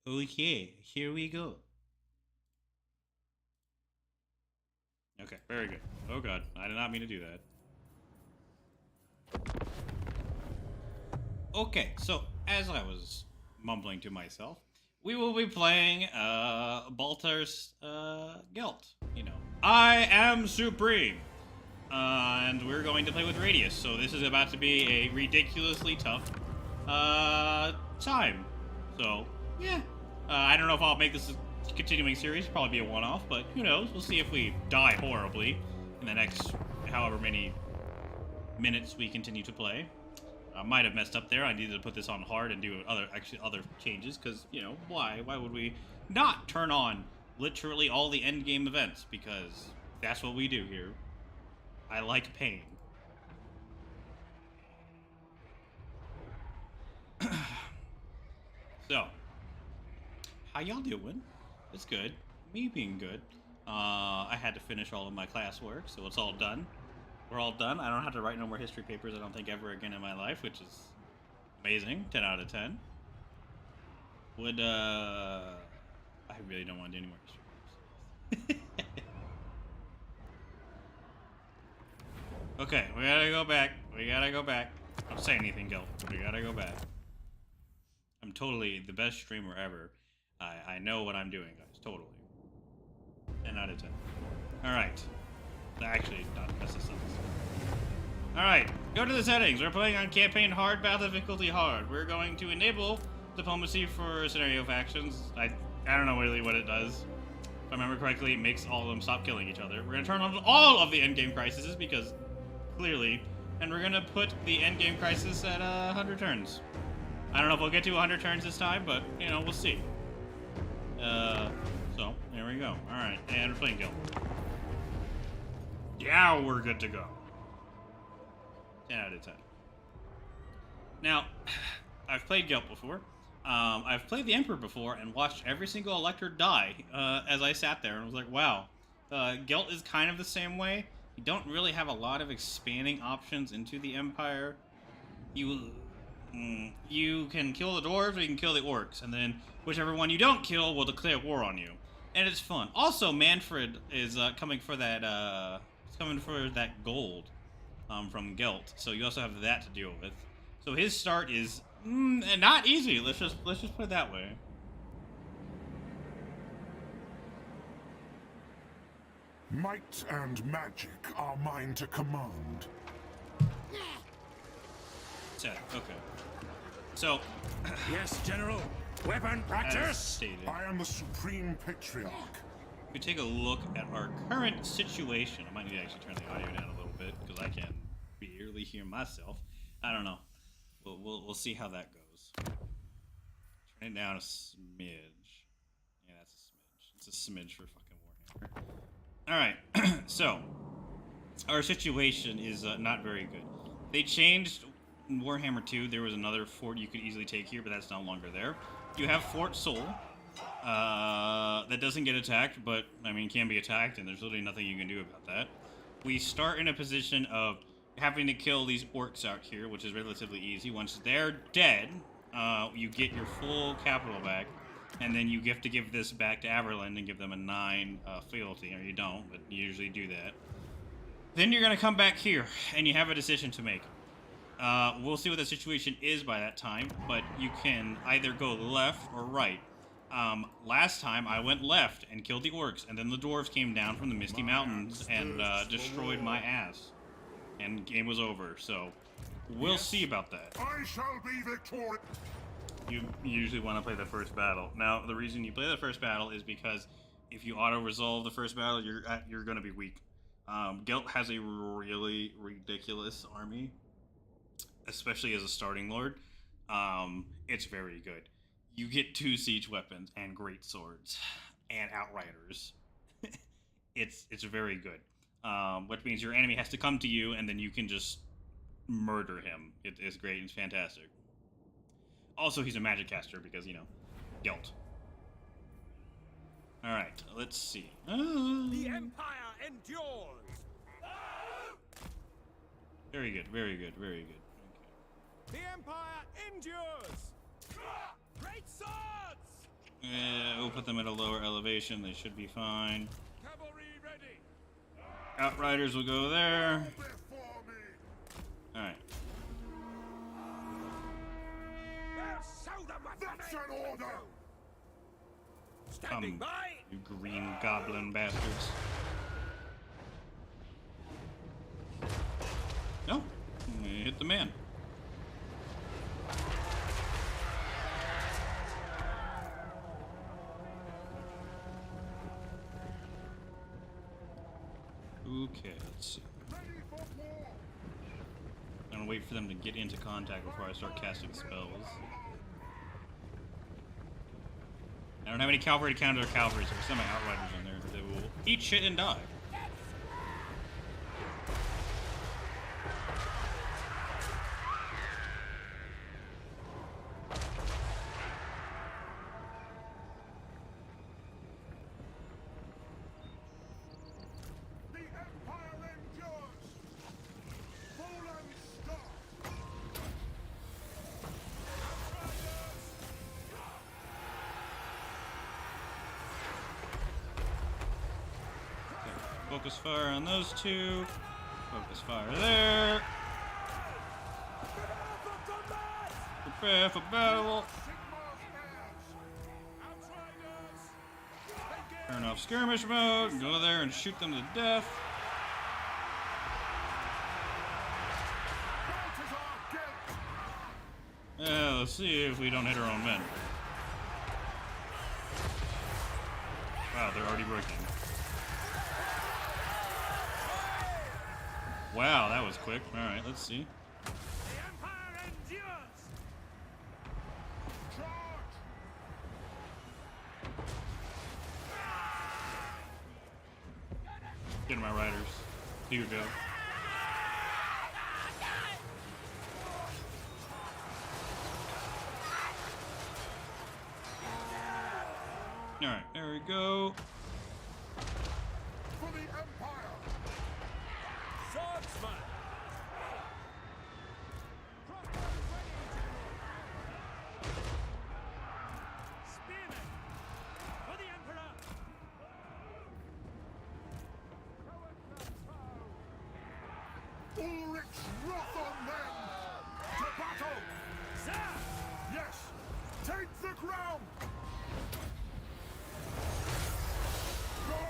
Okay, here we go. Okay, very good. Oh god, I did not mean to do that. Okay, so as I was mumbling to myself, we will be playing Baltar's Gelt. You know, I am supreme, and we're going to play with Radious. So this is about to be a ridiculously tough time. So yeah, I don't know if I'll make this a continuing series. Probably be a one-off, but who knows? We'll see if we die horribly in the next however many minutes we continue to play. I might have messed up there. I needed to put this on hard and do other changes because, you know, why would we not turn on literally all the end game events, because that's what we do here. I like pain. So, how y'all doing? It's good. Me being good. I had to finish all of my classwork, so it's all done. We're all done. I don't have to write no more history papers, I don't think, ever again in my life, which is amazing. 10 out of 10. I really don't want to do any more history papers. Okay, we gotta go back. We gotta go back. Don't say anything, Gelt. We gotta go back. I'm totally the best streamer ever. I know what I'm doing, guys. Totally. 10 out of 10. Alright. Actually, not necessarily. Alright, go to the settings. We're playing on campaign hard, battle difficulty hard. We're going to enable diplomacy for scenario factions. I don't know really what it does. If I remember correctly, it makes all of them stop killing each other. We're going to turn on all of the endgame crises because, clearly, and we're going to put the endgame crisis at 100 turns. I don't know if we'll get to 100 turns this time, but, you know, we'll see. So, there we go. Alright, and we're playing Gelt. Yeah, we're good to go. 10 out of 10. Now, I've played Gelt before. I've played the Emperor before and watched every single Elector die as I sat there and was like, wow. Gelt is kind of the same way. You don't really have a lot of expanding options into the Empire. You can kill the dwarves or you can kill the orcs, and then whichever one you don't kill will declare war on you. And it's fun. Also, Manfred is coming for that. He's coming for that gold from Gelt. So you also have that to deal with. So his start is not easy. Let's just put it that way. Might and magic are mine to command. Set. Okay. So. Yes, General. Weapon practice. I am the Supreme Patriarch. If we take a look at our current situation, I might need to actually turn the audio down a little bit because I can barely hear myself. I don't know. We'll see how that goes. Turn it down a smidge. Yeah, that's a smidge. It's a smidge for fucking Warhammer. All right. So our situation is not very good. They changed Warhammer 2. There was another fort you could easily take here, but that's no longer there. You have Fort Sol. That doesn't get attacked, but, I mean, can be attacked, and there's literally nothing you can do about that. We start in a position of having to kill these orcs out here, which is relatively easy. Once they're dead, you get your full capital back, and then you have to give this back to Averland and give them a 9 fealty, or you don't, but you usually do that. Then you're going to come back here, and you have a decision to make. We'll see what the situation is by that time, but you can either go left or right. Last time I went left and killed the orcs, and then the dwarves came down from the Misty Mountains and destroyed my ass. And game was over, so we'll see about that. I shall be victorious. You usually want to play the first battle. Now, the reason you play the first battle is because if you auto-resolve the first battle, you're going to be weak. Gelt has a really ridiculous army, especially as a starting lord. It's very good. You get 2 siege weapons and great swords and outriders. It's very good. Which means your enemy has to come to you and then you can just murder him. It's great. It's fantastic. Also, he's a magic caster because, you know, Gelt. All right, let's see. The Empire endures. Very good. Very good. Very good. The Empire endures. Great swords. We'll put them at a lower elevation. They should be fine. Cavalry ready. Outriders will go there. Before me! Alright. Well, show them what That's they an can order! do. Standing Come, by. you green goblin bastards. No, we hit the man. Okay, let's see. Ready for war! I'm gonna wait for them to get into contact before I start casting spells. I don't have any cavalry to counter their cavalry, so there's some outriders in there that will eat shit and die. The Empire endures! Full and stop! Focus fire on those two. Focus fire there. Prepare for battle. Turn off skirmish mode. Go there and shoot them to death. Yeah, let's see if we don't hit our own men. Wow, they're already breaking. Wow, that was quick. Alright, let's see. The Empire endures. Get my riders. Here you go. Alright, there we go. For the Empire! Swordsman. Spearmen. For the Emperor. Ulrich's wrath on them! To battle! Sir. Yes! Take the ground! Go!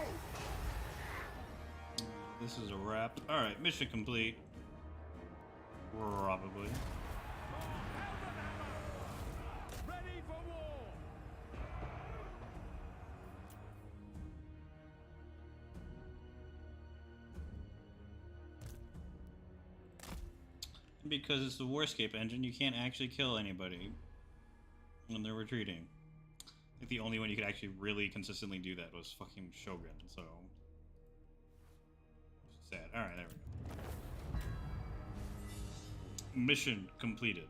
This is a wrap. Alright, mission complete. Probably. Ready for war. Because it's the Warscape engine, you can't actually kill anybody when they're retreating. I think the only one you could actually really consistently do that was fucking Shogun, so... sad. Alright, there we go. Mission completed.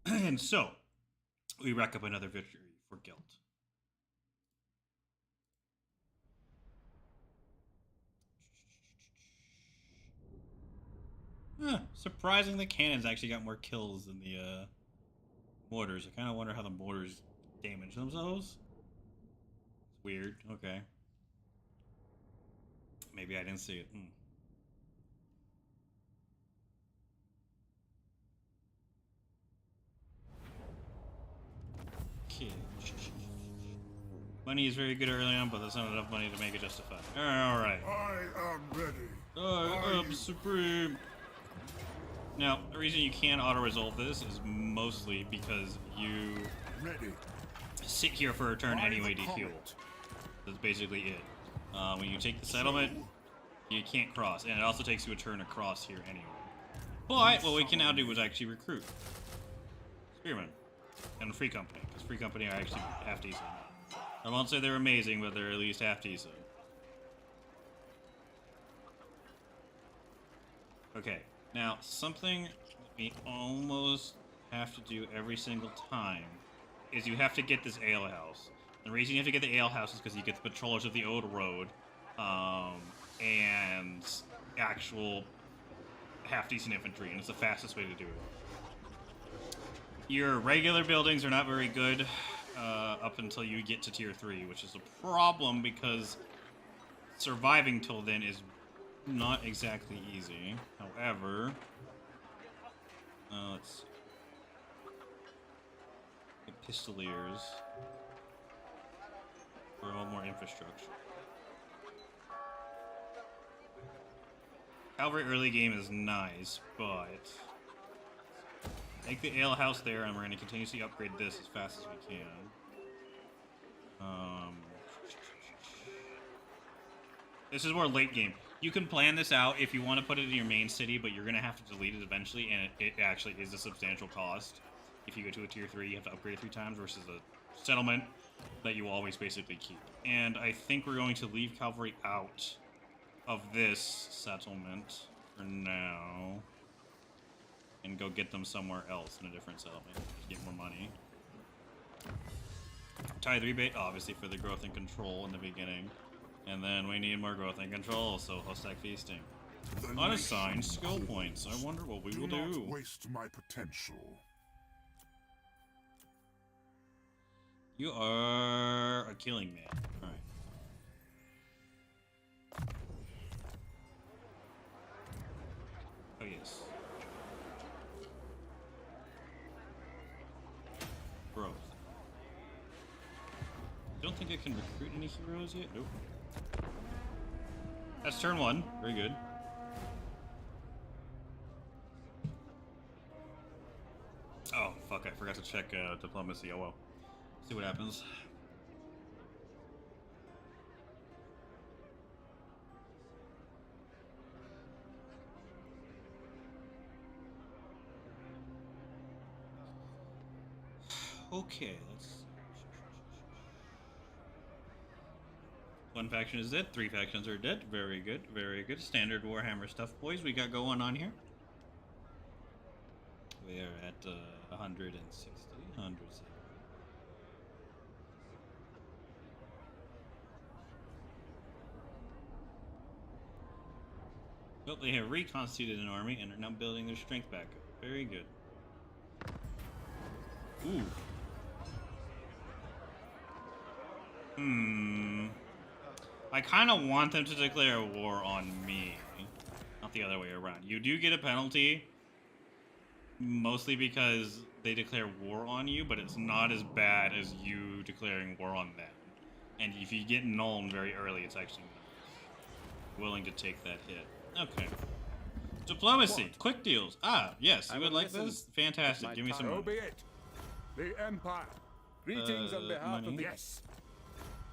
And so, we rack up another victory for Gelt. Huh, surprising the cannons actually got more kills than the mortars. I kind of wonder how the mortars damage themselves. It's weird. Okay. Maybe I didn't see it. Okay. Money is very good early on, but that's not enough money to make it justified. Alright. I am ready. I am supreme. Now, the reason you can't auto-resolve this is mostly because you Ready. sit here for a turn By anyway the to heal. comet. That's basically it. When you take the settlement, you can't cross, and it also takes you a turn across here anyway. But what we can now do is actually recruit Spearmen and Free Company, because Free Company are actually half decent. I won't say they're amazing, but they're at least half decent. Okay, now something we almost have to do every single time is you have to get this alehouse. The reason you have to get the alehouse is because you get the patrollers of the old road, and actual half-decent infantry, and it's the fastest way to do it. Your regular buildings are not very good up until you get to tier 3, which is a problem because surviving till then is not exactly easy. However, let's see. Get Pistoliers for a little more infrastructure. Cavalry early game is nice, but make the ale house there, and we're going to continuously upgrade this as fast as we can. This is more late game. You can plan this out if you want to put it in your main city, but you're going to have to delete it eventually, and it actually is a substantial cost. If you go to a tier 3, you have to upgrade it 3 times versus a settlement that you always basically keep. And I think we're going to leave cavalry out of this settlement for now and go get them somewhere else in a different settlement to get more money. Tithe rebate, obviously, for the growth and control in the beginning. And then we need more growth and control, so Hostak Feasting. Unassigned skill points. I wonder what we will do. Do not waste my potential. You are a killing man. Alright. Oh, yes. Growth. Don't think I can recruit any heroes yet. Nope. That's turn 1. Very good. Oh, fuck. I forgot to check diplomacy. Oh, well. See what happens. Okay, let's... One faction is dead, 3 factions are dead. Very good, very good. Standard Warhammer stuff, boys, we got going on here. We are at 160, 170. Well, they have reconstituted an army and are now building their strength back up. Very good. Ooh. I kind of want them to declare war on me, not the other way around. You do get a penalty, mostly because they declare war on you, but it's not as bad as you declaring war on them. And if you get nulled very early, it's actually willing to take that hit. Okay. Diplomacy, what? Quick deals. Ah, yes, you would like this? Fantastic. Give me some money. So be it. The Empire. Greetings on behalf money? of the... Yes.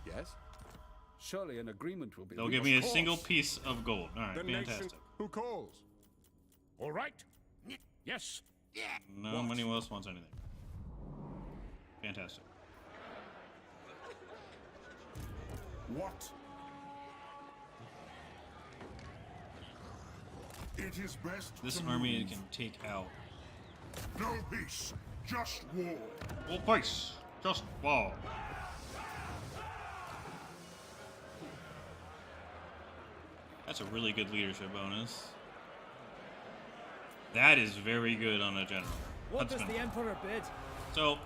Yes? Surely an agreement will be... They'll give me a single piece of gold. Alright, fantastic. Nation who calls? All right. Yes. No money else wants anything. Fantastic. What? It is best This to army move. can take out. No peace, just war. Well, peace, just war. That's a really good leadership bonus. That is very good on a general. What does Huntsman. the Emperor bid? So,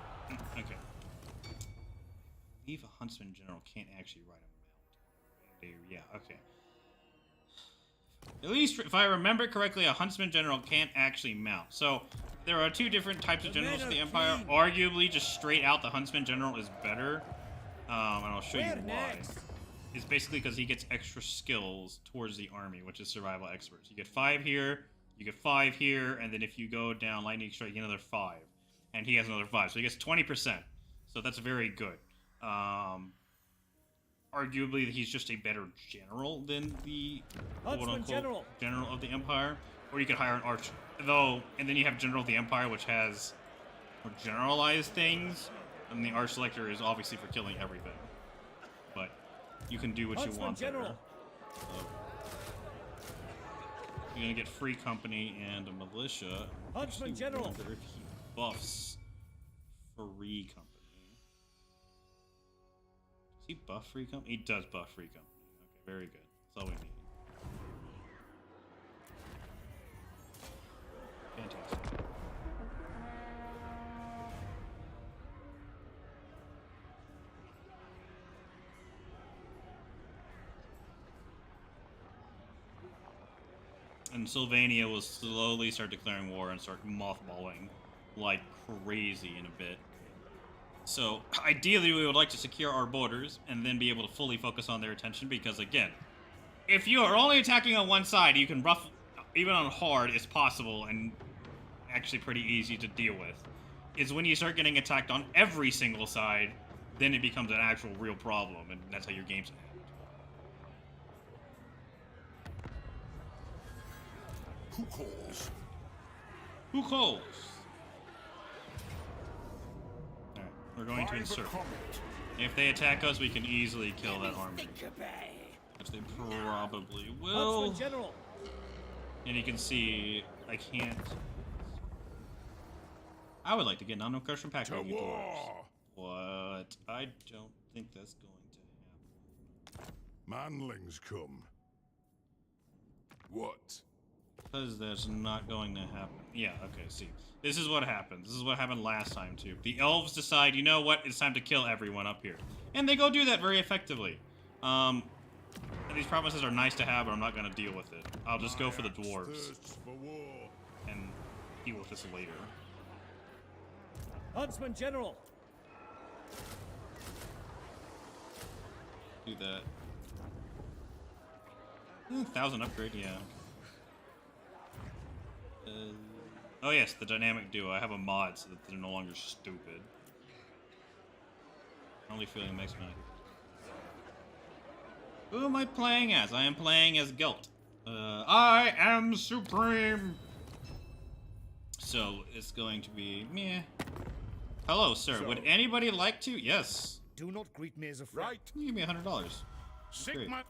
okay. I believe a huntsman general can't actually ride a mount. Yeah, okay. At least, if I remember correctly, a huntsman general can't actually mount. So, there are 2 different types of generals in the Empire. Arguably, just straight out, the huntsman general is better. And I'll show you why. Next? It's basically because he gets extra skills towards the army, which is survival experts. You get 5 here, you get 5 here, and then if you go down lightning strike, you get another 5. And he has another 5, so he gets 20%. So that's very good. Arguably, he's just a better general than the Huntsman general of the Empire. Or you could hire an archer. Though, and then you have General of the Empire, which has more generalized things. And the Arch Selector is obviously for killing everything. But you can do what you want general. there. So, you're gonna get free company and a militia. Huntsman general. Wonder if he buffs free company. Does he buff free company? He does buff free company. Okay, very good. That's all we need. Fantastic. and Sylvania will slowly start declaring war and start mothballing like crazy in a bit. So, ideally, we would like to secure our borders and then be able to fully focus on their attention because, again, if you are only attacking on one side, you can rough, even on hard, it's possible and actually pretty easy to deal with. It's when you start getting attacked on every single side, then it becomes an actual real problem, and that's how your games end. Who calls? Who calls? Alright, we're going to Private insert. comment. If they attack us, we can easily kill that army. Which they probably will. Huntsman General. And you can see, I can't... I would like to get non-incursion pact To with you dwarves. war! But I don't think that's going to happen. Manlings come. What? Because that's not going to happen. Yeah, okay, see. This is what happens. This is what happened last time, too. The elves decide, you know what, it's time to kill everyone up here. And they go do that very effectively. And these provinces are nice to have, but I'm not going to deal with it. I'll just go for the dwarves. Thirsts for war. And deal with this later. Huntsman General. Do that. 1,000 upgrade, yeah. Oh yes, the dynamic duo. I have a mod so that they're no longer stupid. Only feeling makes me. Who am I playing as? I am playing as Gelt. I am supreme. So it's going to be meh. Hello, sir. Would anybody like to? Yes. Do not greet me as a friend. Right. Give me $100. Sigma.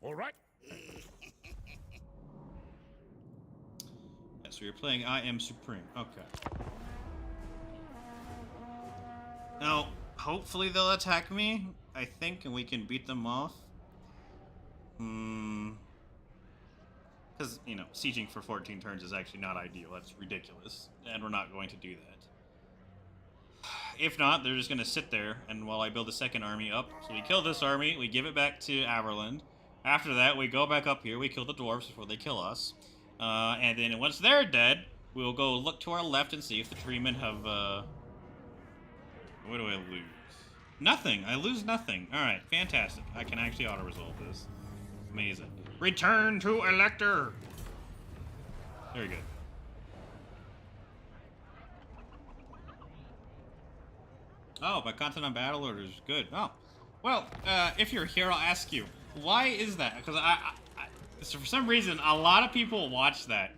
All right. So you're playing I Am Supreme. Okay. Now, hopefully they'll attack me, I think, and we can beat them off. Because, you know, sieging for 14 turns is actually not ideal. That's ridiculous. And we're not going to do that. If not, they're just going to sit there, and while I build a second army up. So we kill this army, we give it back to Averland. After that, we go back up here, we kill the dwarves before they kill us. And then once they're dead, we'll go look to our left and see if the treemen have, what do I lose? Nothing! I lose nothing. Alright, fantastic. I can actually auto-resolve this. Amazing. Return to Elector! Very good. Oh, my content on battle order is good. Oh. Well, if you're here, I'll ask you, why is that? Because so for some reason, a lot of people watch that.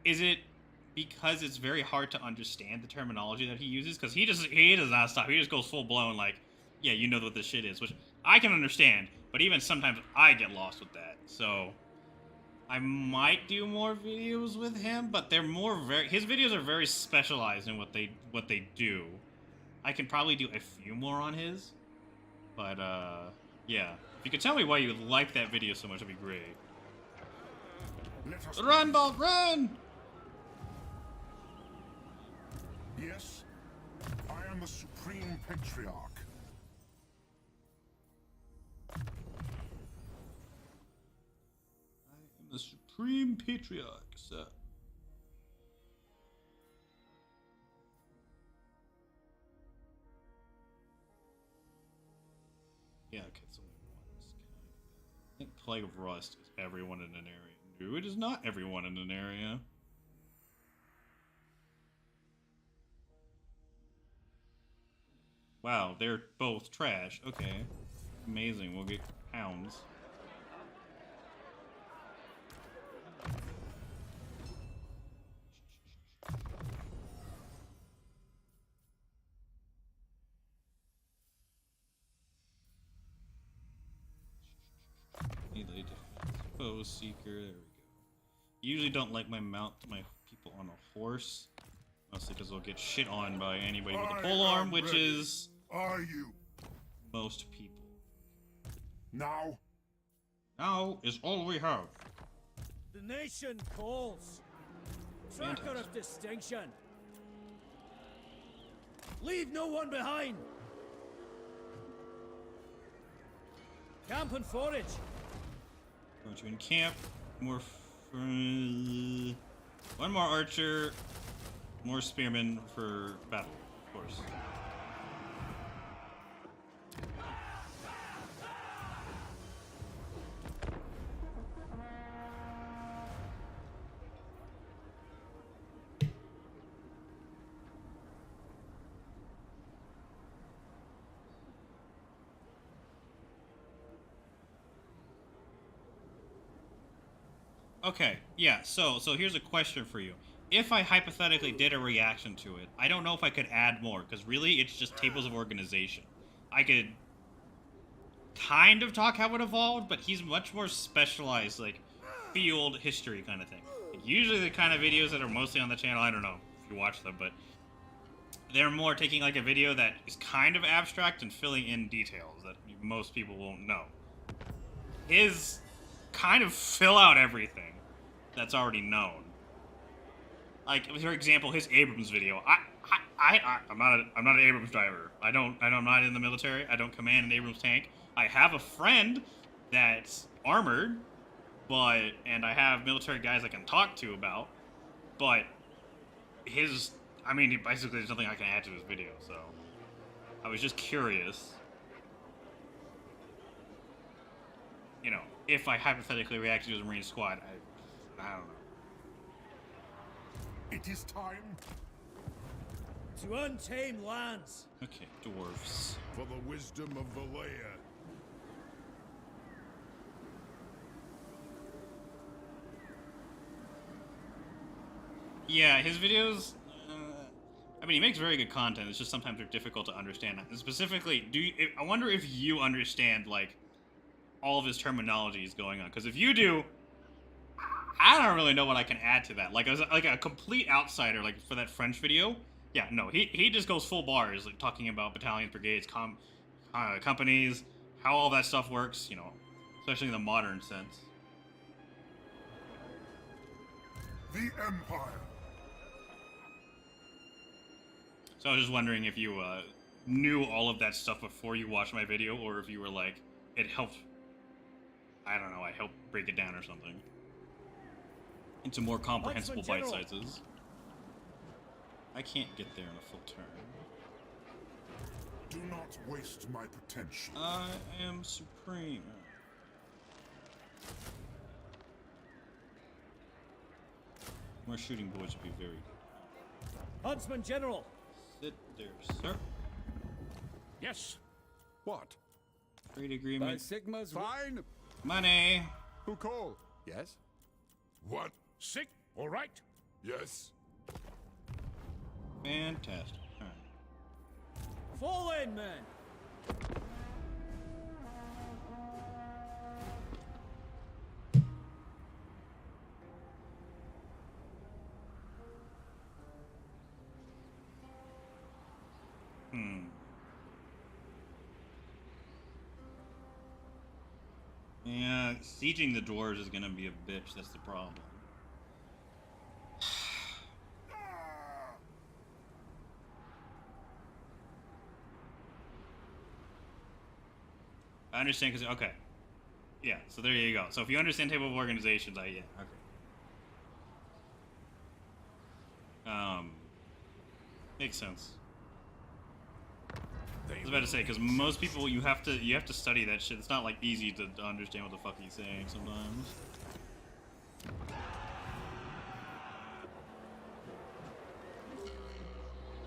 Is it because it's very hard to understand the terminology that he uses? Because he does not stop. He just goes full blown like, yeah, you know what this shit is, which I can understand. But even sometimes I get lost with that. So I might do more videos with him, but they're his videos are very specialized in what they do. I can probably do a few more on his, but yeah. If you could tell me why you like that video so much, that'd be great. Let us Run, Bolt, run! Yes, I am the Supreme Patriarch. I am the Supreme Patriarch, sir. Yeah, okay, it's only one. I think Plague of Rust is everyone in an area. No, it is not everyone in an area. Wow, they're both trash. Okay. Amazing, we'll get pounds. Melee defense. Foe seeker, there we go. Usually don't like my people on a horse. Mostly because they'll get shit on by anybody with a polearm, which ready. is Are you? most people. Now? Now is all we have. The nation calls. Tracker of distinction. Leave no one behind. Camp and forage. Going to encamp. More. One more archer. More spearmen for battle, of course. Okay, yeah, so here's a question for you. If I hypothetically did a reaction to it, I don't know if I could add more, because really it's just tables of organization. I could kind of talk how it evolved, but he's much more specialized, like, field history kind of thing. Like, usually the kind of videos that are mostly on the channel, I don't know if you watch them, but they're more taking like a video that is kind of abstract and filling in details that most people won't know. His kind of fill out everything that's already known. Like, for example, his Abrams video. I'm not an Abrams driver. I'm not in the military. I don't command an Abrams tank. I have a friend that's armored, and I have military guys I can talk to about, but basically there's nothing I can add to his video, so I was just curious. You know, if I hypothetically reacted to his Marine squad, I don't know. It is time. To untamed lands. Okay, dwarves. For the wisdom of Valea. Yeah, his videos. He makes very good content. It's just sometimes they're difficult to understand. And specifically, I wonder if you understand like all of his terminology is going on. Because if you do, I don't really know what I can add to that. Like a complete outsider, like for that French video. Yeah, no, he just goes full bars, like talking about battalions, brigades, companies, how all that stuff works. You know, especially in the modern sense. The Empire. So I was just wondering if you knew all of that stuff before you watched my video, or if you were like, it helped. I don't know. I helped break it down or something into more comprehensible bite sizes. I can't get there in a full turn. Do not waste my potential. I am supreme. More shooting boys would be very good. Huntsman General. Sit there, sir. Yes. What? Trade By agreement. Sigma's Fine. Money. Who call? Yes? What? Sick. All right. Yes. Fantastic. All right. Fall in, men. Yeah, sieging the dwarves is gonna be a bitch. That's the problem. I understand, because okay, yeah. So there you go. So if you understand table of organizations, yeah, okay. Makes sense. I was about to say, because most people you have to study that shit. It's not like easy to understand what the fuck he's saying sometimes.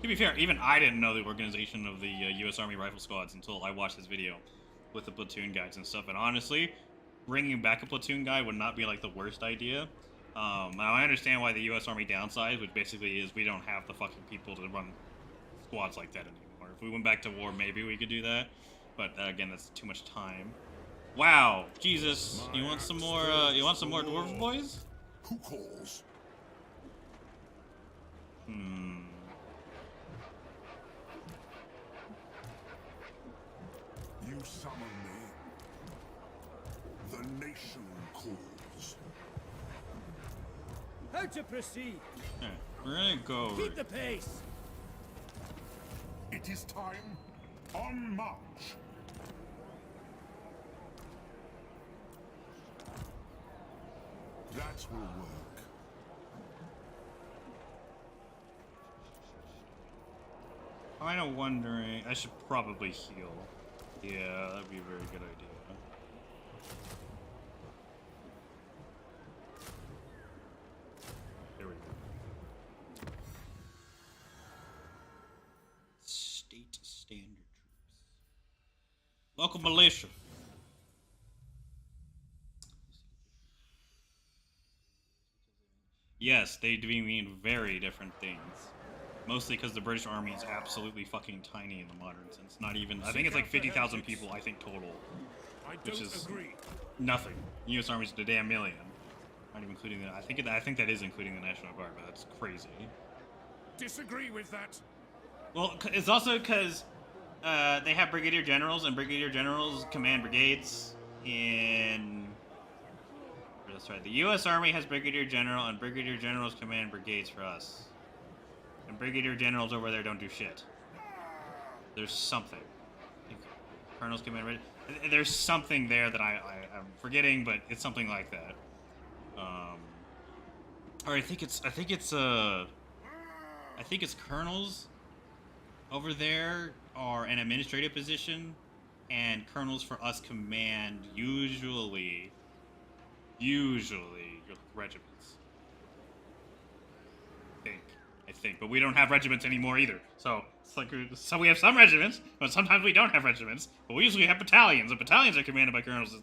To be fair, even I didn't know the organization of the U.S. Army Rifle Squads until I watched this video with the platoon guides and stuff. And honestly, bringing back a platoon guide would not be like the worst idea. Now I understand why the U.S. Army downsized, which basically is we don't have the fucking people to run squads like that anymore. If we went back to war, maybe we could do that, but again, that's too much time. Wow, Jesus! You want some more? You want some more dwarves, boys? Who calls? You summon me. The nation calls. How to proceed? Alright, we're gonna go. Keep the pace. It is time. On march. This will work. I'm kind of wondering. I should probably heal. Yeah, that'd be a very good idea. There we go. State standard troops. Local militia. Yes, they do mean very different things. Mostly because the British Army is absolutely fucking tiny in the modern sense. Not even, I think it's like 50,000 people, I think, total. I Which don't is agree. nothing. The U.S. Army's a damn million. Not even including the, I think that is including the National Guard, but that's crazy. Disagree with that. Well, it's also because they have brigadier generals, and brigadier generals command brigades in... That's right. The U.S. Army has brigadier general, and brigadier generals command brigades for us. And brigadier generals over there don't do shit. There's something. I think colonels command... There's something there that I'm forgetting, but it's something like that. Or I think it's colonels over there are an administrative position, and colonels for us command usually regiments. I think, but we don't have regiments anymore either. So it's like, so we have some regiments, but sometimes we don't have regiments. But we usually have battalions, and battalions are commanded by colonels.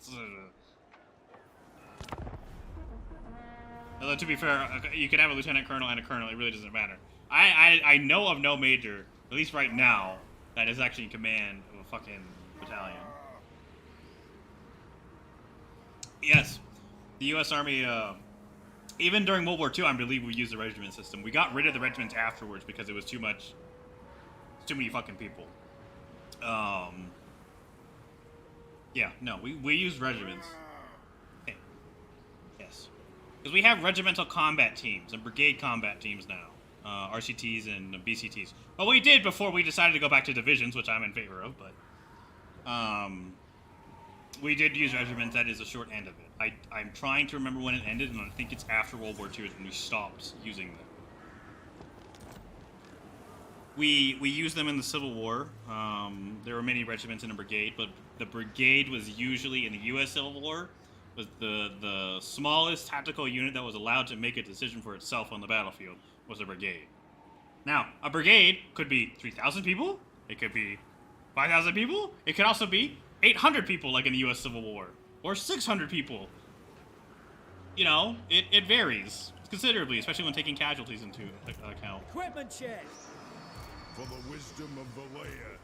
Although to be fair, you can have a lieutenant colonel and a colonel. It really doesn't matter. I know of no major, at least right now, that is actually in command of a fucking battalion. Yes, the U.S. Army. Even during World War II, I believe we used the regiment system. We got rid of the regiments afterwards because it was too much. Too many fucking people. Yeah, no, we use regiments. Okay. Yes. Because we have regimental combat teams and brigade combat teams now. RCTs and BCTs. Well, we did before we decided to go back to divisions, which I'm in favor of, but... we did use regiments. That is a short end of it. I'm trying to remember when it ended, and I think it's after World War II is when we stopped using them. We used them in the Civil War. There were many regiments in a brigade, but the brigade was usually, in the U.S. Civil War, was the smallest tactical unit that was allowed to make a decision for itself on the battlefield was a brigade. Now, a brigade could be 3,000 people. It could be 5,000 people. It could also be 800 people, like in the U.S. Civil War, or 600 people. You know, it varies considerably, especially when taking casualties into account. Equipment check. For the wisdom of Valea.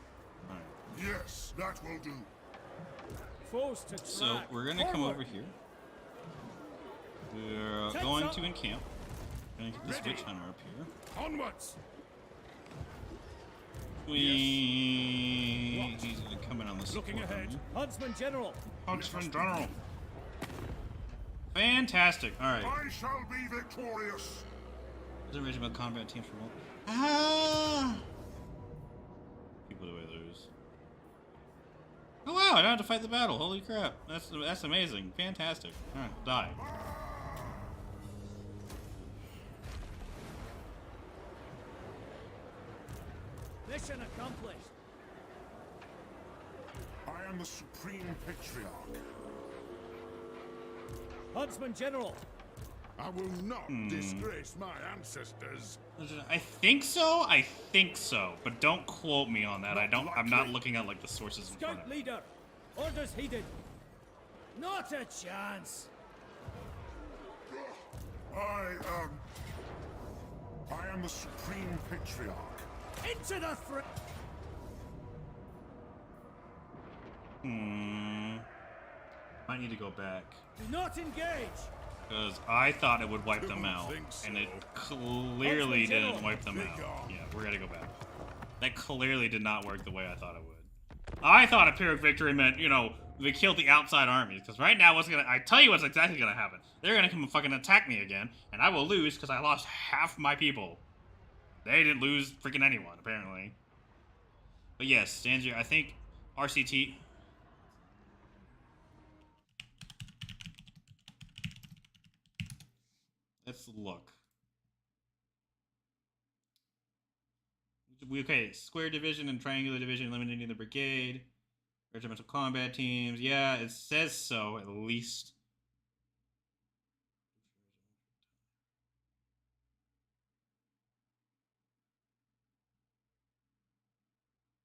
Yes, that will do. Foes to track. So we're gonna come over here. We're going to encamp. Gonna get this witch hunter up here. Onwards. He's gonna come in on the support. Looking ahead. Huntsman General. Huntsman General. Fantastic. All right. I shall be victorious. There's a regiment combat team for one. Ah. People do I lose? Oh wow! I don't have to fight the battle. Holy crap! That's amazing. Fantastic. All right, die. Mission accomplished. I am the Supreme Patriarch. Huntsman General. I will not disgrace my ancestors. I think so. I think so, but don't quote me on that. I'm not looking at like the sources in front Scout of me. leader. Orders heeded. Not a chance. I am the Supreme Patriarch. Into the throat. Might need to go back Do not engage. because I thought it would wipe them Don't out, think so. and it clearly Huntsman didn't General. wipe them Be out. gone. Yeah, we're gonna go back. That clearly did not work the way I thought it would. I thought a Pyrrhic victory meant, you know, they killed the outside armies. Because right now, I tell you what's exactly gonna happen. They're gonna come and fucking attack me again, and I will lose because I lost half my people. They didn't lose freaking anyone, apparently. But yes, Stanzier, I think RCT. Let's look. Okay, square division and triangular division eliminating the brigade. Regimental combat teams. Yeah, it says so, at least.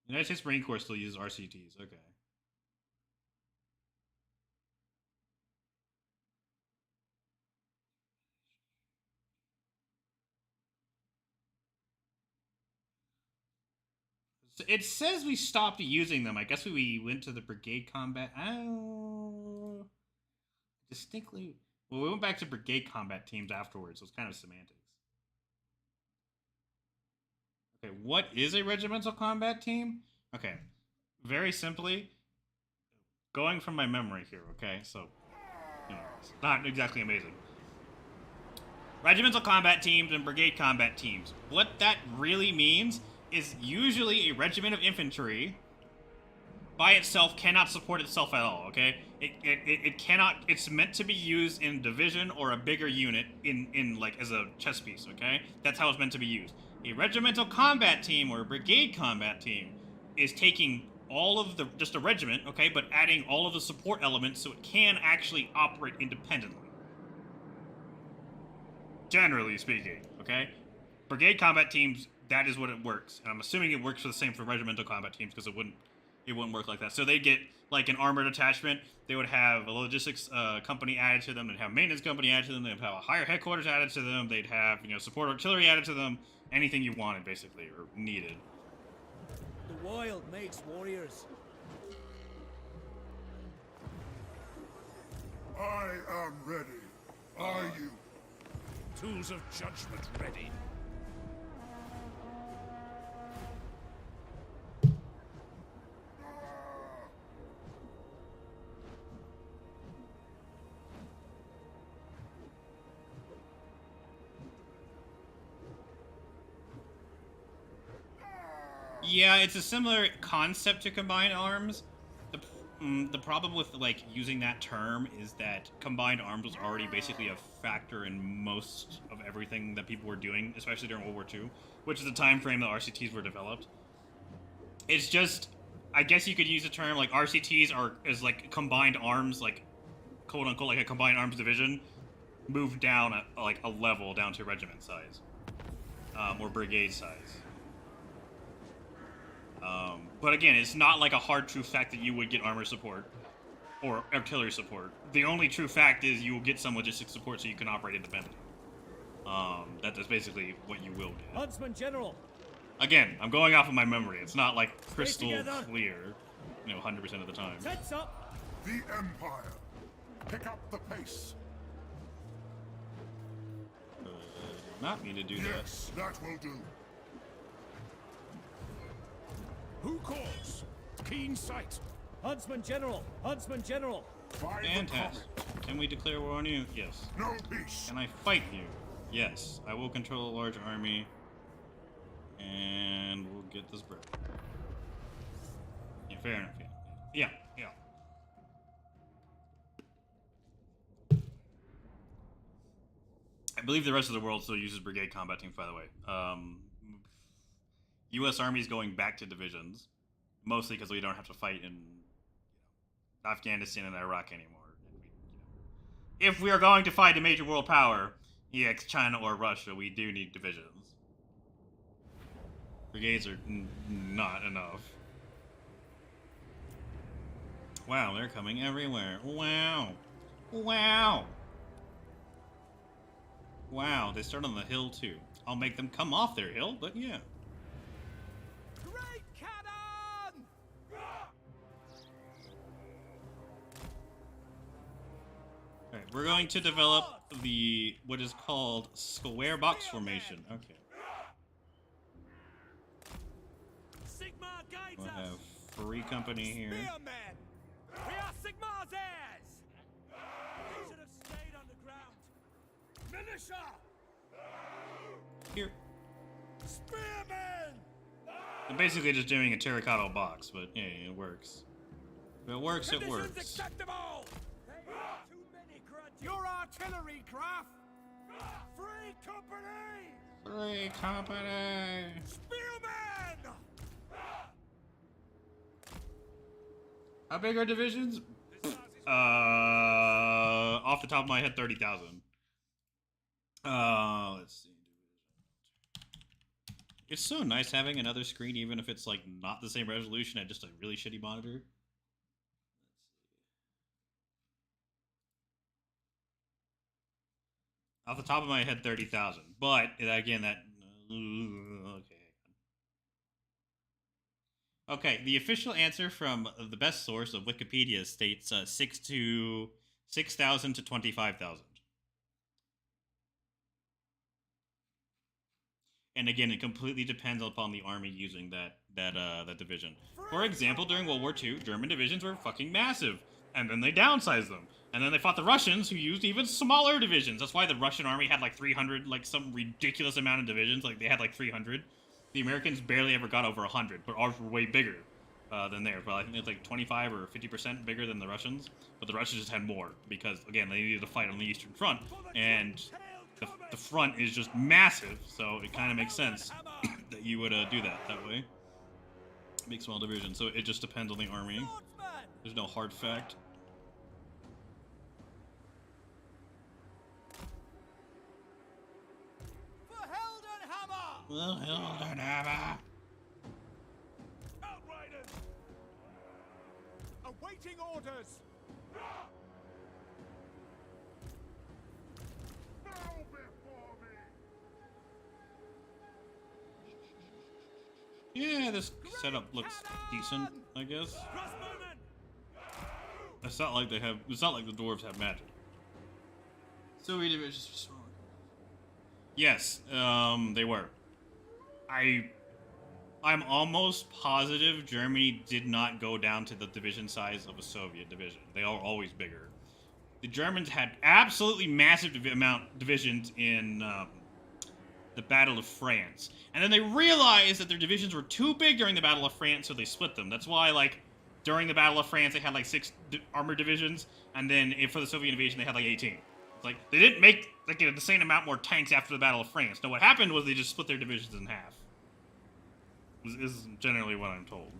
United States Marine Corps still uses RCTs. Okay. It says we stopped using them. I guess we went to the brigade combat. Oh, distinctly. Well, we went back to brigade combat teams afterwards. So it's kind of semantics. Okay, what is a regimental combat team? Okay, very simply, going from my memory here. Okay, so it's not exactly amazing. Regimental combat teams and brigade combat teams. What that really means is usually a regiment of infantry by itself cannot support itself at all, okay? It cannot, it's meant to be used in division or a bigger unit in like as a chess piece, okay? That's how it's meant to be used. A regimental combat team or a brigade combat team is taking all of the, just a regiment, okay, but adding all of the support elements so it can actually operate independently. Generally speaking, okay? Brigade combat teams, that is what it works. And I'm assuming it works for the same for regimental combat teams because it wouldn't work like that. So they'd get like an armored attachment. They would have a logistics company added to them. They'd have a maintenance company added to them. They'd have a higher headquarters added to them. They'd have, support artillery added to them. Anything you wanted, basically, or needed. The wild makes warriors. I am ready. Are you? Tools of judgment ready. Yeah, it's a similar concept to combined arms. The problem with like using that term is that combined arms was already basically a factor in most of everything that people were doing, especially during World War II, which is the time frame that RCTs were developed. It's just, I guess you could use the term like RCTs is like combined arms, like quote unquote like a combined arms division, moved down like a level down to regiment size, or brigade size. But again, it's not like a hard true fact that you would get armor support or artillery support. The only true fact is you will get some logistics support so you can operate independently. That's basically what you will get. Huntsman General. Again, I'm going off of my memory. It's not like crystal clear, 100% of the time. Sets up. The Empire. Pick up the pace. Not mean to do that. Yes, that will do. Who calls? Keen sight. Huntsman General. Huntsman General. By the Fantastic. comet. Can we declare war on you? Yes. No peace. Can I fight you? Yes. I will control a large army. And we'll get this bread. Yeah, fair enough. Yeah. I believe the rest of the world still uses brigade combat teams, by the way. U.S. Army is going back to divisions, mostly because we don't have to fight in Afghanistan and Iraq anymore. If we are going to fight a major world power, EX China or Russia, we do need divisions. Brigades are not enough. Wow, they're coming everywhere. Wow. Wow, they start on the hill too. I'll make them come off their hill, but yeah. Great cannon! Alright, we're going to develop what is called square box formation. Okay. We'll have free company here. Spearmen! We are Sigmar's heirs! They should have stayed underground. Militia! Here. Spearmen! I'm basically just doing a terracotta box, but yeah, it works. If it works, it Conditions works. acceptable! They are too many grudges. Your artillery craft! Free company! Free company. Spearmen! How big are divisions? Off the top of my head, 30,000. Let's see. It's so nice having another screen, even if it's like not the same resolution and just a really shitty monitor. Off the top of my head, 30,000. But again, that okay. Okay, the official answer from the best source of Wikipedia states 6,000 to 25,000. And again, it completely depends upon the army using that division. For example, during World War II, German divisions were fucking massive, and then they downsized them. And then they fought the Russians, who used even smaller divisions. That's why the Russian army had like 300, like some ridiculous amount of divisions. Like they had like 300. The Americans barely ever got over 100, but ours were way bigger than theirs. But I think it's like 25 or 50% bigger than the Russians. But the Russians just had more because, again, they needed to fight on the Eastern Front, and the front is just massive. So it kind of makes sense that you would do that way. Make small divisions. So it just depends on the army. There's no hard fact. Well, Hildenhammer. Outriders! Awaiting orders! Bow before me! Yeah, this setup looks decent, I guess. Crossbowmen! It's not like they have. It's not like the dwarves have magic. Soviet divisions are strong. Yes, they were. I'm almost positive Germany did not go down to the division size of a Soviet division. They are always bigger. The Germans had absolutely massive divisions in the Battle of France. And then they realized that their divisions were too big during the Battle of France, so they split them. That's why, like, during the Battle of France, they had, like, 6 armored divisions, and then for the Soviet invasion, they had, like, 18. It's like, they didn't make, like, the same amount more tanks after the Battle of France. No, what happened was they just split their divisions in half. This is generally what I'm told.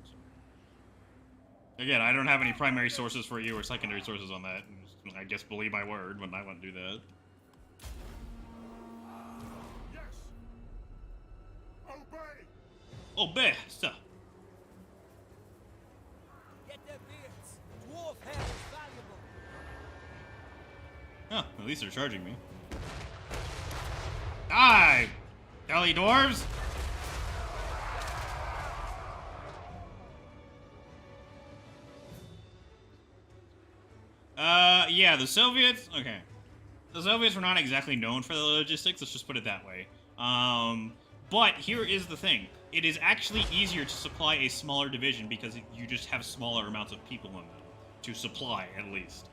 Again, I don't have any primary sources for you or secondary sources on that. I guess believe my word when I want to do that. Yes! Obey! Obey, sir. Get their beards! Dwarf hair is valuable! Huh, at least they're charging me. Die! Ellie dwarves! Yeah, the Soviets, okay. The Soviets were not exactly known for the logistics, let's just put it that way. But here is the thing. It is actually easier to supply a smaller division because you just have smaller amounts of people in them. To supply, at least.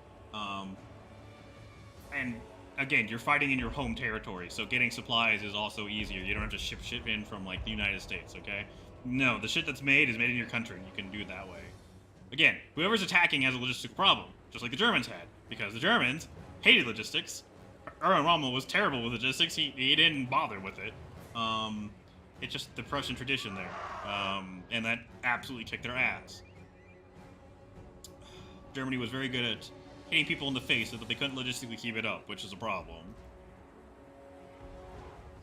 And, again, you're fighting in your home territory, so getting supplies is also easier. You don't have to ship shit in from, like, the United States, okay? No, the shit that's made is made in your country, and you can do it that way. Again, whoever's attacking has a logistic problem, just like the Germans had, because the Germans hated logistics. Erwin Rommel was terrible with logistics. He didn't bother with it. It's just the Prussian tradition there, and that absolutely kicked their ass. Germany was very good at hitting people in the face so that they couldn't logistically keep it up, which is a problem.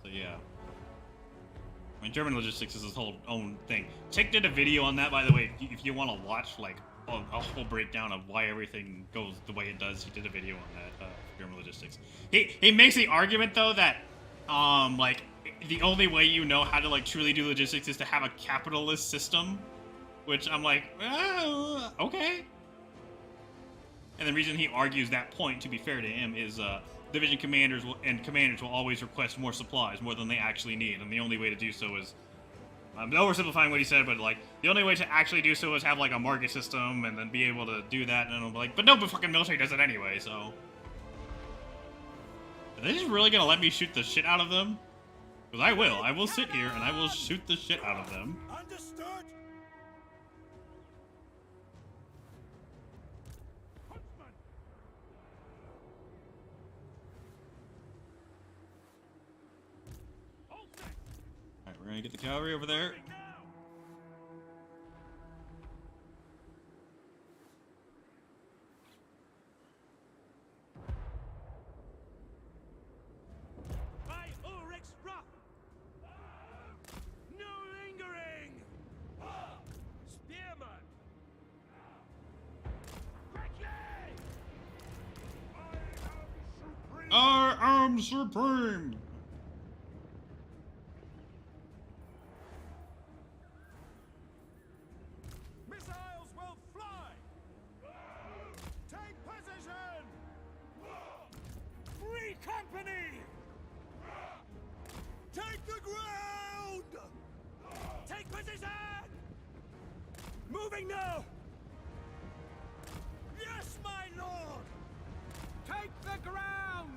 So yeah. I mean, German logistics is his whole own thing. Tick did a video on that, by the way. If you want to watch, like, a whole breakdown of why everything goes the way it does, he did a video on that, German logistics. He makes the argument, though, that, like, the only way you know how to, like, truly do logistics is to have a capitalist system. Which I'm like, okay. And the reason he argues that point, to be fair to him, is, division commanders will always request more supplies, more than they actually need, and the only way to do so is, I'm oversimplifying what he said, but like, the only way to actually do so is have like a market system, and then be able to do that, and I'm like, but no, but fucking military does it anyway, so. Are they just really gonna let me shoot the shit out of them? Because I will sit here, and I will shoot the shit out of them. Understood! get the cavalry over there. By Ulrich's wrath! No lingering! Spearman! Quickly! I am supreme! Missiles will fly! Take position! Free company! Take the ground! Take position! Moving now! Yes, my lord! Take the ground!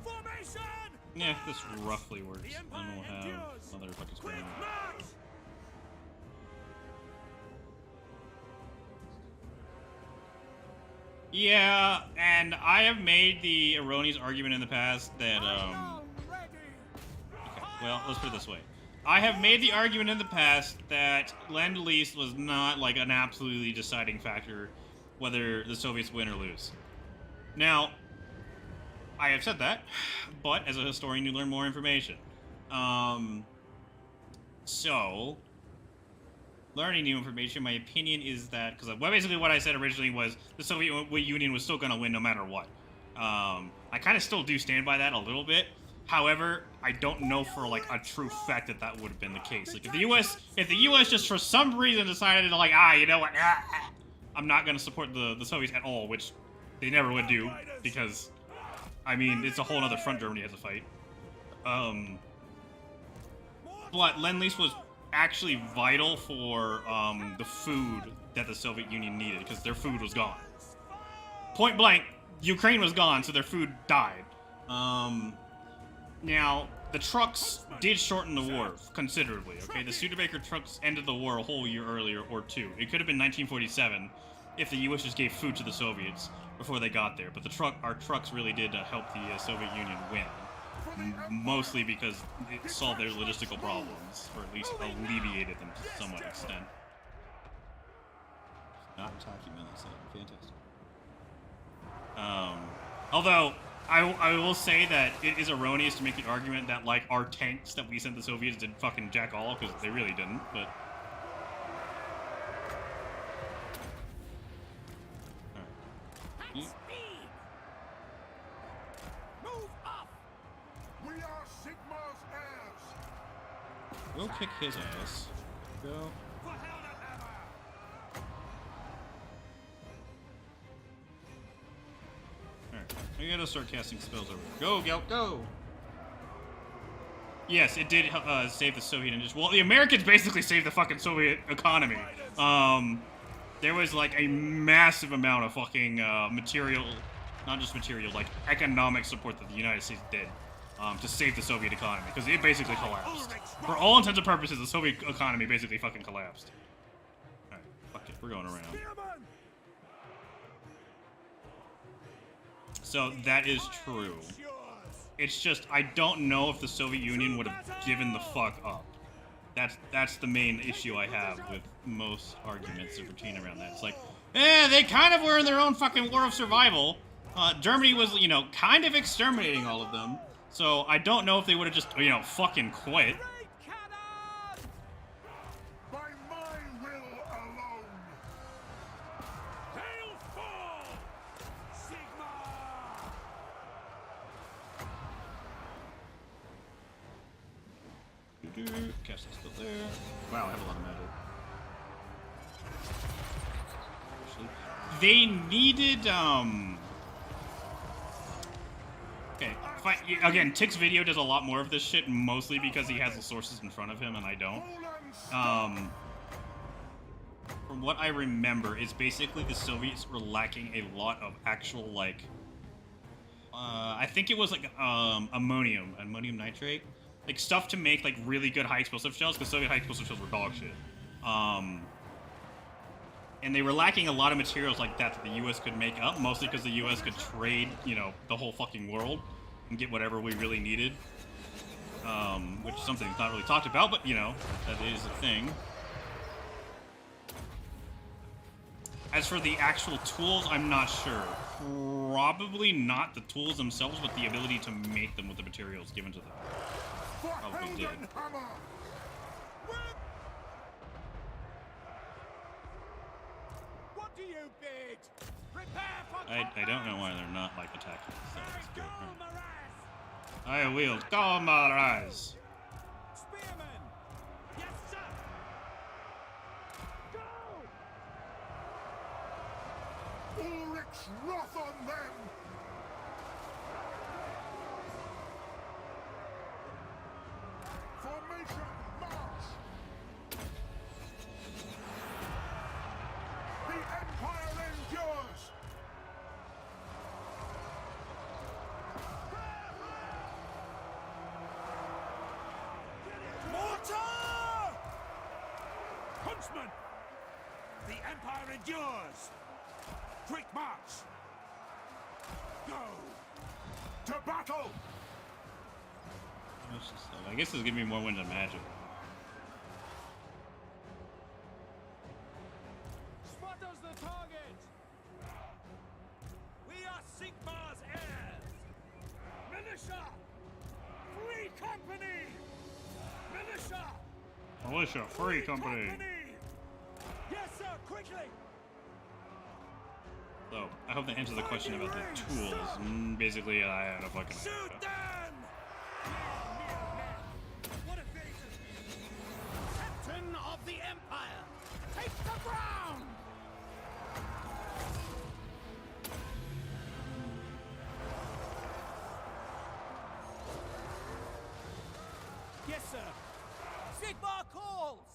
Formation! Yeah, this roughly works. The Then Empire we'll have endures. another fucking Quick square. march! Yeah, and I have made the erroneous argument in the past that, Now ready! okay, well, let's put it this way. I have made the argument in the past that Lend-Lease was not, like, an absolutely deciding factor whether the Soviets win or lose. Now, I have said that, but as a historian, you learn more information. So, learning new information, my opinion is that, because basically what I said originally was the Soviet Union was still going to win no matter what. I kind of still do stand by that a little bit. However, I don't know for like a true fact that that would have been the case. Like if the US just for some reason decided to like, you know what, I'm not going to support the Soviets at all, which they never would do because, I mean, it's a whole other front Germany has to fight. But Lend-Lease was actually vital for the food that the Soviet Union needed because their food was gone. Point blank, Ukraine was gone, so their food died. Now, the trucks did shorten the war considerably, okay? The Studebaker trucks ended the war a whole year earlier, or two. It could have been 1947 if the US just gave food to the Soviets before they got there. But our trucks really did help the Soviet Union win. Mostly because it solved their logistical problems, or at least alleviated them to somewhat extent. Not attacking Minnesota. Fantastic. Although, I will say that it is erroneous to make the argument that, like, our tanks that we sent the Soviets did fucking jack all, because they really didn't, but... At speed! Move up! We are Sigmar's heirs. We'll kick his ass. Go. For Heldenhammer! Alright, we gotta start casting spells over there. Go, Gelt, go! Yes, it did save the Soviet industry. Well, the Americans basically saved the fucking Soviet economy. There was like a massive amount of fucking material, not just material, like economic support that the United States did to save the Soviet economy, because it basically collapsed. For all intents and purposes, the Soviet economy basically fucking collapsed. Alright, fuck it, we're going around. Spearman! So that is true. Yours! It's just, I don't know if the Soviet Union would have given the fuck up. That's the main issue I have with most arguments that routine around that. It's like, they kind of were in their own fucking war of survival. Germany was, you know, kind of exterminating all of them. So I don't know if they would have just, you know, fucking quit. Great cannon! By my will alone. Hail fall! Sigma! Cast is still there. Wow, I have a lot of magic. Actually, they needed, okay, again, Tick's video does a lot more of this shit, mostly because he has the sources in front of him and I don't. From what I remember, it's basically the Soviets were lacking a lot of actual, like, I think it was like, ammonium nitrate. Like, stuff to make, like, really good high explosive shells, because Soviet high explosive shells were dog shit. And they were lacking a lot of materials like that the US could make up, mostly because the US could trade, you know, the whole fucking world and get whatever we really needed. which is something that's not really talked about, but you know, that is a thing. As for the actual tools, I'm not sure. Probably not the tools themselves, but the ability to make them with the materials given to them. Probably did. What do you bid? Prepare for I don't know why they're not like attacking. So that's good. Golmaraz! I wield Golmaraz. Spearman! Yes, sir! Go! Ulrich's wrath on them! Formation, march! The Empire endures! Mortar! Huntsman! The Empire endures! Quick march! Go! To battle! I guess it's giving me more wind than magic. Spot us the target! We are Sigmar's heirs! Militia! Free company! Militia! Militia, free company. Yes, sir, quickly! So, I hope that answers the question about the tools. Basically, I had a fucking Shoot idea. them! What a vision! Captain of the Empire! Take the ground! Yes, sir. Sigmar calls!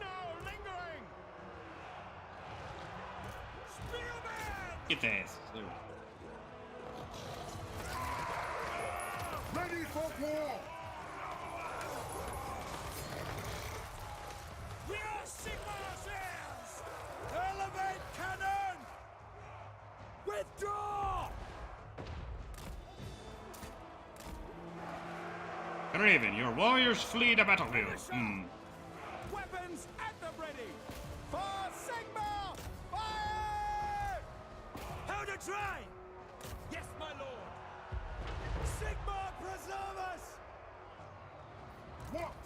No lingering! Spearman! Get the ass. There we go. Ready for war! We are Sigmar's heirs! Elevate cannon! Withdraw! Raven, your warriors flee the battlefield. Weapons at the ready! For Sigmar! Fire! How to try! Yes, my lord! Sigmar, preserve us! What?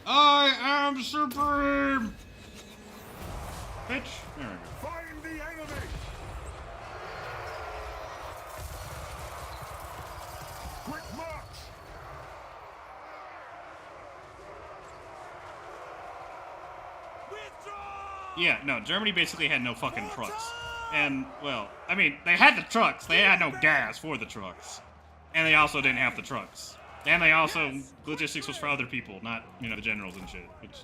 I am supreme! Bitch. There we go. Find the enemy! Quick march! Withdraw! Yeah, no, Germany basically had no fucking trucks. And, well, I mean, they had the trucks. They had no gas for the trucks. And they also didn't have the trucks. And they also, logistics was for other people, not, you know, the generals and shit. Which,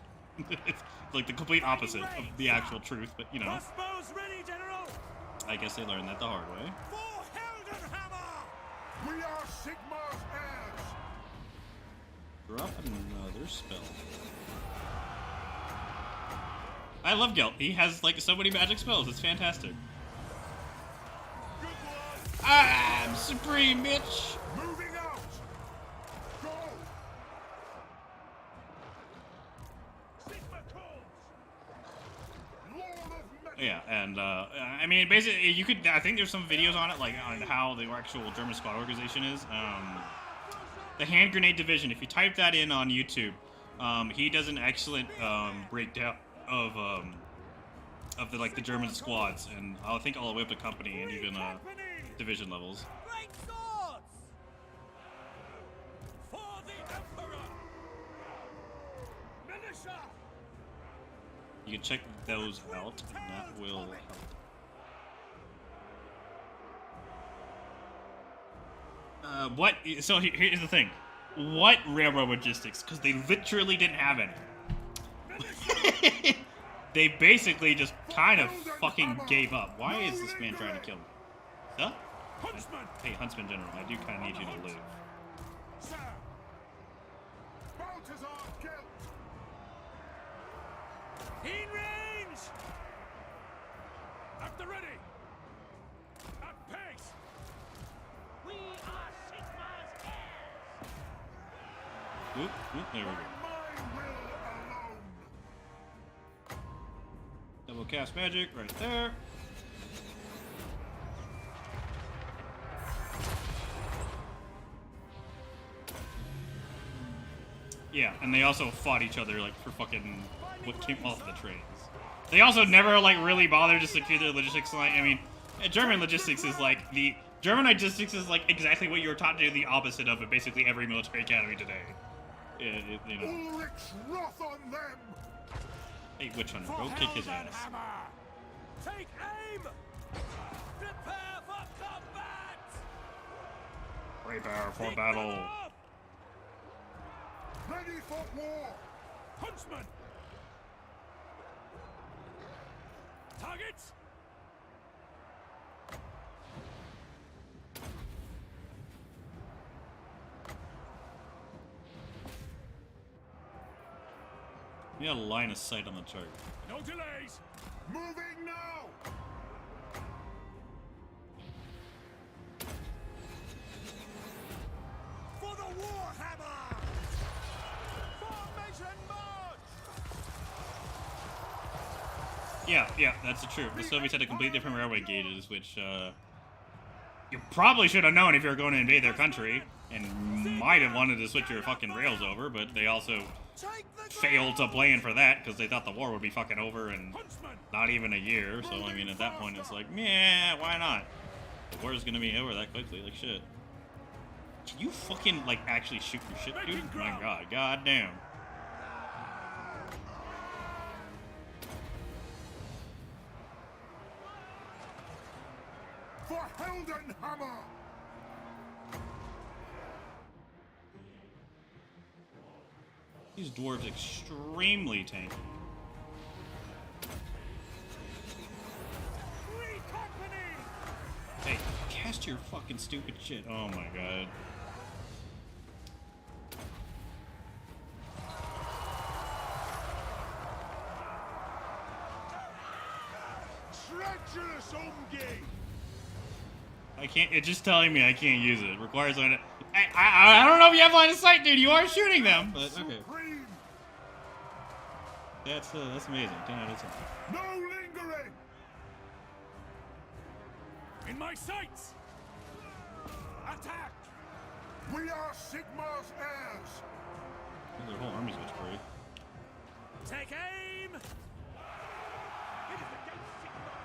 it's like the complete opposite of the actual truth, but, you know. Crossbows ready, General! I guess they learned that the hard way. For Heldenhammer! We are Sigmar's heirs! Drop another spell. I love Gelt. He has, like, so many magic spells. It's fantastic. I'm supreme, bitch! Moving out! Go! Sigmar calls! Lord of Magic! Yeah, and, I mean, basically, you could, I think there's some videos on it, like, on how the actual German squad organization is. The hand grenade division, if you type that in on YouTube, he does an excellent, breakdown of the, like, the German squads, and I think all the way up to company and even, division levels. Great swords! For the Emperor! Militia! You can check those out, and that will help. What? So here's the thing. What railroad logistics? Because they literally didn't have any. They basically just kind of fucking gave up. Why is this man trying to kill me? Huh? Huntsman! Hey, Huntsman General, I do kind of need you to live. Sir! Balthazar Gelt! In range! At the ready! At pace! We are Oop, there we go. My will alone. Double cast magic right there. Yeah, and they also fought each other like for fucking what came off the trains. They also never like really bothered to secure their logistics line. I mean, German logistics is like exactly what you were taught to do, the opposite of it. Basically, every military academy today. You know. Ulrich's wrath on them. Hey, Witch Hunter, go kick his ass. Take aim! Prepare for combat! Prepare for battle. Ready for war. Huntsman! Targets! You got a line of sight on the target. No delays! Moving now. For the Warhammer! Formation march! Yeah, that's true. The Soviets had a completely different railway gauges, which you probably should have known if you were going to invade their country, and might have wanted to switch your fucking rails over, but they also failed to plan for that because they thought the war would be fucking over in not even a year. So I mean, at that point, it's like, yeah, why not? The war is gonna be over that quickly, like shit. Can you fucking like actually shoot your shit, dude? My god, goddamn. For Heldenhammer. These dwarves extremely tanky. Hey, cast your fucking stupid shit. Oh my god. Treacherous Umgate! I can't. It's just telling me I can't use it. It requires line of. I don't know if you have line of sight, dude. You are shooting them, but okay. Supreme. That's amazing. 10 out of 10. No lingering. In my sights! Attack! We are Sigmar's heirs. Their whole army's gonna spray. Take aim! It is against Sigmar!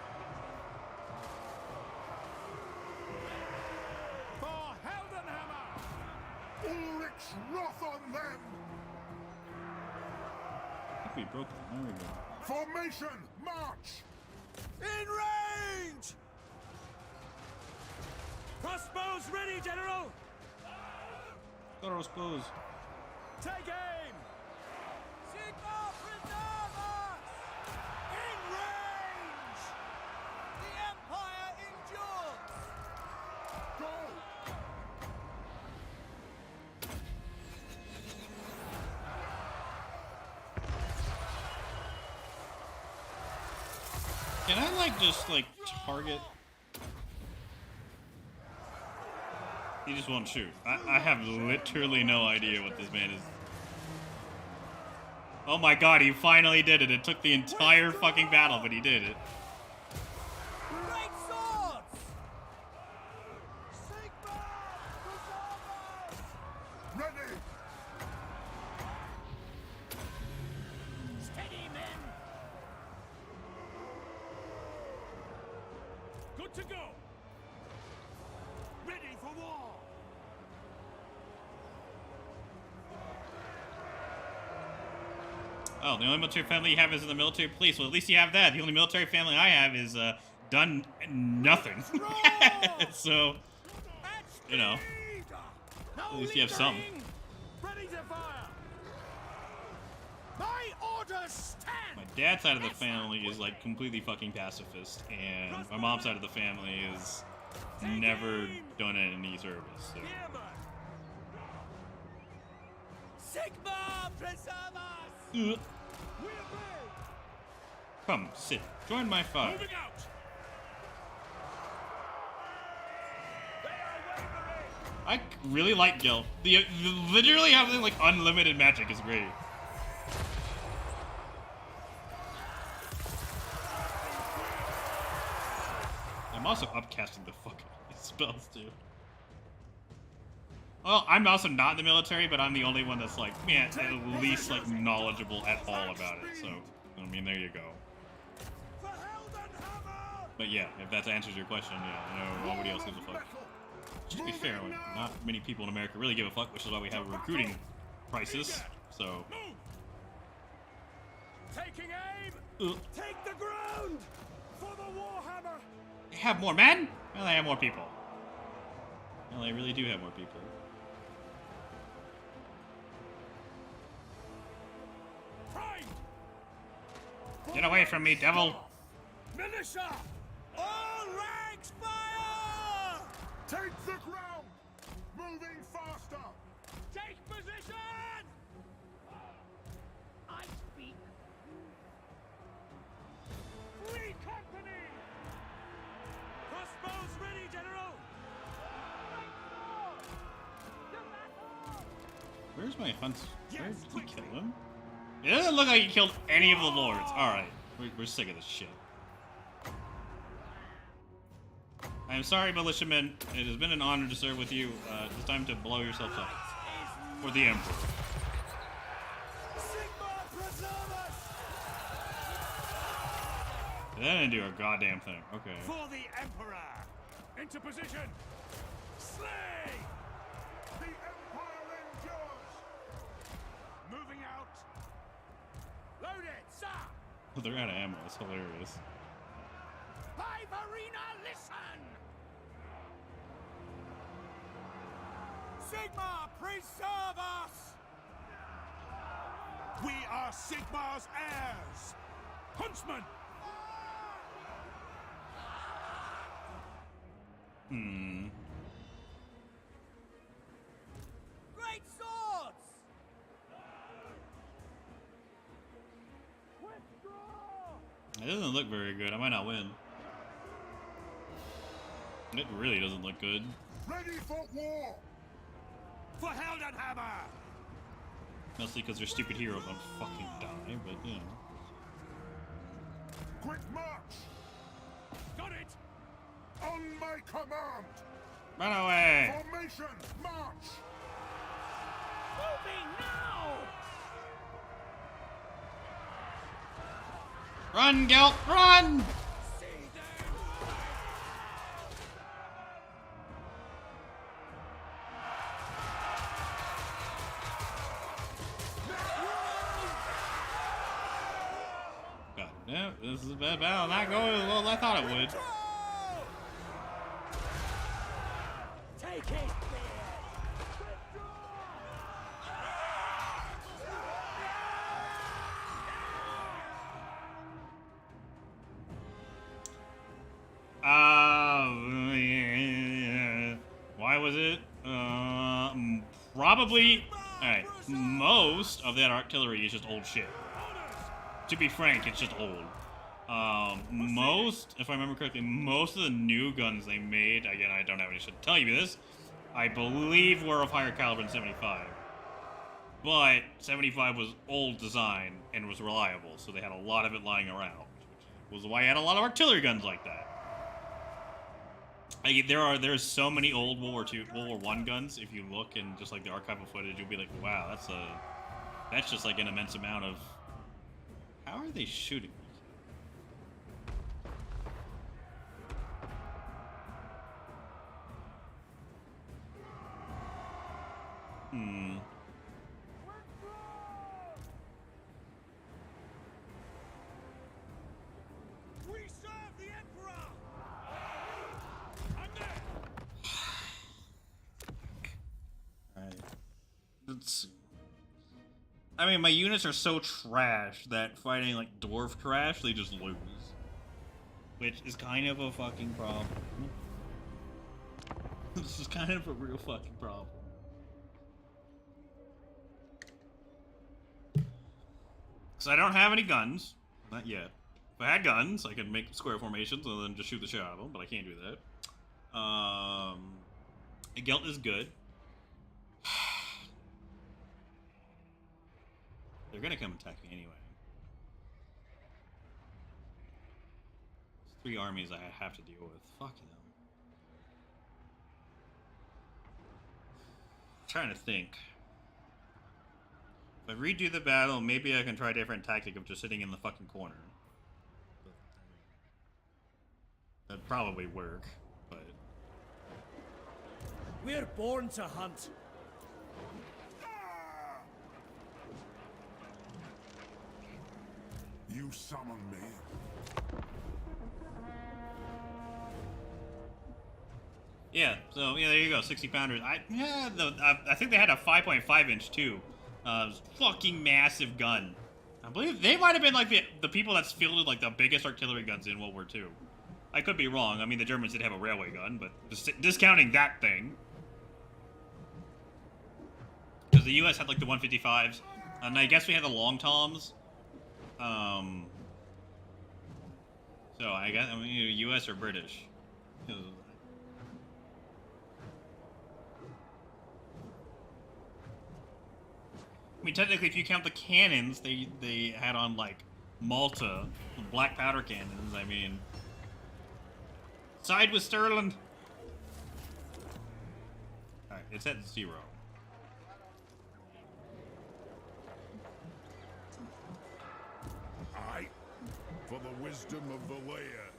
For Heldenhammer! Ulrich's wrath on them. I think we broke them. There we go. Formation, march. In range! Crossbows ready, General! Crossbows. Take aim! Sigmar, preserve us! In range! The Empire endures! Go. Can I like just like target? He just won't shoot. I have literally no idea what this man is. Oh my god, he finally did it. It took the entire fucking battle, but he did it. Great swords! Sigmar, preserve us! Ready. Steady, men! Good to go! Ready for war! Oh, the only military family you have is in the military police. Well, at least you have that. The only military family I have is done nothing. So, you know, at least you have some. Ready to fire! My orders stand! My dad's side of the family is like completely fucking pacifist, and my mom's side of the family is never done any service. So. Sigmar, preserve us! Ugh. We obey! Come, sit. Join my fire. Moving out! They are wavering! I really like Gelt. Literally having like unlimited magic is great. I'm also upcasting the fuck out of these spells too. Well, I'm also not in the military, but I'm the only one that's like, man, at least like knowledgeable at all about it. So, I mean, there you go. But yeah, if that answers your question, yeah, no, nobody else gives a fuck. Just to be fair, like, not many people in America really give a fuck, which is why we have a recruiting crisis. So. Taking aim. Take the ground for the Warhammer. They have more men? Well, they have more people. Well, they really do have more people. Get away from me, devil! Militia! All ranks fire! Take the ground! Moving faster! Take position! I speak. Free company! Crossbows ready, General! Where's my hunt? Where did he kill him? It doesn't look like he killed any of the lords. Alright, we're sick of this shit. I am sorry, militiamen. It has been an honor to serve with you. It's time to blow yourselves up. For the Emperor. That didn't do a goddamn thing. Okay. For the Emperor! Into position! Slay! The Empire endures! Moving out! Load it, sir! They're out of ammo. It's hilarious. Five Arena, listen! Sigma, preserve us! We are Sigmar's heirs! Huntsman! Great swords! It doesn't look very good. I might not win. It really doesn't look good. Ready for war! For Heldenhammer! Mostly because their stupid heroes don't fucking die, but you know. Quick march! Got it! On my command! Run away! Formation, march! Moving now! Run, Gelt, run! See them! God, no, this is a bad battle. Not going as well as I thought it would. Take it! Why was it? Probably. Alright, most of that artillery is just old shit. To be frank, it's just old. Most, if I remember correctly, most of the new guns they made, again, I don't have any shit to tell you this, I believe were of higher caliber than 75. But 75 was old design and was reliable, so they had a lot of it lying around. Which was why you had a lot of artillery guns like that. There's so many old World War I guns. If you look and just like the archival footage, you'll be like, wow, that's just like an immense amount of. How are they shooting? We serve the Emperor! I'm there! I mean, my units are so trash that fighting like dwarf trash, they just lose. Which is kind of a fucking problem. This is kind of a real fucking problem. So I don't have any guns. Not yet. If I had guns, I could make square formations and then just shoot the shit out of them, but I can't do that. The Gelt is good. They're gonna come attack me anyway. There's 3 armies I have to deal with. Fuck them. I'm trying to think. If I redo the battle, maybe I can try a different tactic of just sitting in the fucking corner. That'd probably work, but... We're born to hunt. You summon me. Yeah, so yeah, there you go, 60 pounders. I think they had a 5.5 inch too. Fucking massive gun. I believe they might have been like the people that's fielded like the biggest artillery guns in World War II. I could be wrong. I mean, the Germans did have a railway gun, but discounting that thing, because the U.S. had like the 155s, and I guess we had the long toms. So I guess U.S. or British. I mean, technically, if you count the cannons they had on like Malta, black powder cannons. I mean, side with Sterling. All right, it's at 0. Aye. For the wisdom of the layer.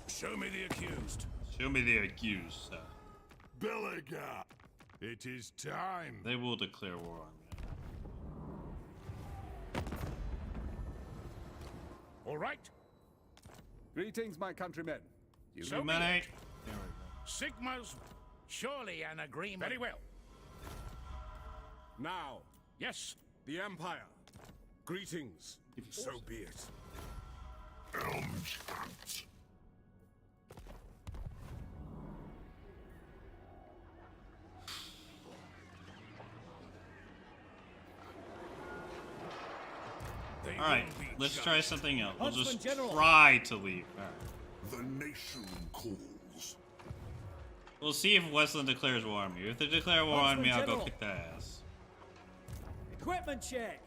Show me the accused. Show me the accused, sir. Belliga. It is time. They will declare war on me. All right. Greetings, my countrymen. You So be Money. it. Sigma's surely an agreement. Very well. now, Yes. the Empire. Greetings. So be it. Elmchat. They All right, will be let's judged. try something else. We'll Huntsman just General. try to leave. All right. The nation calls. We'll see if Westland declares war on me. If they declare war on me, I'll go General. kick their ass. Equipment check.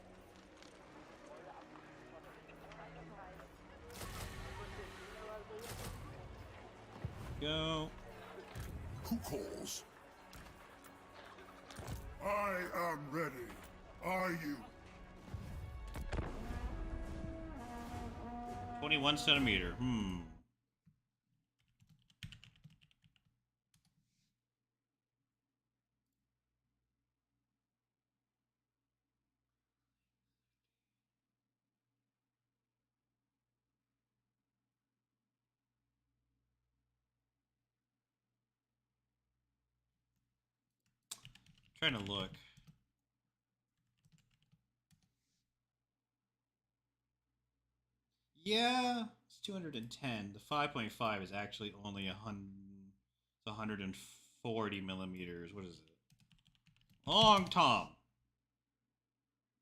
Go. Who calls? I am ready. Are you? 21 centimeter. Trying to look. Yeah, it's 210. The 5.5 is actually only 140 millimeters. What is it? Long Tom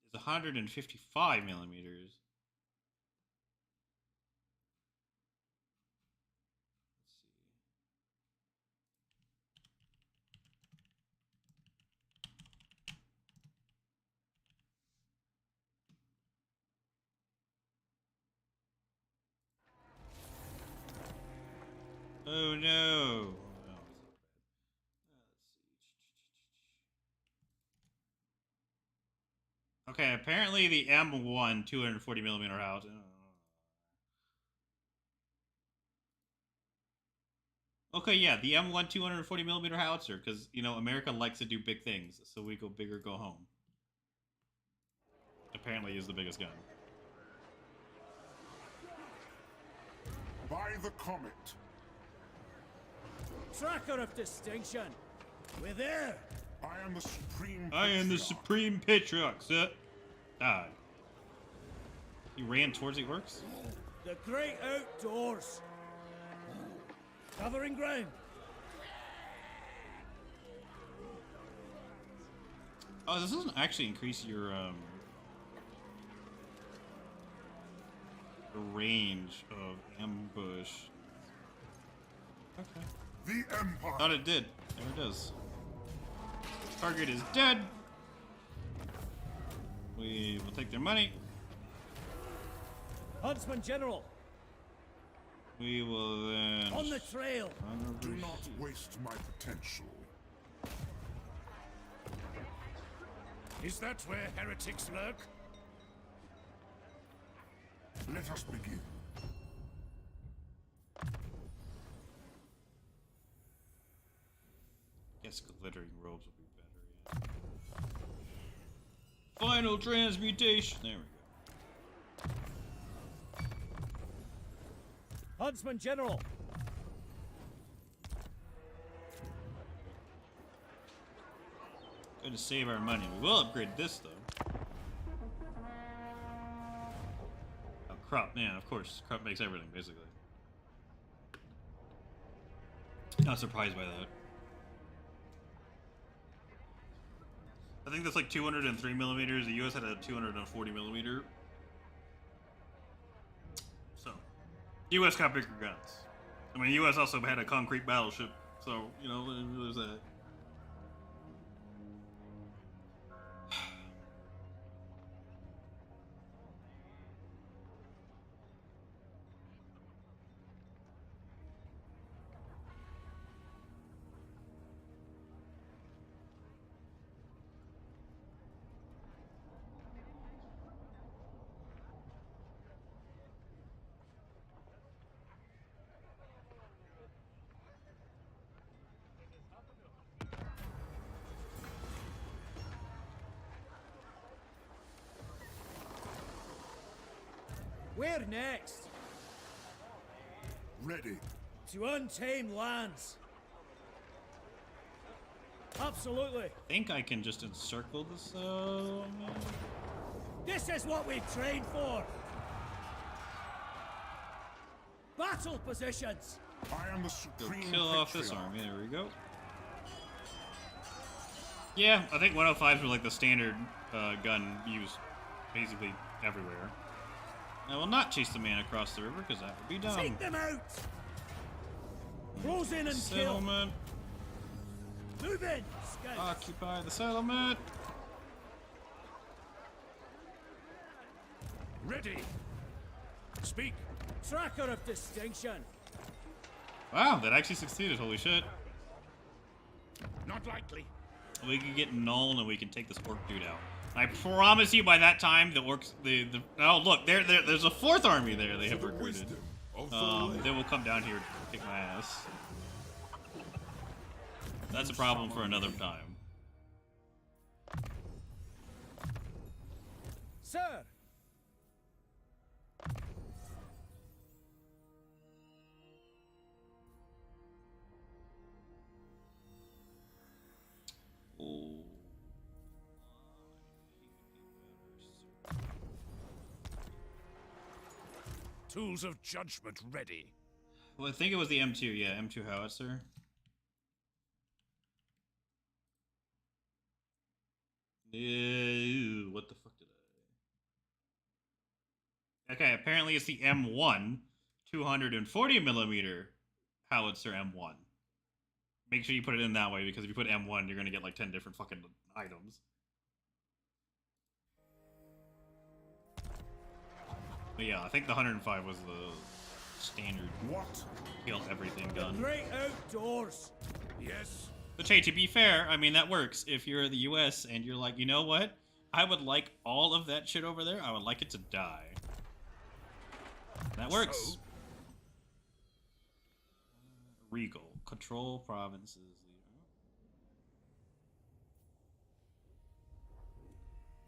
is 155 millimeters. Let's see. Oh no! Okay, apparently the M1 240 millimeter house. Okay, yeah, the M1 240 millimeter howitzer, because you know America likes to do big things, so we go big or go home. Apparently, is the biggest gun. By the comet. Tracker of distinction. We're there. I am the supreme. I am the patriarch. supreme patriarch, sir. Die. He ran towards the orcs? The great outdoors. Covering ground. Oh, this doesn't actually increase your the range of ambush. Okay. The Empire. Thought it did. There it is. Target is dead. We will take their money. Huntsman General, We will then... on the trail. Do not waste my potential. Is that where heretics lurk? Let us begin. Guess glittering robes will be better, yeah. Final transmutation. There we go. Huntsman General, Going to save our money. We will upgrade this though. Oh, crop. Yeah, of course. Crop makes everything, basically. Not surprised by that. I think that's like 203 millimeters. The US had a 240 millimeter. So, US got bigger guns. I mean, the US also had a concrete battleship. So, you know, there's that. where next? Ready. To untamed lands. Absolutely. I think I can just encircle the settlement. This is what we've trained for. Battle positions. I am the Go supreme kill off this patriarch. army. There we go. Yeah, I think 105s were like the standard gun used basically everywhere. I will not chase the man across the river because that would be dumb. Take them out. Close in and kill. Settlement. Move in, scouts. Occupy the settlement. Ready. Speak. Tracker of distinction. Wow, that actually succeeded. Holy shit. Not likely. We can get Null and we can take this orc dude out. I promise you by that time the orcs oh look, there's a fourth army there they have For the recruited. wisdom of the land. They will come down here to kick my ass. That's a problem for another time. Sir. Oh. Tools of judgment ready. Well, I think it was the M2, yeah, M2 howitzer. Ew, what the fuck did I... Okay, apparently it's the M1 240 millimeter howitzer M1. Make sure you put it in that way, because if you put M1, you're gonna get like 10 different fucking items. But yeah, I think the 105 was the standard What? kill everything The gun. great outdoors. Yes. Which, hey, to be fair, I mean, that works. If you're the US and you're like, you know what? I would like all of that shit over there. I would like it to die. That works. So? Regal. Control provinces.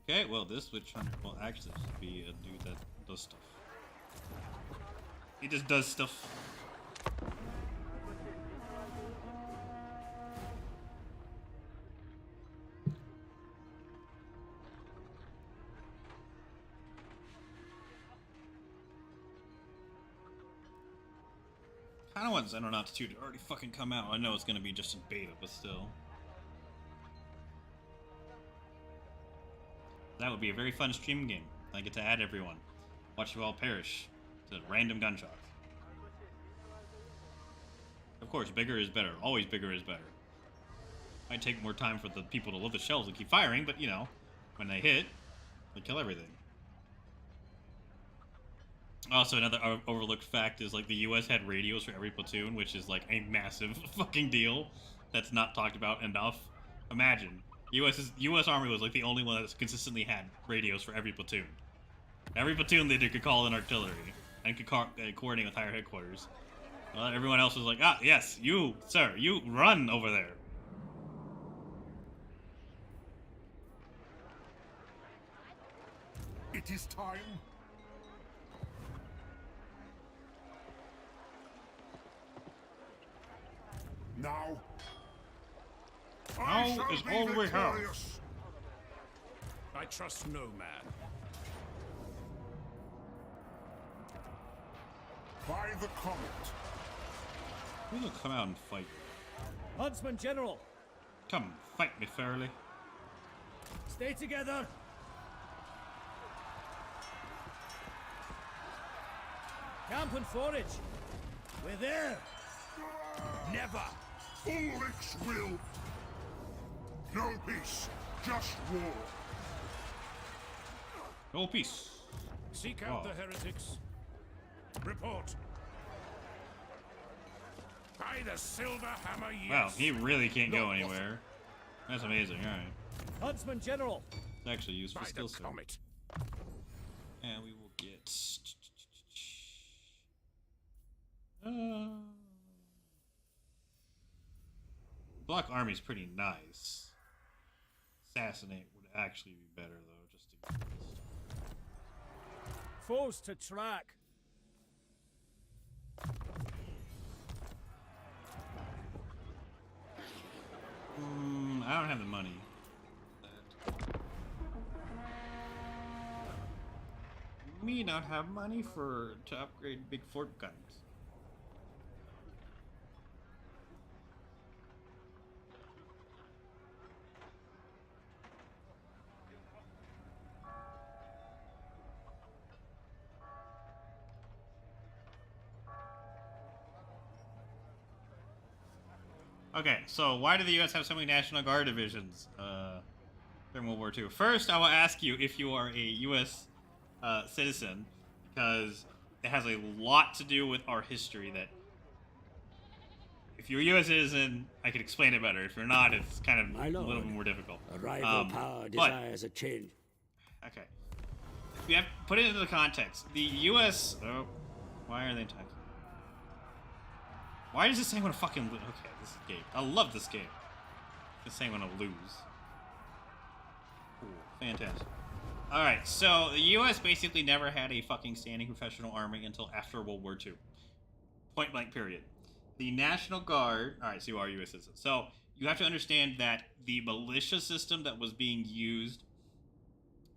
Okay, well, this witch hunter will actually just be a dude that does stuff. He just does stuff. I don't want Xenonauts 2 to already fucking come out. I know it's gonna be just in beta, but still. That would be a very fun stream game. I get to add everyone. Watch you all perish to random gunshots. Of course, bigger is better. Always bigger is better. Might take more time for the people to load the shells and keep firing, but you know, when they hit, they kill everything. Also, another overlooked fact is like the U.S. had radios for every platoon, which is like a massive fucking deal that's not talked about enough. Imagine, U.S. Army was like the only one that's consistently had radios for every platoon. Every platoon leader could call in artillery and could coordinate with higher headquarters. Well, everyone else was like, ah, yes, you, sir, you run over there. It is time. Now. I Now shall is be all we have. victorious. I trust no man. By the comet. Who will come out and fight? Huntsman General, Come, fight me fairly. stay together. Camp and forage. We're there. Never! Ulrich's will. No peace, just war. No peace. Seek out Oh. the heretics. Report. By the silver hammer, yes. Wow, he really can't go No, anywhere. That's amazing, alright. Huntsman General, It's actually useful By skill the set. comet. And we will get... Block Army's pretty nice. Assassinate would actually be better, though, just to get this. foes to track. I don't have the money. Me not have money to upgrade big fort guns. Okay, so why do the U.S. have so many National Guard divisions during World War II? First, I will ask you if you are a U.S. Citizen, because it has a lot to do with our history. That if you're a U.S. citizen, I could explain it better. If you're not, it's kind of My a little lord, bit more difficult. A rival power but- desires a change. Okay. We have to put it into the context. The U.S. Oh, why are they attacking? Why does this thing want to fucking lose? Okay, this is game. I love this game. This thing want to lose. Cool. Fantastic. Alright, so the U.S. basically never had a fucking standing professional army until after World War II. Point blank period. The National Guard... Alright, so you are U.S. citizens. So, you have to understand that the militia system that was being used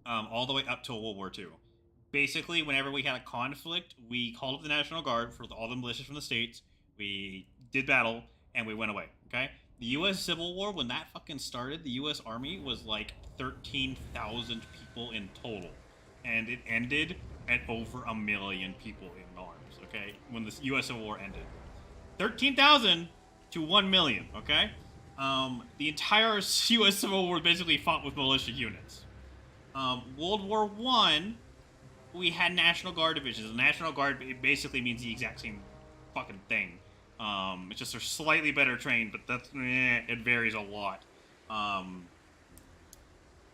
all the way up to World War II. Basically, whenever we had a conflict, we called up the National Guard for all the militias from the States. We did battle, and we went away, okay? The U.S. Civil War, when that fucking started, the U.S. Army was like 13,000 people in total. And it ended at over 1 million people in arms, okay? When the U.S. Civil War ended. 13,000 to 1 million, okay? The entire U.S. Civil War basically fought with militia units. World War I, we had National Guard divisions. The National Guard basically means the exact same fucking thing. It's just they're slightly better trained, but that's it varies a lot.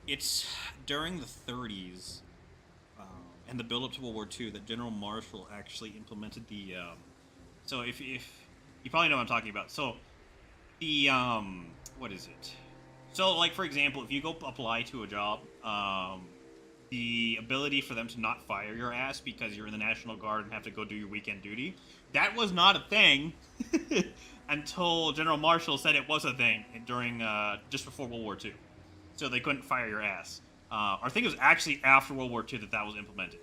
It's during the 30s and the build-up to World War II that General Marshall actually implemented the. So if you probably know what I'm talking about. So the what is it? So like for example, if you go apply to a job, the ability for them to not fire your ass because you're in the National Guard and have to go do your weekend duty, that was not a thing until General Marshall said it was a thing during just before World War II. So they couldn't fire your ass. I think it was actually after World War II that was implemented.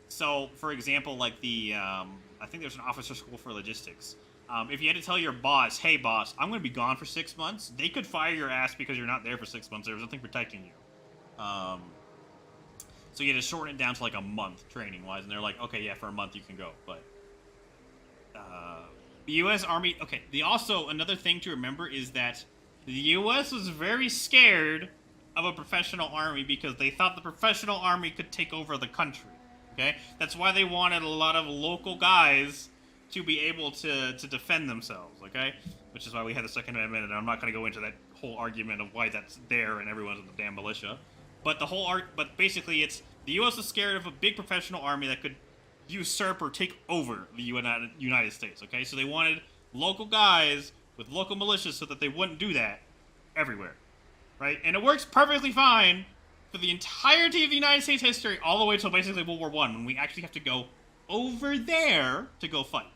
So, for example, like the I think there's an officer school for logistics. If you had to tell your boss, hey boss, I'm going to be gone for 6 months, they could fire your ass because you're not there for 6 months. There was nothing protecting you. So you had to shorten it down to like a month training wise, and they're like, okay, yeah, for a month you can go. But The U.S. Army. Okay. Also another thing to remember is that the U.S. was very scared of a professional army because they thought the professional army could take over the country. Okay, that's why they wanted a lot of local guys to be able to defend themselves. Okay, which is why we had the Second Amendment, and I'm not going to go into that whole argument of why that's there and everyone's in the damn militia. But but basically, it's the U.S. was scared of a big professional army that could usurp or take over the United States. Okay, so they wanted local guys with local militias so that they wouldn't do that everywhere, right? And it works perfectly fine for the entirety of the United States history, all the way till basically World War I, when we actually have to go over there to go fight.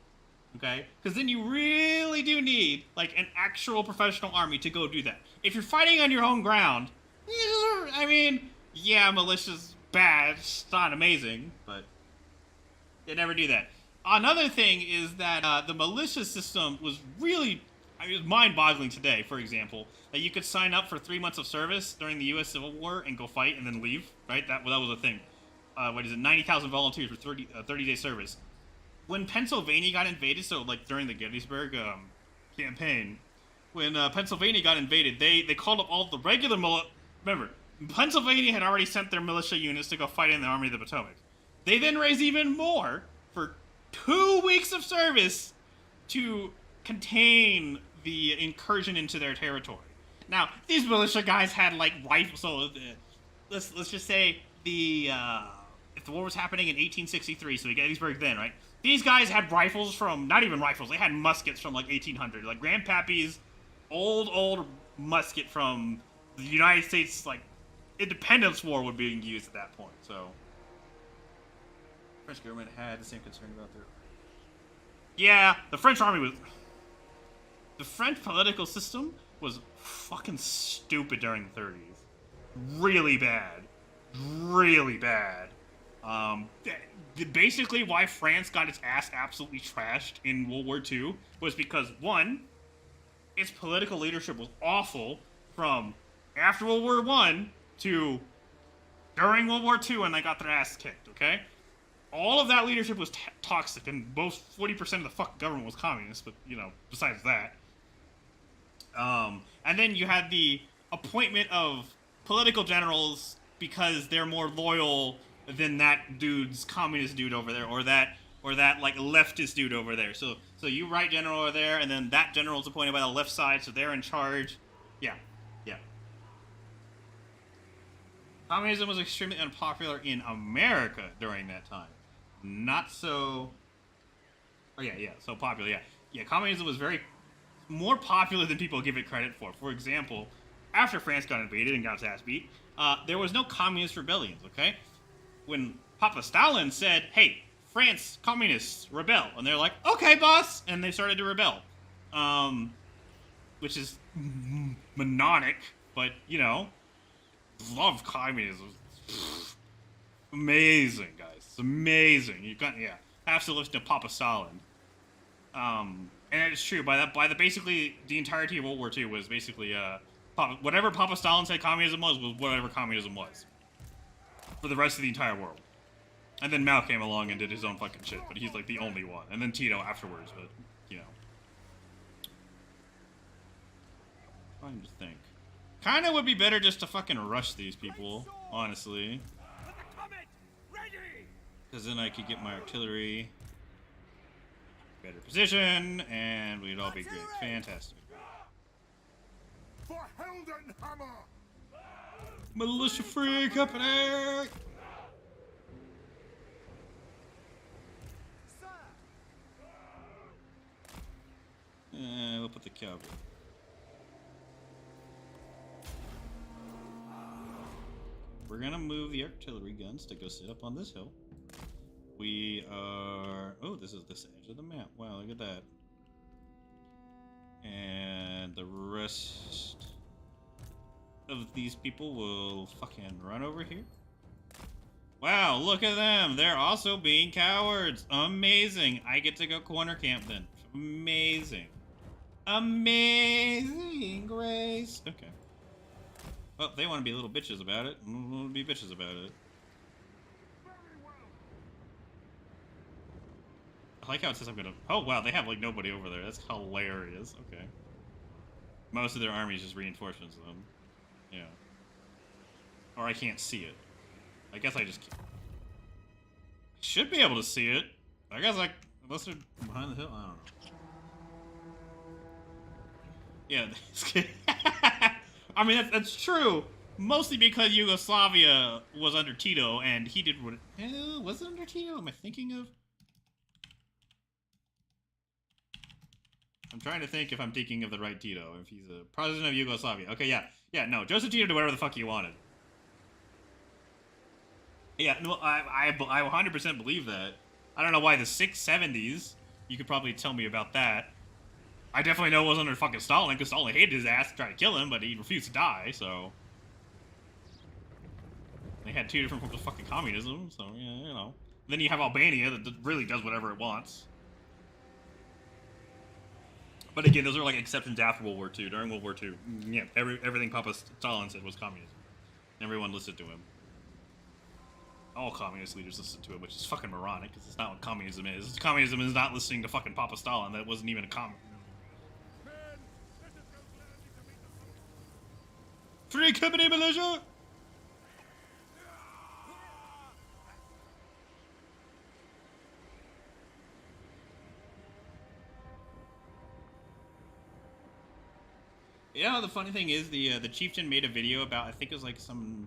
Okay? Because then you really do need, like, an actual professional army to go do that. If you're fighting on your own ground, I mean, yeah, militia's bad, it's not amazing, but they never do that. Another thing is that the militia system was really, I mean, it was mind-boggling today, for example, that you could sign up for 3 months of service during the U.S. Civil War and go fight and then leave, right? That was a thing. 90,000 volunteers for 30-day service. When Pennsylvania got invaded, so like during the Gettysburg campaign, when Pennsylvania got invaded, they called up all the regular remember, Pennsylvania had already sent their militia units to go fight in the Army of the Potomac. They then raised even more for 2 weeks of service to contain the incursion into their territory. Now, these militia guys had like rifles. So let's just say if the war was happening in 1863, so Gettysburg then, right? These guys had rifles from, not even rifles, they had muskets from like 1800, like Grandpappy's old musket from the United States, like Independence War would be being used at that point. So the French government had the same concern about their. Yeah, the French army was. The French political system was fucking stupid during the 30s. Really bad. Really bad. Basically, why France got its ass absolutely trashed in World War II was because, one, its political leadership was awful from after World War I to during World War II when they got their ass kicked, okay? All of that leadership was toxic, and most 40% of the fucking government was communist, but, you know, besides that. And then you had the appointment of political generals because they're more loyal than that dude's communist dude over there, or that like leftist dude over there. So you right general over there, and then that general is appointed by the left side, so they're in charge. Yeah. Communism was extremely unpopular in America during that time. Not so. Oh yeah. So popular. Yeah. Communism was more popular than people give it credit for. For example, after France got invaded and got its ass beat, there was no communist rebellions. Okay, when Papa Stalin said, "Hey, France communists rebel," and they're like, "Okay, boss," and they started to rebel, which is mononic, but you know, love communism. Amazing, guys. It's amazing. You got have to listen to Papa Stalin. And it's true. Basically the entirety of World War II was basically whatever Papa Stalin said communism was whatever communism was for the rest of the entire world. And then Mao came along and did his own fucking shit, but he's like the only one. And then Tito afterwards, but you know. Trying to think. Kinda would be better just to fucking rush these people, honestly. Because then I could get my artillery better position, and we'd all be great. Fantastic. For Heldenhammer! Militia Free Company! We'll put the cavalry. We're gonna move the artillery guns to go sit up on this hill. We are... Oh, this is this edge of the map. Wow, look at that. And the rest of these people will fucking run over here. Wow, look at them. They're also being cowards. Amazing. I get to go corner camp then. Amazing. Amazing grace. Okay. Well, they want to be little bitches about it. We'll be bitches about it. I like how it says I'm gonna... Oh, wow, they have, like, nobody over there. That's hilarious. Okay. Most of their army is just reinforcements of them. Yeah. Or I can't see it. I guess I just can't. Should be able to see it. I guess, like, unless they're behind the hill? I don't know. Yeah, I mean, that's true. Mostly because Yugoslavia was under Tito, and he did what... was it under Tito? Am I thinking of... I'm trying to think if I'm thinking of the right Tito. If he's a president of Yugoslavia. Okay, yeah. Yeah, no. Joseph Tito did whatever the fuck he wanted. Yeah, no, I 100% believe that. I don't know why the 670s. You could probably tell me about that. I definitely know it was under fucking Stalin, because Stalin hated his ass, tried to kill him, but he refused to die, so... They had two different forms of fucking communism, so, yeah, you know. Then you have Albania that really does whatever it wants. But again, those are like exceptions after World War II. During World War II, yeah, everything Papa Stalin said was communism. Everyone listened to him. All communist leaders listened to him, which is fucking moronic, because it's not what communism is. Communism is not listening to fucking Papa Stalin. That wasn't even a communism. Free company militia! You know, the funny thing is, the chieftain made a video about, I think it was like some,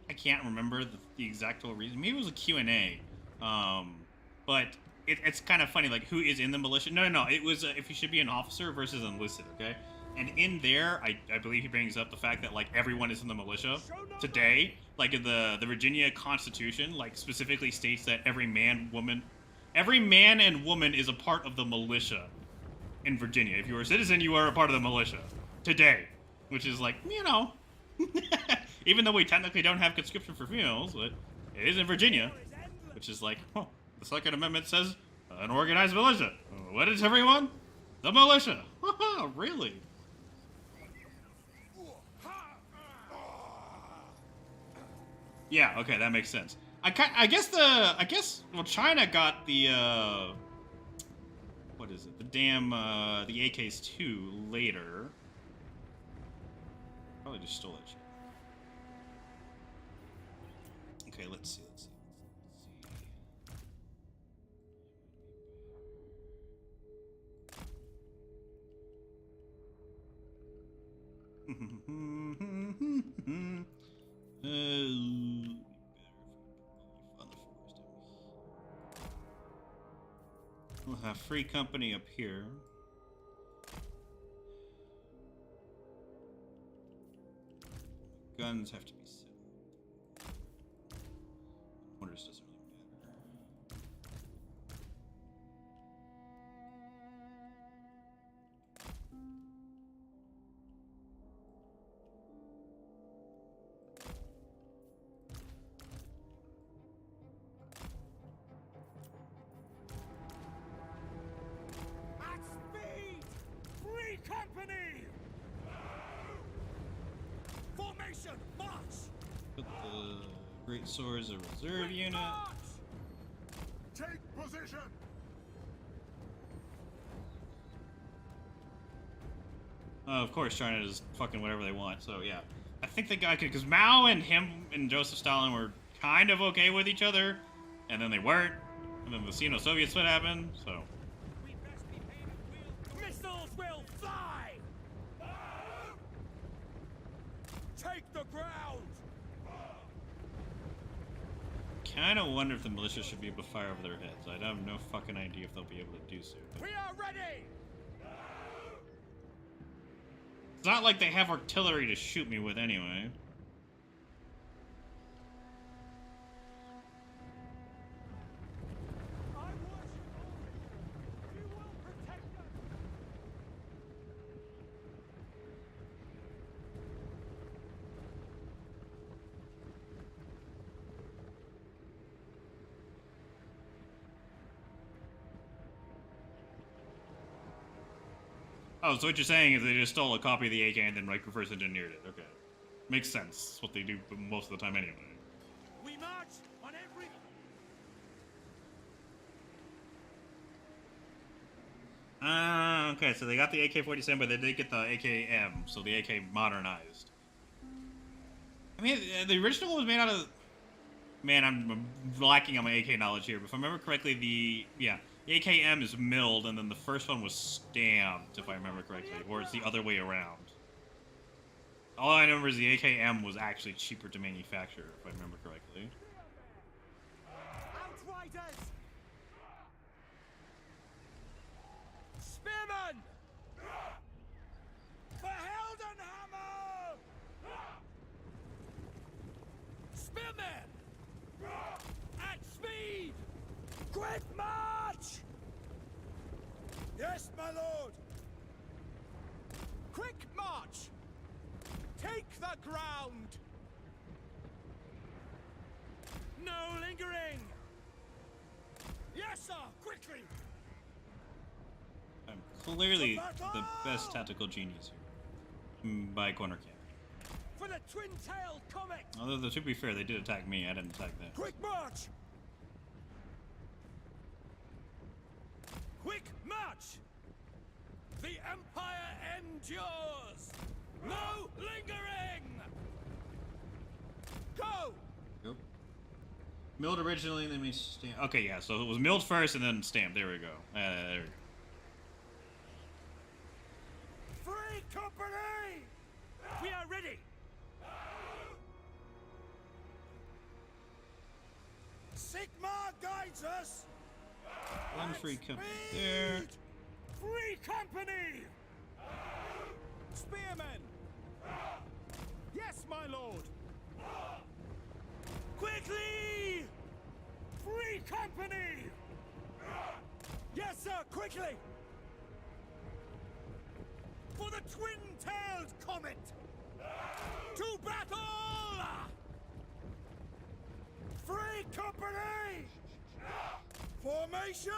I can't remember the exact reason. Maybe it was a Q&A. But it's kind of funny, like, who is in the militia? No, it was if you should be an officer versus enlisted, okay? And in there, I believe he brings up the fact that, like, everyone is in the militia today. Like, the Virginia Constitution, like, specifically states that every man and woman is a part of the militia in Virginia. If you are a citizen, you are a part of the militia. Today. Which is like, you know. Even though we technically don't have conscription for females, but it is in Virginia. Which is like, oh, the Second Amendment says an organized militia. What is everyone? The militia. Really? Yeah, okay, that makes sense. I guess well, China got the what is it? The damn the AKs 2 later. Probably just stole that shit. Okay, let's see. We'll have free company up here. Guns have to be set. Orders doesn't really At speed! Free company! Formation! March! Put the great swords as a reserve unit. March! Take position! Of course, China does fucking whatever they want. So yeah, I think the guy could, because Mao and him and Joseph Stalin were kind of okay with each other, and then they weren't, and then the Sino-Soviet split happened. So We best behave. Missiles will fly! Take the ground! kind of wonder if the militia should be able to fire over their heads. I have no fucking idea if they'll be able to do so. But We are ready! it's not like they have artillery to shoot me with anyway. I worship all. You will protect us! Oh, so what you're saying is they just stole a copy of the AK and then like reverse engineered it. Okay. Makes sense. That's what they do most of the time anyway. We march on every... Okay, so they got the AK-47, but they did get the AKM, so the AK modernized. I mean, the original was made out of... Man, I'm lacking on my AK knowledge here, but if I remember correctly, the AKM is milled, and then the first one was stamped, if I remember correctly, or it's the other way around. All I remember is the AKM was actually cheaper to manufacture, if I remember correctly. Outriders! Spearmen! For Heldenhammer! Spearmen! At speed! Quick march! Yes, my lord! Quick march! Take the ground! No lingering! Yes, sir! Quickly! I'm clearly the best tactical genius here. By corner camp. For the twin-tailed comet! Although, to be fair, they did attack me. I didn't attack them. Quick march! Quick march! The Empire endures! No lingering! Go! Yep. Milled originally, then we stamped. Okay, yeah, so it was milled first and then stamped. There we go. There we go. Free company! We are ready! Sigma guides us! One free company Speed! there. Free company! Spearmen! Yes, my lord! Quickly! Free company! Yes, sir, quickly! For the twin-tailed comet! To battle! Free company! Formation!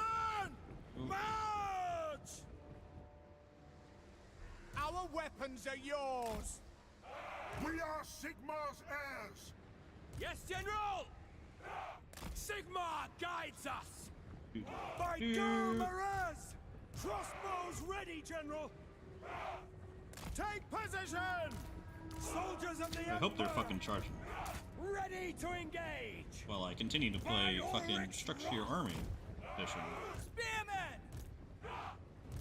March! Our weapons are yours! We are Sigmar's heirs. Yes, General! Sigma guides us! By Gilmaraz! Crossbows ready, General! Take position! Soldiers of the I hope they're Empire, fucking charging. ready to engage! While I continue to play fucking Structure Your Army edition. Spearmen!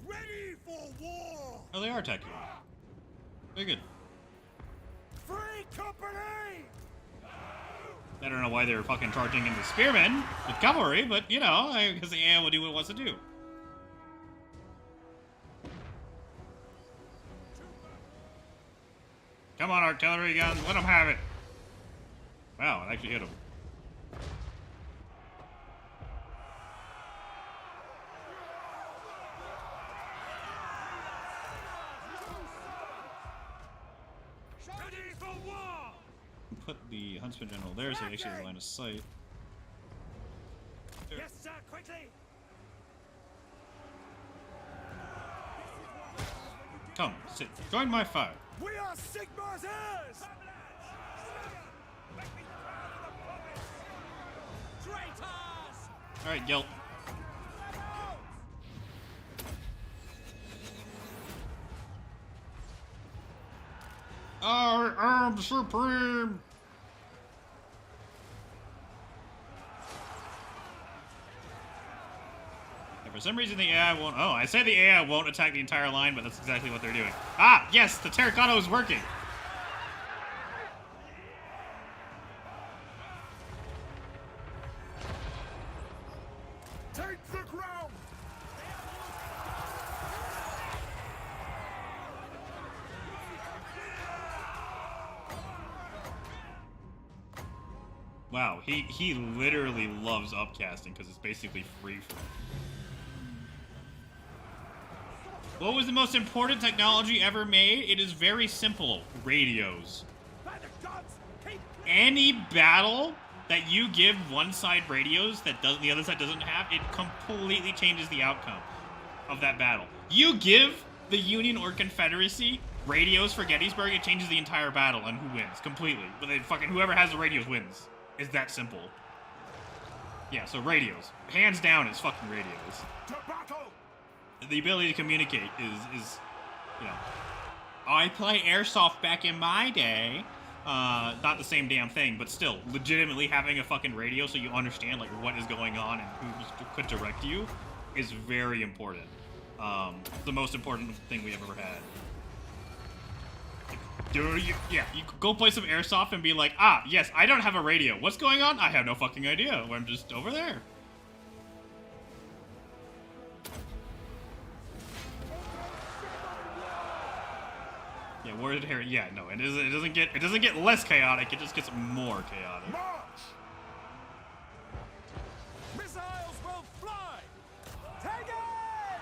Ready for war! Oh, they are attacking. Very good. Free company! I don't know why they're fucking charging into spearmen with cavalry, but you know, because the AI will do what it wants to do. Come on, artillery guns, let them have it. Wow, it actually hit them. Ready for war! Put the Huntsman General there so he actually has line of sight. Yes, sir, quickly! Come, sit. Join my fire. We are Sigma's heirs! Traitors! Alright, Gelt. I am supreme! And for some reason the AI won't... Oh, I said the AI won't attack the entire line, but that's exactly what they're doing. Ah, yes, the terracotta is working! Take the ground. Wow, he literally loves upcasting because it's basically free for him. What was the most important technology ever made? It is very simple. Radios. By the gods, keep Any battle that you give one side radios that the other side doesn't have, it completely changes the outcome of that battle. You give the Union or Confederacy radios for Gettysburg, it changes the entire battle and who wins completely. But they fucking whoever has the radios wins. It's that simple. Yeah, so radios. Hands down, it's fucking radios. To battle. the ability to communicate is you know, I play airsoft back in my day. Not the same damn thing, but still, legitimately having a fucking radio so you understand like what is going on and who could direct you is very important. The most important thing we have ever had. Dude, you could go play some airsoft and be like, ah, yes, I don't have a radio. What's going on? I have no fucking idea. I'm just over there. Yeah, where's Harry? Yeah, no, it doesn't get less chaotic. It just gets more chaotic. March! Missiles will fly! Take aim!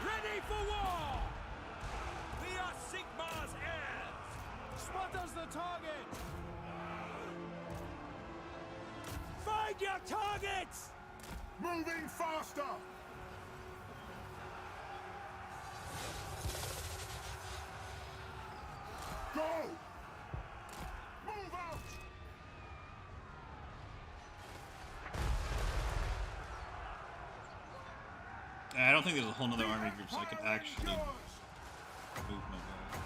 Ready for war! We are Sigmar's heirs! Spot us the target! Find your targets! Moving faster! Go! Move out! I don't think there's a whole nother army group so I can actually move my guy.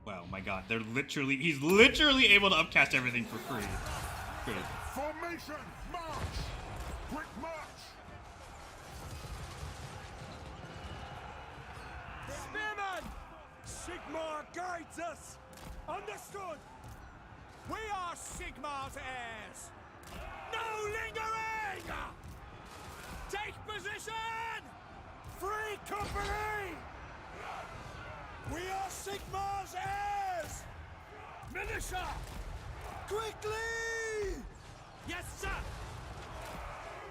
Wow, my god, he's literally able to upcast everything for free. Great. Formation! March! Quick march! Spearman! Sigmar guides us! Understood! We are Sigmar's heirs! No lingering! Take position! Free company! We are Sigmar's heirs! Militia! Quickly! Yes, sir!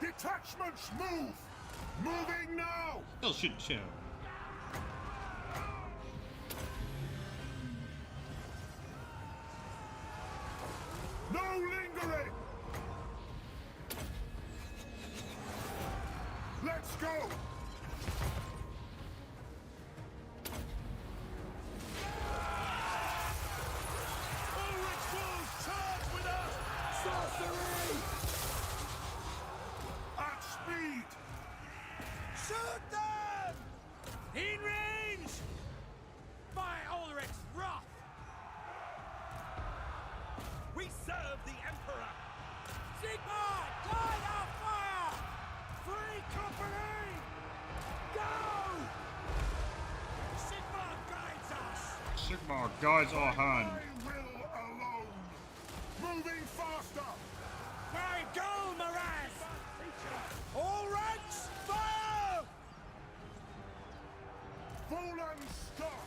Detachments move! Moving now! Still shouldn't show. No lingering! Let's go! Ulrich wolves charge with us! Sorcery! At speed! Shoot them! In range! By Ulrich's wrath! We serve the Emperor! Sigmar! Guide our fire! Free company! Go! Sigmar guides us! Sigmar guides our hand. I will alone! Moving faster! By go, Miraz! All ranks, fire! Fallen star!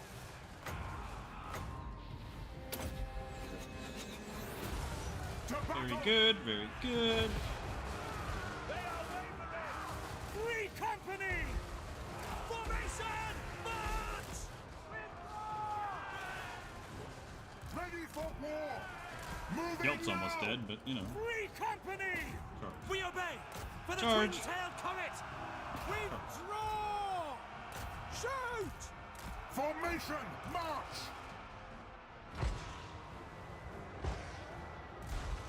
To Very battle! good, very good. Free company! Formation! March! Ready for war! Moving Gelt's almost now! dead, but you know. Free company! Charge. We obey! For the Charge. twin-tailed comet! We draw! Shoot! Formation! March!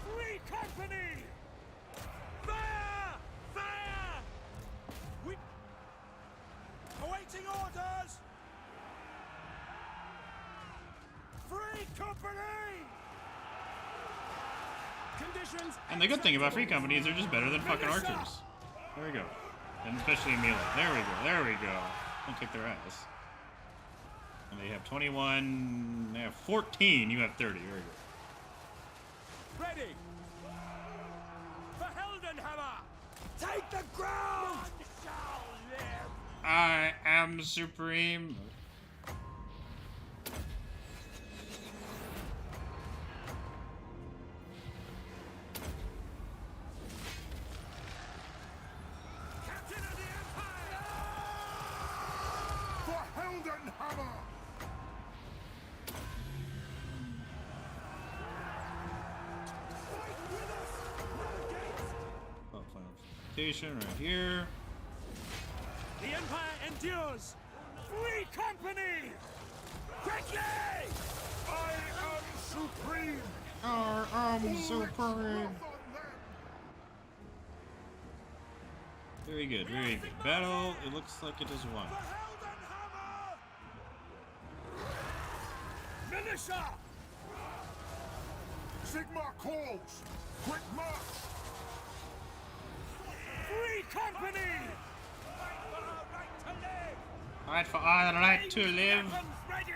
Free company! Fire! Fire! We... Awaiting orders! Free company! Conditions... And the good thing about free company is they're just better than fucking archers. There we go. And especially in melee. There we go. There we go. Don't kick their ass. And they have 21. They have 14. You have 30. Very good. Ready! For Heldenhammer! Take the ground! None shall live! I am supreme. Captain of the Empire! For Heldenhammer! Fight with us! Not against! Oh, final station right here. The Empire endures! Free company! Quickly! I am supreme! I am Ulrich's supreme. wrath on them! Very good, very good. Battle, it looks like it is won. Militia! Sigma calls! Quick march! Free company! Fight for our right to live. Weapons ready!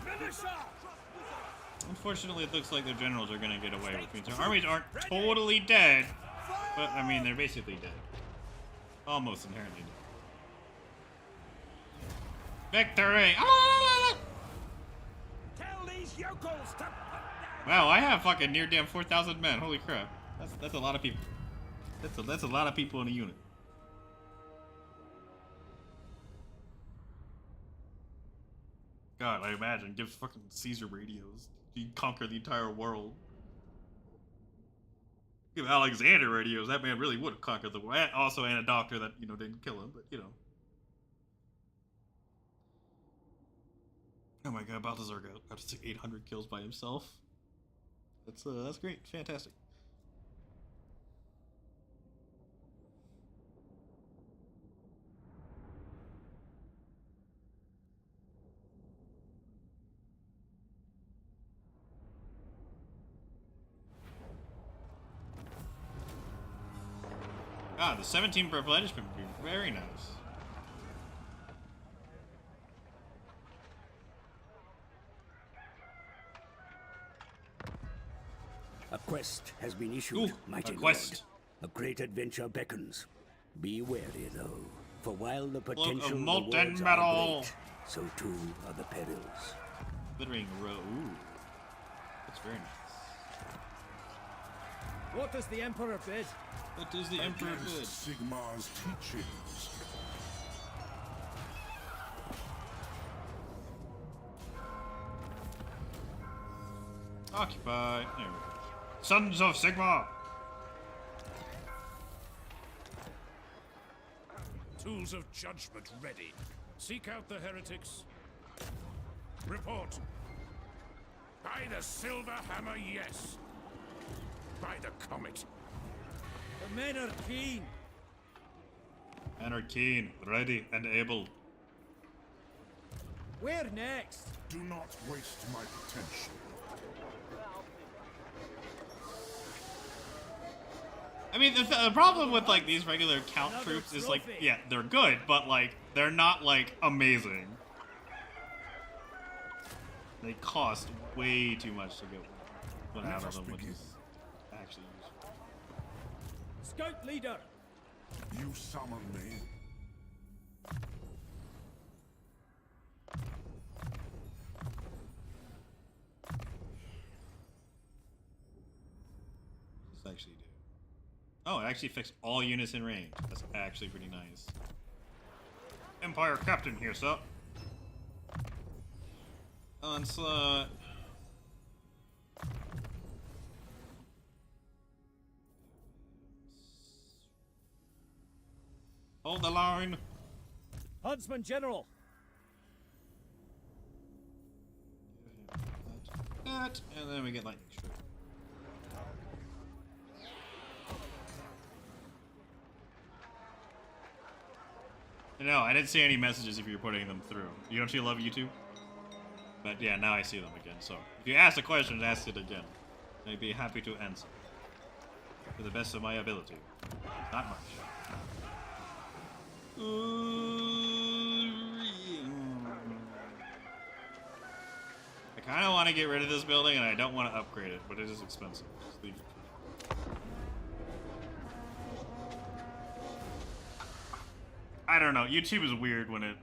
Militia! Unfortunately, it looks like their generals are gonna get away, which means their armies aren't totally dead. But, I mean, they're basically dead. Almost inherently dead. Victory! Ah! Tell these yokels to put down. Wow, I have fucking near damn 4,000 men. Holy crap. That's a lot of people. That's a lot of people in a unit. God, I imagine. Give fucking Caesar radios. You conquer the entire world. Give Alexander radios. That man really would have conquered the world. Also, and a doctor that, you know, didn't kill him, but, you know. Oh my god, Balthazar got up to 800 kills by himself. That's great. Fantastic. Ah, the 17 replenishment would be very nice. A quest has been issued, Ooh, mighty a quest. Lord. A great adventure beckons. Be wary, though, for while the of potential molten rewards metal. are great, so too are the perils. Glittering row. Ooh. That's very nice. What does the Emperor bid? What does the Emperor Against bid? Sigmar's teachings. Occupy. There we go. Sons of Sigma! Tools of judgment ready. Seek out the heretics. Report. By the silver hammer, yes. By the comet. The men are keen. And are keen, ready, and able. Where next? Do not waste my potential. I mean, the problem with, like, these regular count troops is, like, yeah, they're good, but, like, they're not, like, amazing. They cost way too much to get one out of them, which is actually useful. Scout leader. You summon me. This actually do. Oh, it actually fixed all units in range. That's actually pretty nice. Empire Captain here, sir. Onslaught. Hold the line. Huntsman General. That, and then we get lightning strike. No, I didn't see any messages if you were putting them through. You don't you love YouTube? But yeah, now I see them again. So if you ask a question, ask it again. I'd be happy to answer to the best of my ability. Not much. I kind of want to get rid of this building, and I don't want to upgrade it, but it is expensive. Just leave it. I don't know. YouTube is weird when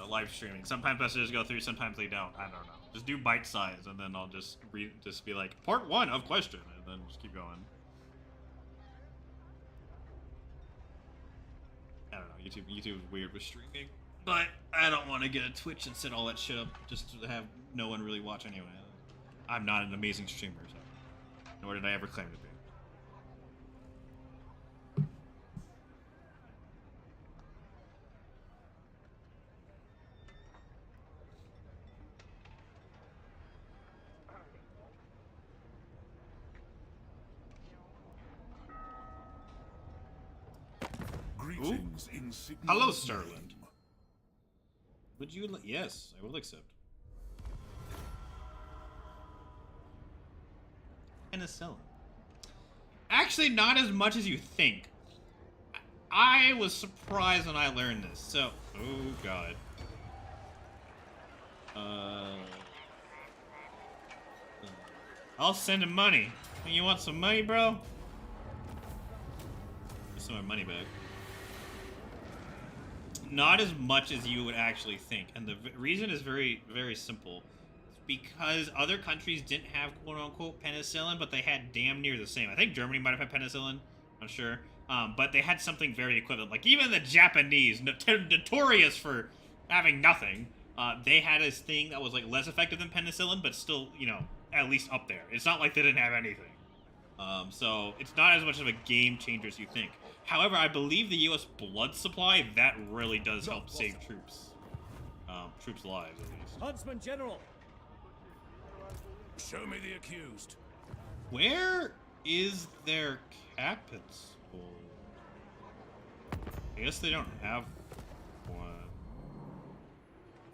live streaming. Sometimes messages go through, sometimes they don't. I don't know. Just do bite size, and then I'll just be like part 1 of question, and then just keep going. I don't know. YouTube is weird with streaming, but I don't want to get a Twitch and set all that shit up just to have no one really watch anyway. I'm not an amazing streamer, so nor did I ever claim to be. Greetings, insignificant Hello, Sterling. name. Would you? Yes, I will accept. Penicillin. Actually, not as much as you think. I was surprised when I learned this. So, oh god. I'll send him money. You want some money, bro? Get some of my money back. Not as much as you would actually think, and the reason is very, very simple. It's because other countries didn't have quote-unquote penicillin, but they had damn near the same. I think Germany might have had penicillin. I'm sure. But they had something very equivalent. Like, even the Japanese, notorious for having nothing, they had this thing that was, like, less effective than penicillin, but still, you know, at least up there. It's not like they didn't have anything. So, it's not as much of a game changer as you think. However, I believe the U.S. blood supply, that really does help save troops. Troops' lives, at least. Huntsman General. Show me the accused. Where is their capital? I guess they don't have one.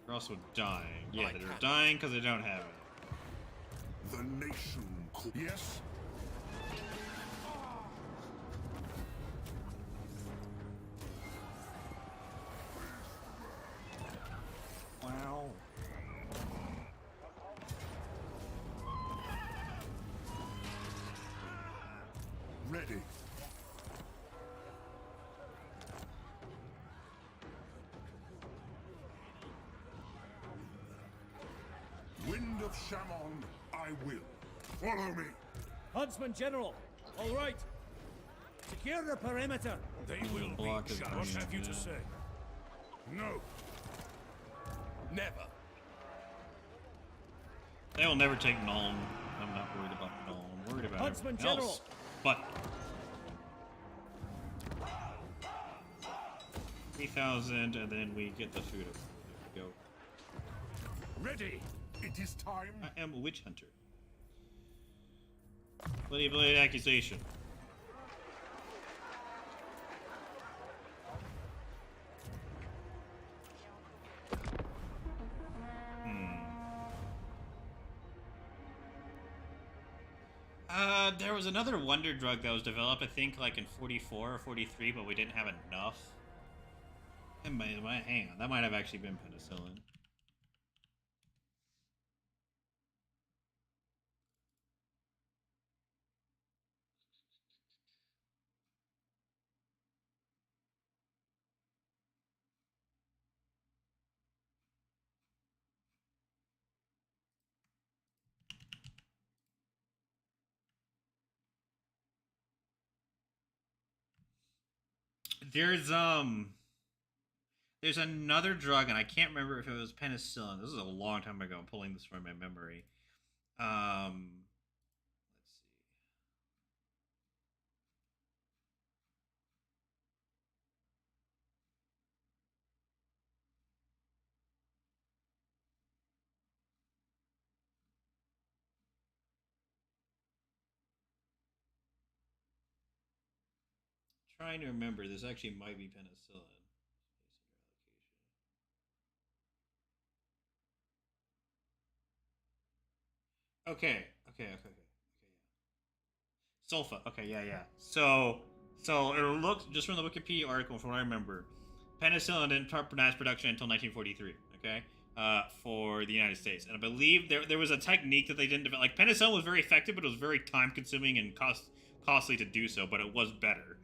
They're also dying. Yeah, they're dying because they don't have it. The nation. Yes. Wow. Ready. Wind of Shammon, I will. Follow me. Huntsman General. All right. Secure the perimeter. They will block be is shut. going What have you in, to yeah. say? No. Never. They will never take Nuln. I'm not worried about Nuln. I'm worried about Huntsman everything General. else. But 3,000, and then we get the food. There we go. Ready. It is time. I am a witch hunter. Bloody blade accusation. There was another wonder drug that was developed, I think, like in 44 or 43, but we didn't have enough. Hang on, that might have actually been penicillin. There's another drug, and I can't remember if it was penicillin. This is a long time ago. I'm pulling this from my memory. Let's see. Trying to remember. This actually might be penicillin. Okay. Sulfa. Okay, yeah. So it looks, just from the Wikipedia article, from what I remember, penicillin didn't start mass production until 1943. Okay, for the United States, and I believe there was a technique that they didn't develop. Like, penicillin was very effective, but it was very time consuming and costly to do so. But it was better.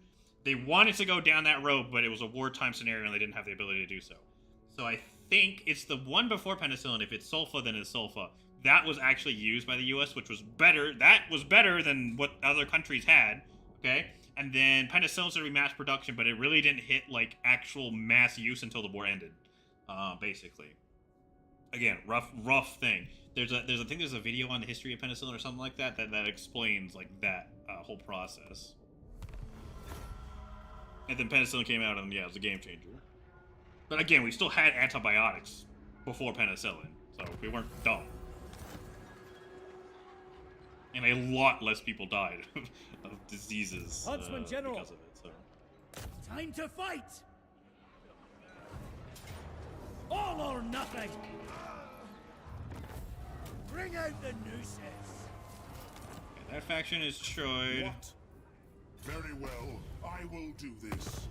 They wanted to go down that road, but it was a wartime scenario, and they didn't have the ability to do so. So I think it's the one before penicillin. If it's sulfa, then it's sulfa. That was actually used by the U.S., which was better. That was better than what other countries had, okay? And then penicillin started mass production, but it really didn't hit, like, actual mass use until the war ended, basically. Again, rough thing. I think there's a video on the history of penicillin or something like that that explains, like, that whole process. And then penicillin came out, and yeah, it was a game changer. But again, we still had antibiotics before penicillin, so we weren't dumb. And a lot less people died of diseases Huntsman General. because of it. So Time to fight! All or nothing! Bring out the nooses! Okay, that faction is destroyed. What? Very well, I will do this.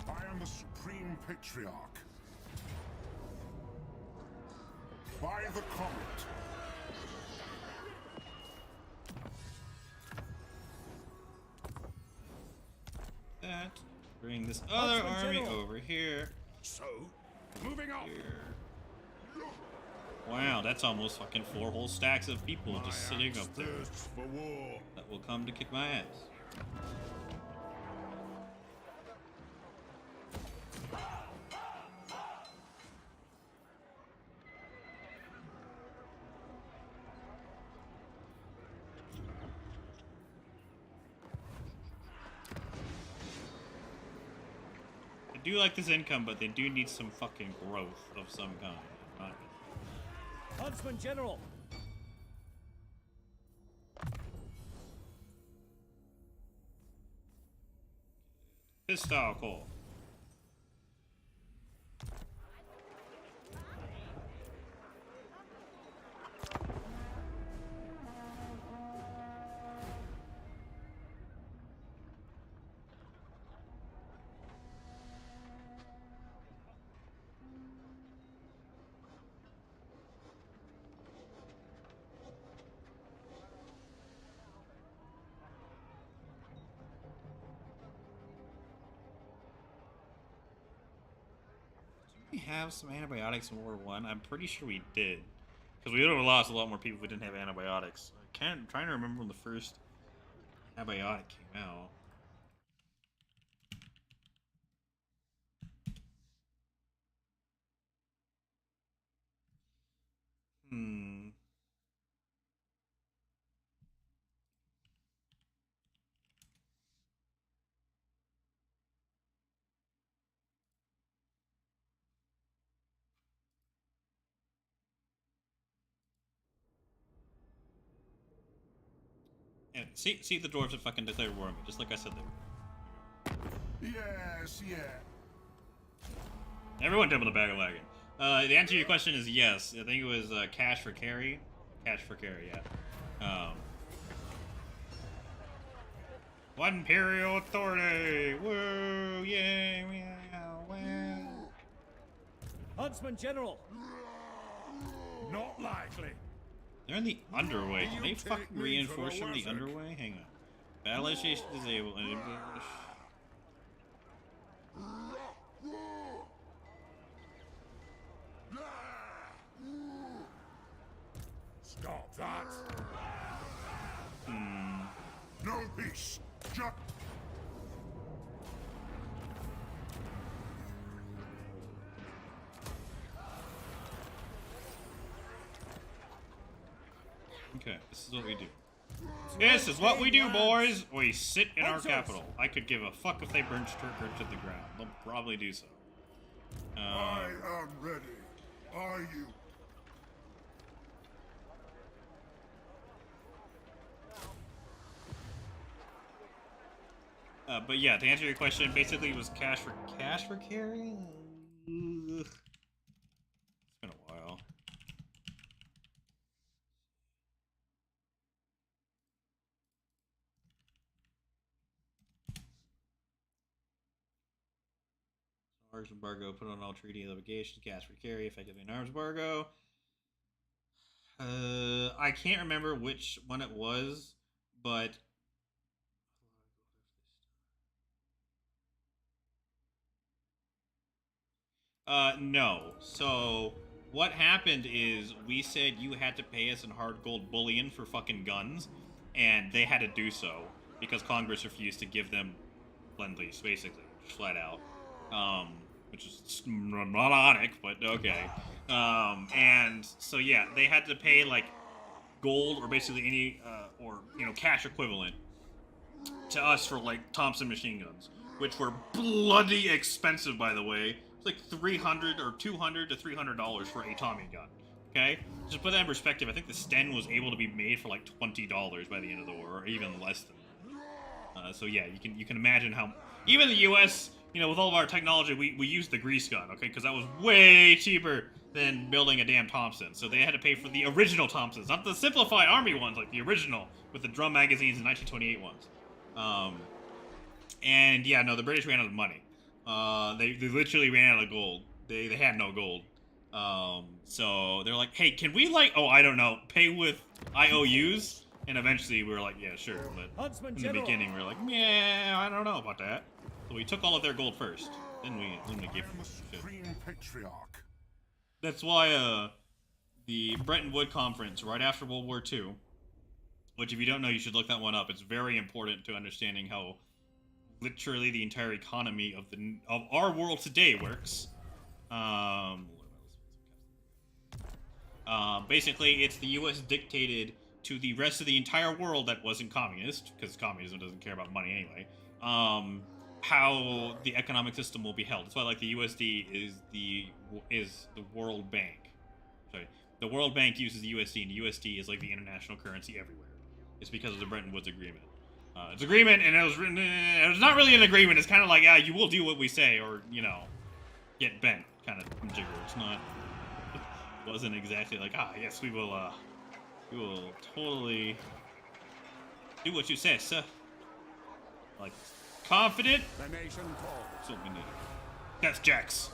I am the Supreme Patriarch. By the comet. That. Bring this other army General. over here. So, moving on. Here. Wow, that's almost fucking 4 whole stacks of people just sitting up there Thirsts for war. that will come to kick my ass. I do like this income, but they do need some fucking growth of some kind. Right? Huntsman General! Pistol call. We have some antibiotics in World War I? I'm pretty sure we did, because we would have lost a lot more people if we didn't have antibiotics. I'm trying to remember when the first antibiotic came out. Hmm. And see the dwarves have fucking declared war on me, just like I said they would. Yes, yeah. Everyone jump in the bandwagon. The answer to your question is yes. I think it was cash for carry. Cash for carry, yeah. One Imperial Authority! Woo! Yay! Meow! Wow! Huntsman General! Not likely. They're in the underway. Can they You fucking take me for reinforce the from the wizard. underway? Hang on. Battle initiation disabled. Stop that. No peace. Just Okay, this is what we do. This is what we do, boys! We sit in our capital. I could give a fuck if they burn Sturker to the ground. They'll probably do so. I am ready. Are you? But yeah, to answer your question, basically it was cash for carry? Ugh. It's been a while. Arms embargo, put on all treaty obligations, cash for carry, effectively an arms embargo. I can't remember which one it was, but no. So what happened is we said you had to pay us in hard gold bullion for fucking guns, and they had to do so because Congress refused to give them lend-lease, basically, just flat out. Which is moronic, but okay. And so yeah, they had to pay like gold or basically any or cash equivalent to us for like Thompson machine guns, which were bloody expensive, by the way. It's like $300 or $200 to $300 for a Tommy gun. Okay, just put that in perspective. I think the Sten was able to be made for like $20 by the end of the war, or even less than that. So yeah, you can imagine how even the U.S. With all of our technology, we use the grease gun, okay, because that was way cheaper than building a damn Thompson. So they had to pay for the original Thompsons, not the simplified Army ones, like the original with the drum magazines and 1928 ones. And yeah, no, the British ran out of money. They literally ran out of gold. They had no gold. So they're like, hey, can we I don't know, pay with IOUs? And eventually we were like, yeah, sure. But in the beginning we were like, yeah, I don't know about that. So we took all of their gold first. Then we gave them the shit. Supreme Patriarch. That's why the Bretton Woods Conference right after World War II, which if you don't know, you should look that one up. It's very important to understanding how literally the entire economy of our world today works. Basically, it's the U.S. dictated to the rest of the entire world that wasn't communist, because communism doesn't care about money anyway. How the economic system will be held. That's why, like, the USD is the World Bank. Sorry, the World Bank uses the USD, and the USD is like the international currency everywhere. It's because of the Bretton Woods Agreement. It's agreement, and it was not really an agreement. It's kind of like, you will do what we say, or get bent, kind of jigger. It's not. It wasn't exactly like, yes, we will totally do what you say, sir. Like, confident. The nation calls. That's what we need. That's Jax.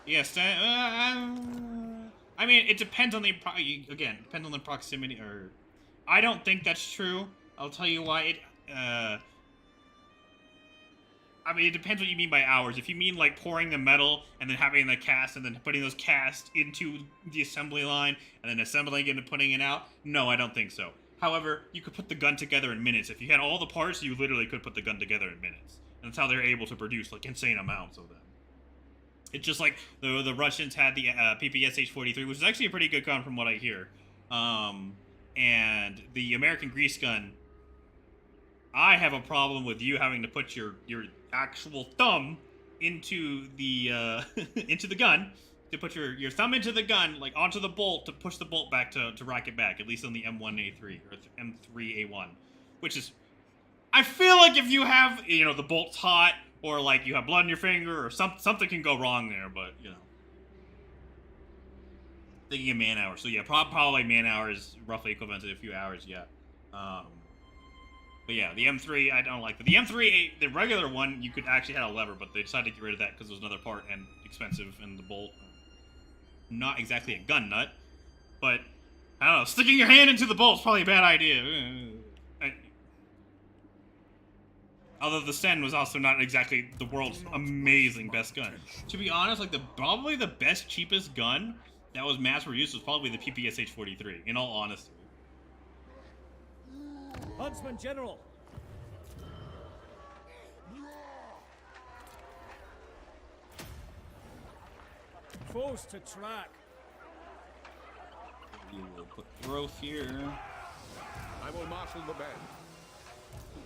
Yes, I mean, it depends on depends on the proximity, or... I don't think that's true. I'll tell you why. I mean, it depends what you mean by hours. If you mean, like, pouring the metal, and then having the cast, and then putting those casts into the assembly line, and then assembling it and putting it out, no, I don't think so. However, you could put the gun together in minutes. If you had all the parts, you literally could put the gun together in minutes. And that's how they're able to produce, like, insane amounts of them. It's just like the Russians had the PPSH-43, which is actually a pretty good gun from what I hear. And the American grease gun, I have a problem with you having to put your actual thumb into the into the gun, to put your thumb into the gun, like onto the bolt, to push the bolt back to rack it back, at least on the M1A3 or M3A1, which is, I feel like if you have, the bolt's hot, or like you have blood in your finger, or something can go wrong there, but thinking of man hours. So yeah, probably man hours roughly equivalent to a few hours, yeah. But yeah, the M3 I don't like. But the M3, the regular one, you could actually had a lever, but they decided to get rid of that because it was another part and expensive, and the bolt, not exactly a gun nut, but I don't know, sticking your hand into the bolt's probably a bad idea. Although the Sten was also not exactly the world's amazing best gun. To be honest, like probably the best, cheapest gun that was mass-produced was probably the PPSH-43, in all honesty. Huntsman General. Foes to track. You will put growth here. I will marshal the band.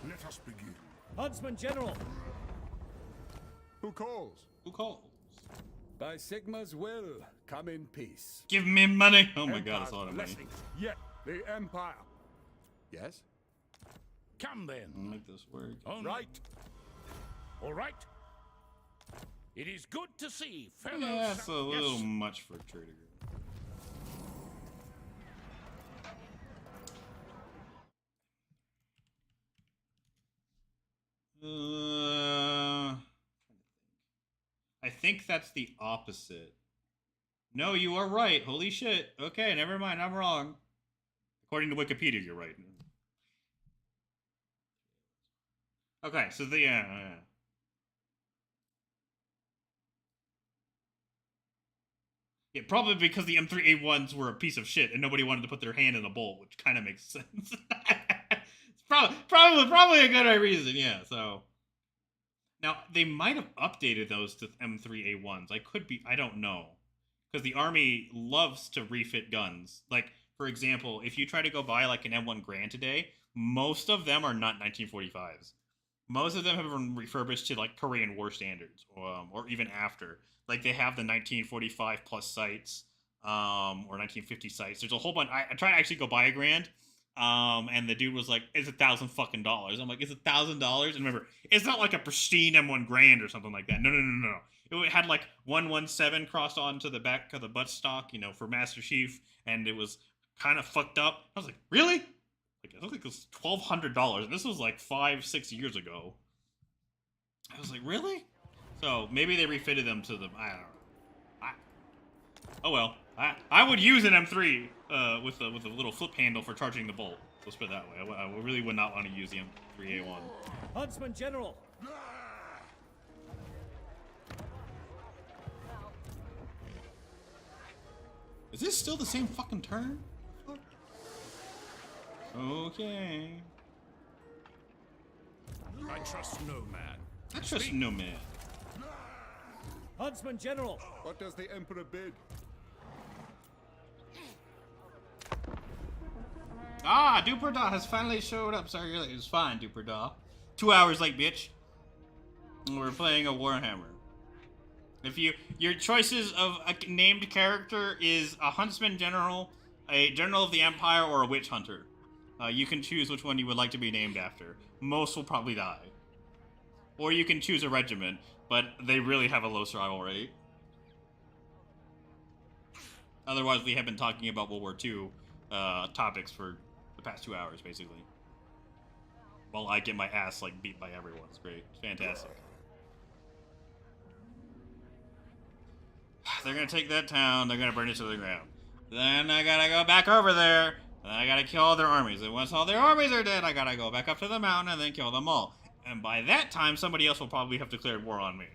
Let us begin. Huntsman General. Who calls? Who calls? By Sigma's will, come in peace. Give me money! Oh my god, Empire's that's a lot of money. blessings. Yet the Empire. Yes? Come then. I'll make this work. On Right. All right. It is good to see, fellow. Yeah, that's a little Yes. much for a trade agreement. I think that's the opposite. No, you are right. Holy shit. Okay, never mind. I'm wrong. According to Wikipedia, you're right. Okay, so yeah. Yeah, probably because the M3A1s were a piece of shit and nobody wanted to put their hand in a bolt, which kind of makes sense. It's probably a good reason, yeah, so. Now, they might have updated those to M3A1s. I don't know. Because the Army loves to refit guns. Like, for example, if you try to go buy like an M1 Grand today, most of them are not 1945s. Most of them have been refurbished to like Korean War standards, or even after. Like they have the 1945 plus sights, or 1950 sights. There's a whole bunch. I tried to actually go buy a Grand, and the dude was like, "It's $1,000 fucking dollars." I'm like, "It's $1,000?" And remember, it's not like a pristine M1 Grand or something like that. No. It had like 117 crossed onto the back of the buttstock, you know, for Master Chief, and it was kind of fucked up. I was like, "Really?" Like, I don't think it was $1,200. This was like 5-6 years ago. I was like, really? So maybe they refitted them to them. I don't know. Oh well. I would use an M3 with a little flip handle for charging the bolt. Let's put it that way. I really would not want to use the M3A1. Huntsman General. Is this still the same fucking turn? Okay. I trust no man. I trust no man. Huntsman General. What does the Emperor bid? Ah, Duperdaw has finally showed up. Sorry, it was fine, Duperdaw. 2 hours late, bitch. We're playing a Warhammer. If your choices of a named character is a Huntsman General, a General of the Empire, or a Witch Hunter. You can choose which one you would like to be named after. Most will probably die. Or you can choose a regiment, but they really have a low survival rate. Otherwise, we have been talking about World War II topics for the past 2 hours, basically. While I get my ass like beat by everyone. It's great. It's fantastic. They're gonna take that town. They're gonna burn it to the ground. Then I gotta go back over there. And I gotta kill all their armies. And once all their armies are dead, I gotta go back up to the mountain and then kill them all. And by that time, somebody else will probably have declared war on me.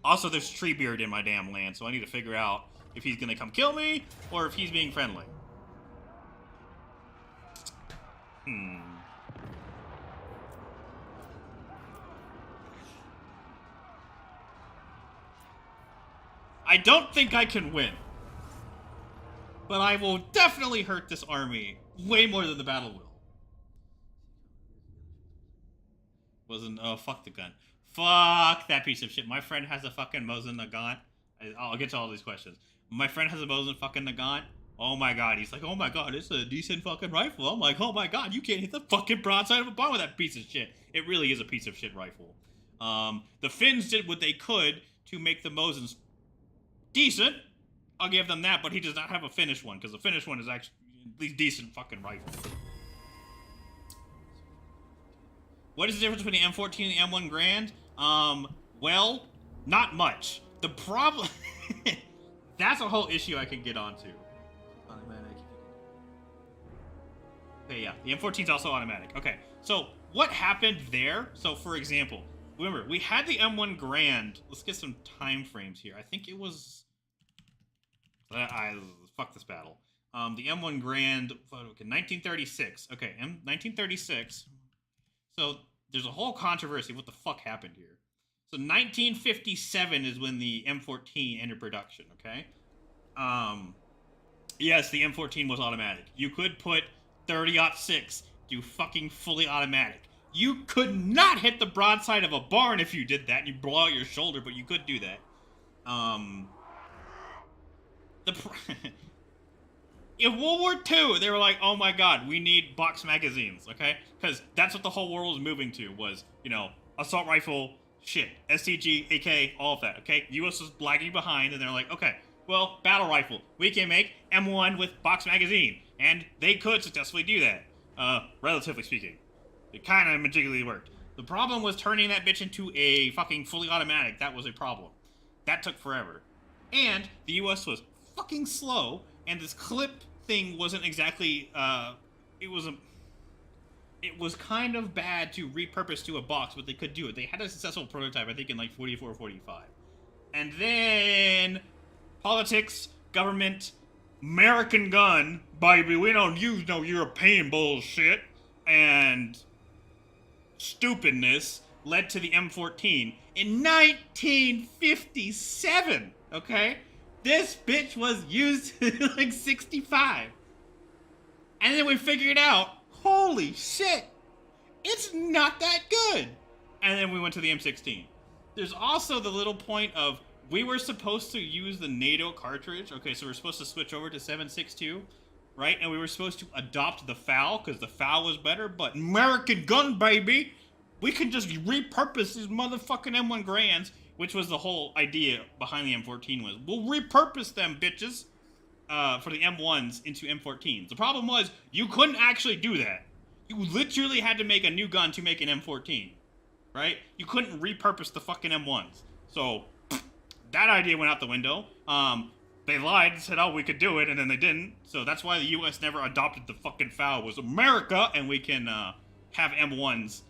Also, there's Treebeard in my damn land, so I need to figure out if he's gonna come kill me, or if he's being friendly. I don't think I can win. But I will definitely hurt this army way more than the battle will. Oh, fuck the gun. Fuck that piece of shit. My friend has a fucking Mosin Nagant. I'll get to all these questions. My friend has a Mosin fucking Nagant. Oh my god. He's like, oh my god, it's a decent fucking rifle. I'm like, oh my god, you can't hit the fucking broadside of a bomb with that piece of shit. It really is a piece of shit rifle. The Finns did what they could to make the Mosins decent. I'll give them that, but he does not have a finished one, because the finished one is actually at least decent fucking rifle. What is the difference between the M14 and the M1 Grand? Well, not much. The problem... That's a whole issue I can get onto. Automatic. Okay, yeah. The M14 is also automatic. Okay, so what happened there? So, for example, remember, we had the M1 Grand. Let's get some time frames here. I think it was... fuck this battle. The M1 Grand, okay, 1936. Okay, 1936. So there's a whole controversy. What the fuck happened here? So 1957 is when the M14 entered production. Okay. Yes, the M14 was automatic. You could put 30-06 do fucking fully automatic. You could not hit the broadside of a barn if you did that, and you blow out your shoulder, but you could do that. In World War II, they were like, oh my god, we need box magazines, okay? Because that's what the whole world was moving to, was, you know, assault rifle, shit, STG, AK, all of that, okay? US was lagging behind, and they're like, okay, well, battle rifle, we can make M1 with box magazine. And they could successfully do that, relatively speaking. It kind of magically worked. The problem was turning that bitch into a fucking fully automatic. That was a problem. That took forever. And the US was fucking slow, and this clip thing wasn't exactly, it was kind of bad to repurpose to a box, but they could do it. They had a successful prototype, I think, in like 44 or 45. And then politics, government, American gun, baby, we don't use no European bullshit, and stupidness led to the M14 in 1957, okay? This bitch was used in like 65. And then we figured out, holy shit, It's not that good. And then we went to the M16. There's also the little point of we were supposed to use the NATO cartridge. Okay, so we're supposed to switch over to 7.62, right? And we were supposed to adopt the FAL because the FAL was better. But American gun, baby, we can just repurpose these motherfucking M1 Grands, which was the whole idea behind the M14 was we'll repurpose them bitches for the M1s into M14s. The problem was you couldn't actually do that. You literally had to make a new gun to make an M14, right? You couldn't repurpose the fucking M1s. So that idea went out the window. They lied and said, oh, we could do it, and then they didn't. So that's why the U.S. never adopted the fucking FAL. It was America, and we can have M1s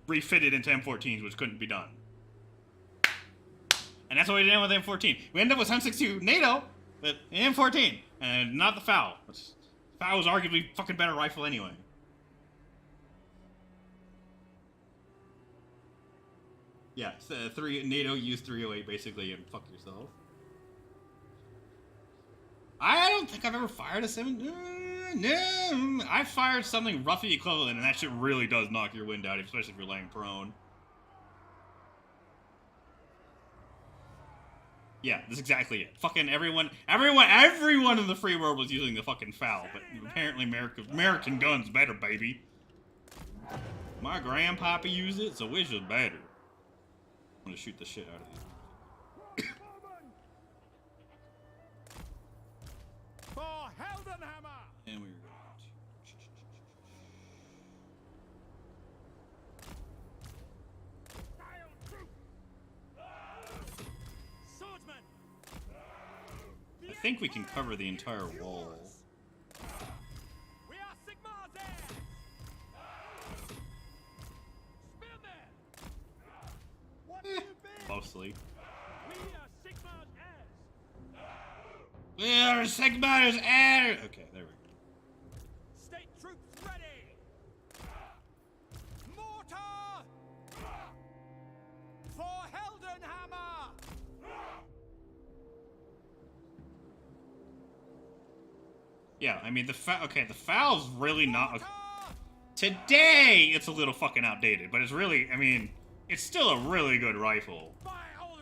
refitted into M14s, which couldn't be done. And that's what we did with M14. We ended up with 7.62 NATO, but M14, and not the FAL. FAL was arguably fucking better rifle anyway. Yeah, NATO used 308 basically, and fuck yourself. I don't think I've ever fired a 7. No, I fired something roughly equivalent, and that shit really does knock your wind out, especially if you're laying prone. Yeah, that's exactly it. Fucking everyone in the free world was using the fucking FAL, but apparently American guns better, baby. My grandpapa used it, so it's just better. I'm gonna shoot the shit out of these. For Heldenhammer! And we're Swordsman! I think we can cover the entire wall. We are Sigmar's heirs! Spearman! What have you been? Mostly. We are Sigmar's heirs! We are Sigmar's heir! Okay, there we go. State troops ready! Mortar! For Heldenhammer! Yeah, I mean, the FAL's really not... Today, it's a little fucking outdated, but it's really, I mean, it's still a really good rifle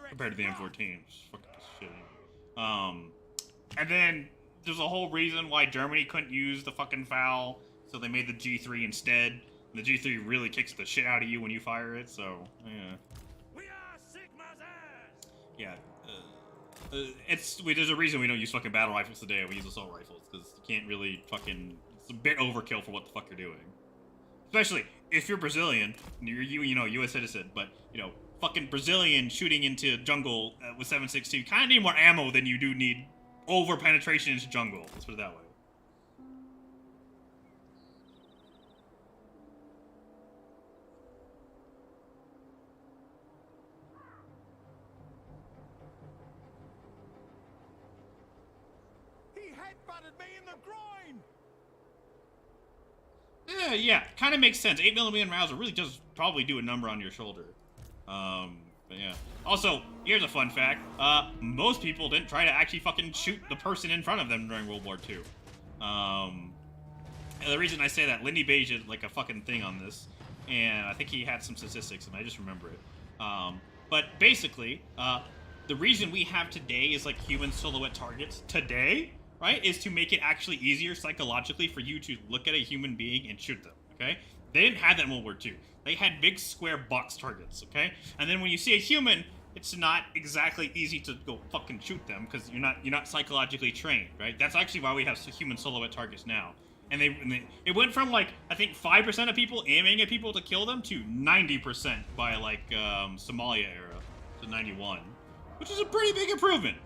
compared to the M14. It's fucking shitty. And then there's a whole reason why Germany couldn't use the fucking FAL, so they made the G3 instead. The G3 really kicks the shit out of you when you fire it, so, yeah. We are Sigmar's heirs! Yeah, there's a reason we don't use fucking battle rifles today. We use assault rifles because you can't really fucking. It's a bit overkill for what the fuck you're doing. Especially if you're Brazilian, and you're U.S. citizen, but fucking Brazilian shooting into jungle with 7.62. You kind of need more ammo than you do need over penetration into jungle. Let's put it that way. He headbutted me in the groin! Yeah, kind of makes sense. 8mm rounds really does probably do a number on your shoulder. But yeah. Also, here's a fun fact. Most people didn't try to actually fucking shoot the person in front of them during World War II. And the reason I say that, Lindy Beige did like a fucking thing on this, and I think he had some statistics, and I just remember it. But basically, the reason we have today is like human silhouette targets today, right, is to make it actually easier psychologically for you to look at a human being and shoot them, okay? They didn't have that in World War II. They had big square box targets, okay? And then when you see a human, it's not exactly easy to go fucking shoot them because you're not psychologically trained, right? That's actually why we have human silhouette targets now. And it went from like I think 5% of people aiming at people to kill them to 90% by like Somalia era to 91, which is a pretty big improvement.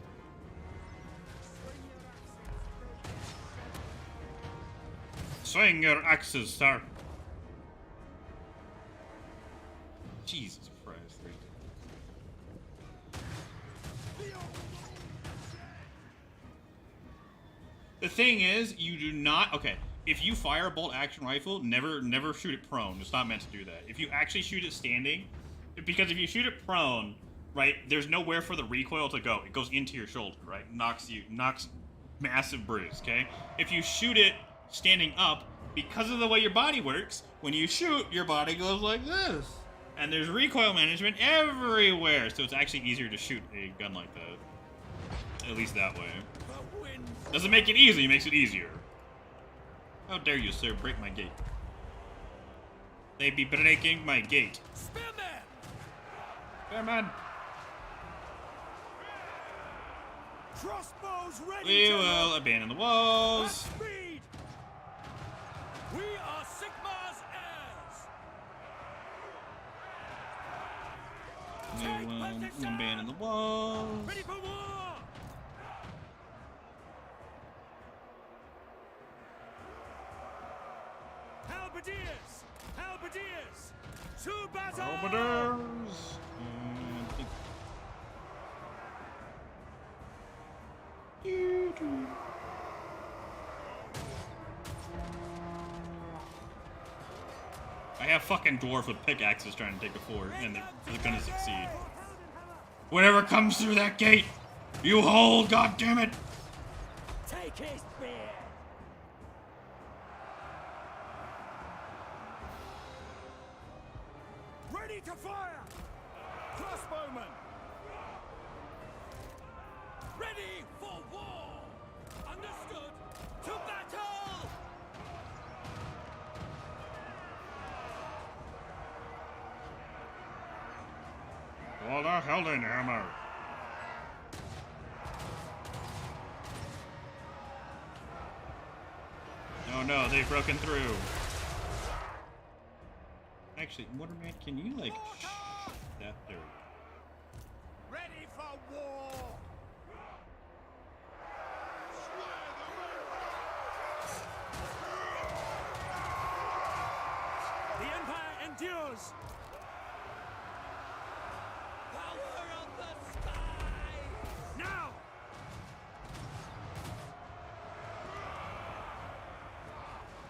Swing your axes, sir. Jesus Christ. The thing is, you do not... Okay, if you fire a bolt action rifle, never shoot it prone. It's not meant to do that. If you actually shoot it standing... Because if you shoot it prone, right, there's nowhere for the recoil to go. It goes into your shoulder, right? Knocks massive bruise, okay? If you shoot it standing up, because of the way your body works, when you shoot, your body goes like this. And there's recoil management everywhere, so it's actually easier to shoot a gun like that. At least that way. Doesn't make it easy, it makes it easier. How dare you, sir, break my gate. They be breaking my gate. Spearman! Spearman! Crossbows ready We to will load. abandon the At walls. speed! We are Sigmar's heirs! We Take will position! abandon the walls. Ready for war! Halberdiers! Halberdiers! To battle! Arbiters. I have fucking dwarf with pickaxes trying to take a fort, and they're gonna succeed. Whatever comes through that gate, you hold, goddammit! Take his beard! Ready to fire! Crossbowmen! Ready for war! Understood! To battle! For the Heldenhammer! Oh no, they've broken through. Actually, Waterman, can you like that there? Ready for war! The Empire endures! Power of the sky! Now!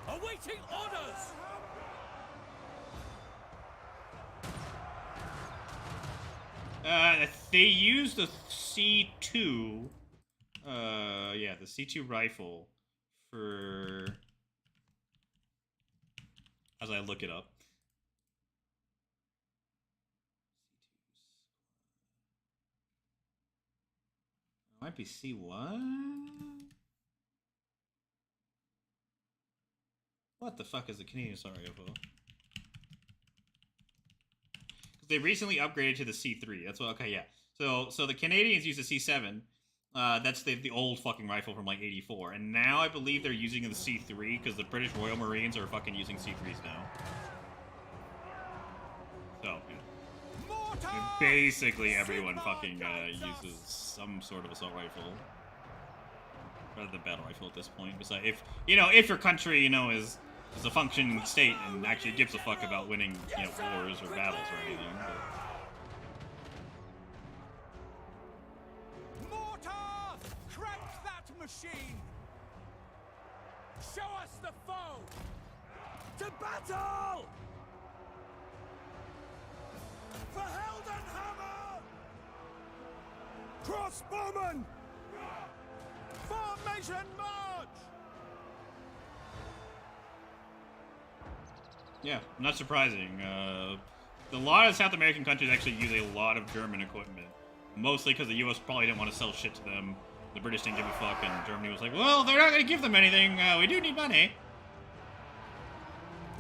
Awaiting orders! They use the C2. Yeah, the C2 rifle for. As I look it up. It might be C1? What the fuck is the Canadian assault rifle? They recently upgraded to the C3. That's what. Okay, yeah. So the Canadians use the C7. That's the old fucking rifle from like '84, and now I believe they're using the C3 because the British Royal Marines are fucking using C3s now. So basically everyone fucking uses some sort of assault rifle rather than battle rifle at this point. Besides, if your country is a functioning state and actually gives a fuck about winning wars or battles or anything. Mortar! Crank that machine! Show us the foe! To battle! For Heldenhammer! Crossbowmen! Formation march! Yeah, not surprising. A lot of South American countries actually use a lot of German equipment. Mostly because the US probably didn't want to sell shit to them. The British didn't give a fuck, and Germany was like, well, they're not going to give them anything. We do need money.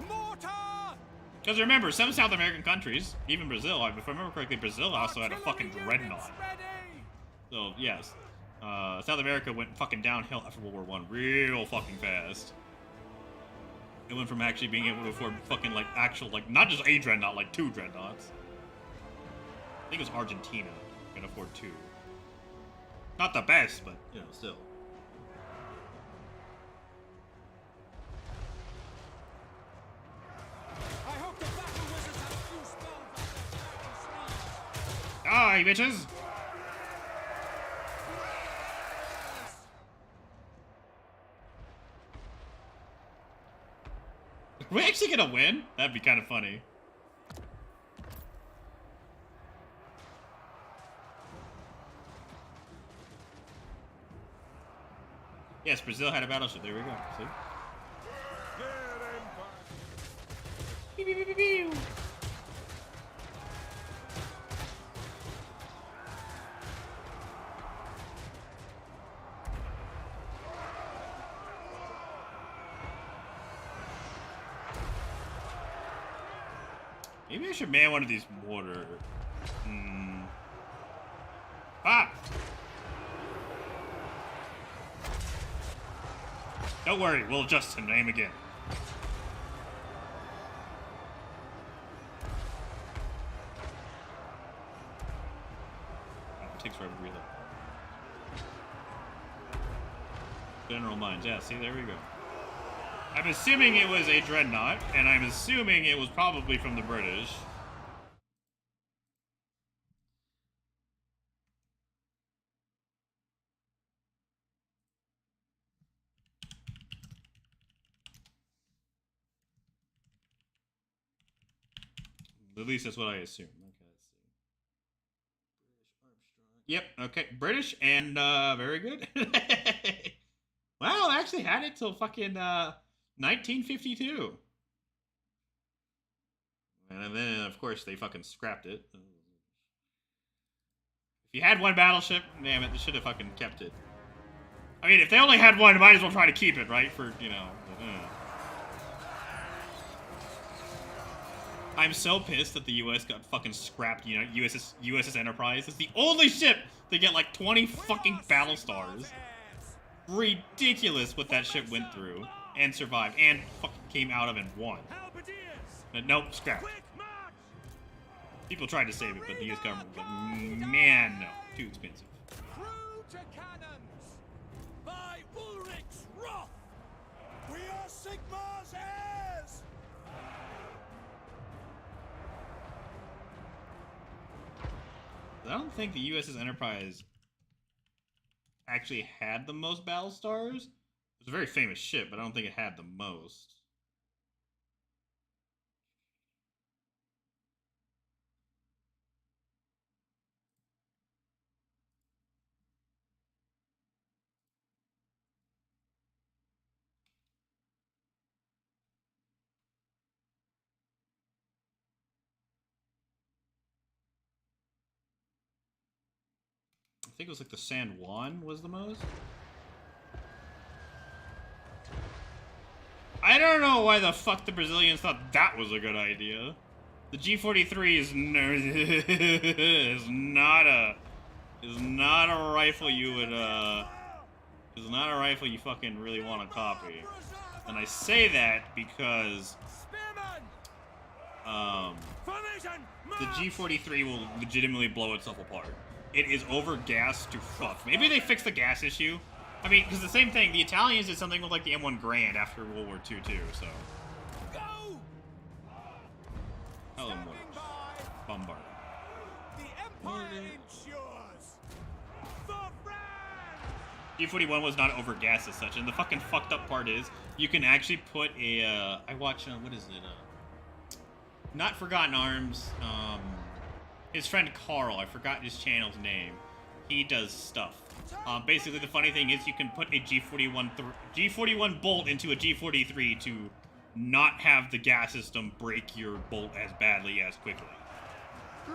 Mortar! Because remember, some South American countries, even Brazil, if I remember correctly, Brazil also had a fucking dreadnought. So, yes. South America went fucking downhill after World War I real fucking fast. It went from actually being able to afford fucking, like, actual, like, not just a dreadnought, like 2 dreadnoughts. I think it was Argentina could afford 2. Not the best, but, still. I hope the battle wizards have a few spells up their Die, bitches! Are we actually gonna win? That'd be kind of funny. Yes, Brazil had a battleship. There we go. See? Here Pew, pew, pew, pew, pew. Maybe I should man one of these mortar. Ah! Don't worry, we'll adjust him. Name again. Oh, it takes forever to reload. General Mines. Yeah, see, there we go. I'm assuming it was a dreadnought, and I'm assuming it was probably from the British. At least that's what I assume. Okay, let's see. British Armstrong. Yep, okay. British and very good. Well, I actually had it till fucking 1952. And then, of course, they fucking scrapped it. If you had one battleship, damn it, they should have fucking kept it. I mean, if they only had one, they might as well try to keep it, right? For, you know. I'm so pissed that the U.S. got fucking scrapped, you know, USS Enterprise. It's the only ship to get like 20 fucking battle stars. Ridiculous what that ship went through and survived and fucking came out of and won. But nope, scrap. People tried to save it, but the U.S. government was like, man, no, too expensive. Crew to cannons by Ulrich's wrath. We are Sigmar's heirs. I don't think the USS Enterprise actually had the most battle stars. It was a very famous ship, but I don't think it had the most. I think it was like the San Juan was the most. I don't know why the fuck the Brazilians thought that was a good idea. The G-43 is not a rifle you would is not a rifle you fucking really want to copy. And I say that because the G-43 will legitimately blow itself apart. It is over-gassed to fuck. Maybe they fixed the gas issue. I mean, because the same thing, the Italians did something with like the M1 Grand after World War II too, so. Go! Hello, mortars. Bombard. The Empire ensures. For France! G-41 was not over-gassed as such, and the fucking fucked up part is, you can actually put a, I watch, what is it, not Forgotten Arms, his friend Carl, I forgot his channel's name. He does stuff. Basically, the funny thing is you can put a G41 bolt into a G43 to not have the gas system break your bolt as badly as quickly. So,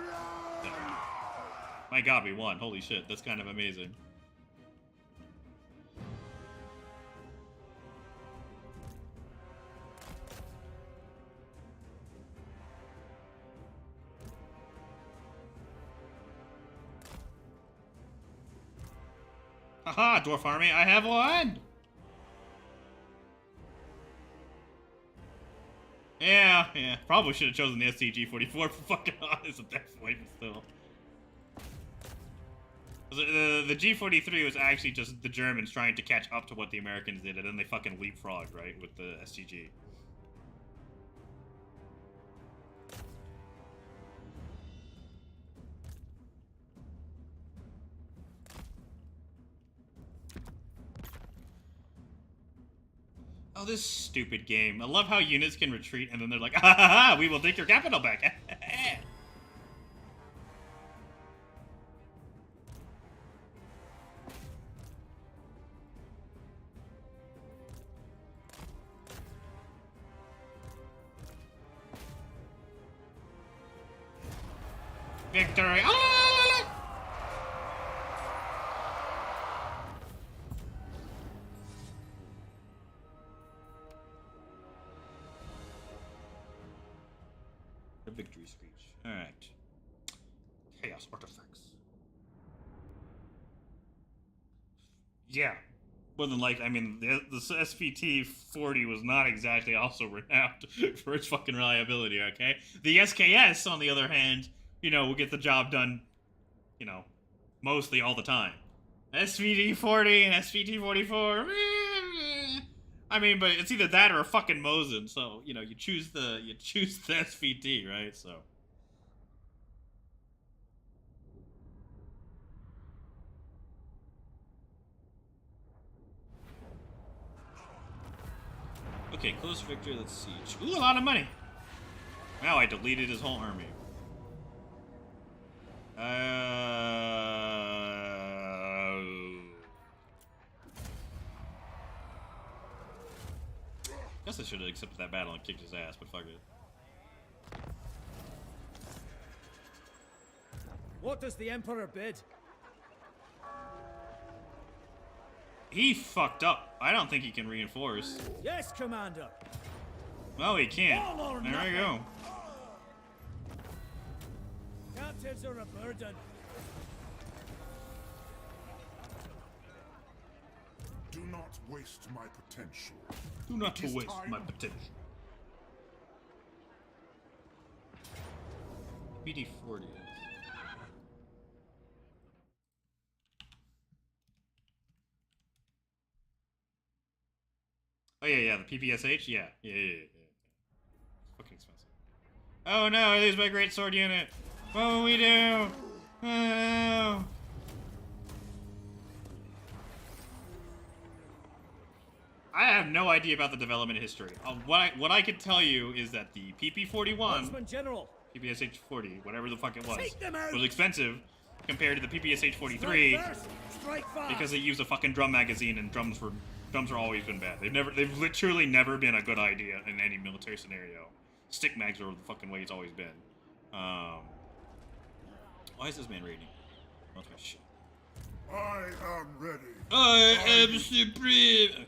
my god, we won. Holy shit, that's kind of amazing. Haha, Dwarf Army, I have one! Yeah, probably should have chosen the STG-44 for fucking honest at that point, but still. The G-43 was actually just the Germans trying to catch up to what the Americans did, and then they fucking leapfrogged, right, with the STG. Oh, this stupid game. I love how units can retreat and then they're like, ah, ha, ha, we will take your capital back. Victory! The victory screech. Alright. Chaos artifacts. Yeah. More than likely, I mean, the SVT 40 was not exactly also renowned for its fucking reliability, okay? The SKS, on the other hand, you know, will get the job done, you know, mostly all the time. SVT 40 and SVT 44, I mean, but it's either that or a fucking Mosin, so, you know, you choose the SVT, right? So. Okay, close victory, let's siege. Ooh, a lot of money! Now I deleted his whole army. Guess I should have accepted that battle and kicked his ass, but fuck it. What does the Emperor bid? He fucked up. I don't think he can reinforce. Yes, Commander. Oh, he can't. All or There we nothing. go. Captives are a burden. Do not waste my potential. Do not It is waste time. my potential. BD40. Oh yeah, the PPSH, yeah. Fucking expensive. Oh no, I lose my great sword unit. What will we do? Oh no. I have no idea about the development history. What I can tell you is that the PP41, Huntsman General. PPSH 40, whatever the fuck it was Take them out! expensive compared to the PPSH 43 Strike first, strike fast. because they use a fucking drum magazine and drums are always been bad. They've literally never been a good idea in any military scenario. Stick mags are the fucking way it's always been. Why is this man raiding? That's my shit. I am ready. I am supreme. Okay.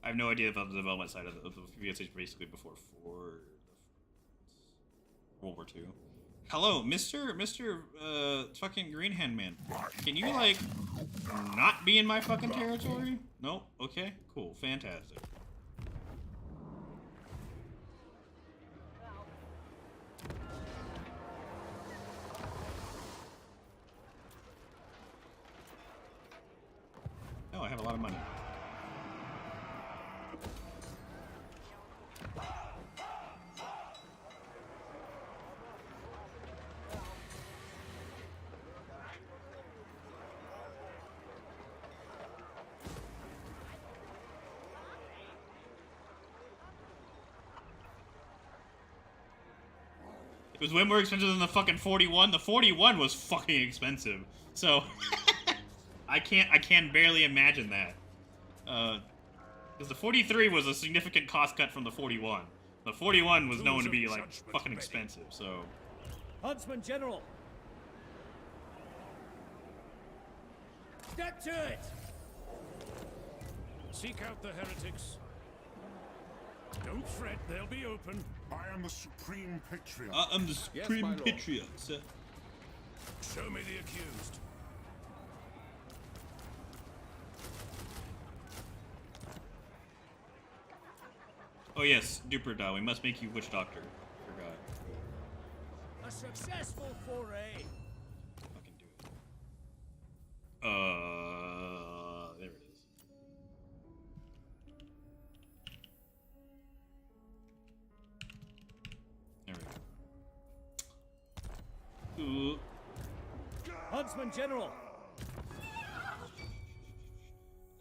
I have no idea about the development side of the PPSH basically before World War II. Hello, Mr. Fucking Green Hand Man. Can you, like, not be in my fucking territory? Nope. Okay, cool. Fantastic. Oh, I have a lot of money. It was way more expensive than the fucking 41. The 41 was fucking expensive. So I can barely imagine that. Because the 43 was a significant cost cut from the 41. The 41 was known to be like fucking expensive. So Huntsman General. Step to it. Seek out the heretics. Don't fret, they'll be open. I am the Supreme Patriot. I'm the Supreme my lord. Patriot, sir. Show me the accused. Oh yes, Duperda, we must make you witch doctor. Forgot. A successful foray. Fucking do it. There it is. There we go. Ooh. Huntsman General.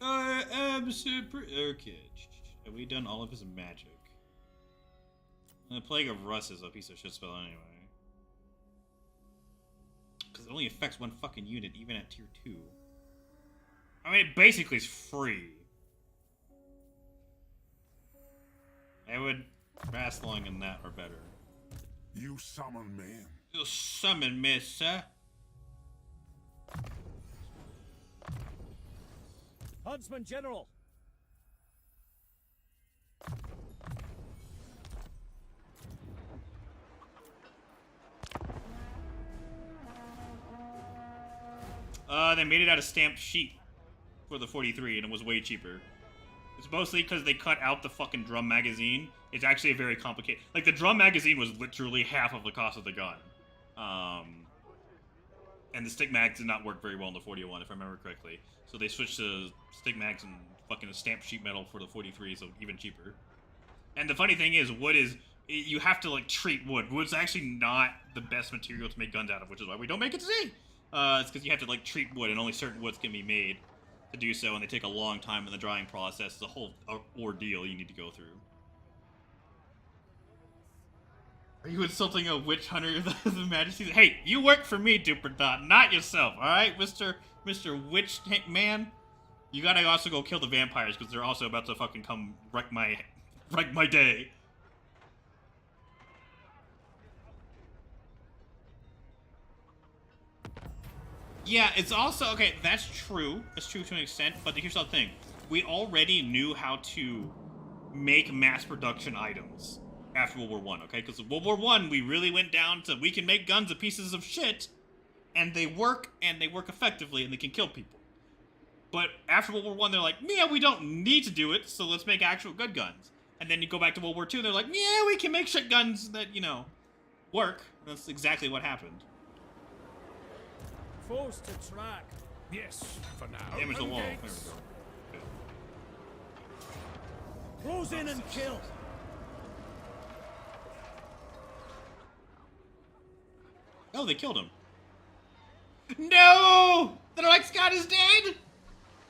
I am super. Okay. Have we done all of his magic? The Plague of Rust is a piece of shit spell anyway. Because it only affects one fucking unit, even at tier 2. I mean, it basically is free. Wrestling and that are better. You summon me. You summon me, sir. Huntsman General. They made it out of stamped sheet for the 43, and it was way cheaper. It's mostly because they cut out the fucking drum magazine. It's actually a very complicated... Like, the drum magazine was literally half of the cost of the gun. And the stick mags did not work very well in the 41, if I remember correctly. So they switched to stick mags and fucking stamped sheet metal for the 43, so even cheaper. And the funny thing is, wood is... You have to, like, treat wood. Wood's actually not the best material to make guns out of, which is why we don't make it today. It's because you have to, like, treat wood, and only certain woods can be made to do so, and they take a long time in the drying process. It's a whole ordeal you need to go through. Are you insulting a witch hunter of the Majesty? Hey, you work for me, Duper Dot, not yourself, alright, Mr. Witch Man? You gotta also go kill the vampires, because they're also about to fucking come wreck my day. Yeah, it's also... Okay, that's true. That's true to an extent, but here's the thing. We already knew how to make mass production items after World War One, okay? Because World War One, we really went down to we can make guns of pieces of shit, and they work effectively, and they can kill people. But after World War One, they're like, yeah, we don't need to do it, so let's make actual good guns. And then you go back to World War Two, they're like, yeah, we can make shit guns that, you know, work. That's exactly what happened. Forced to track. Yes, for now. Damage the wall. There Gates. we go. Close in and kill. Oh, they killed him. No! The Reichsgott is dead!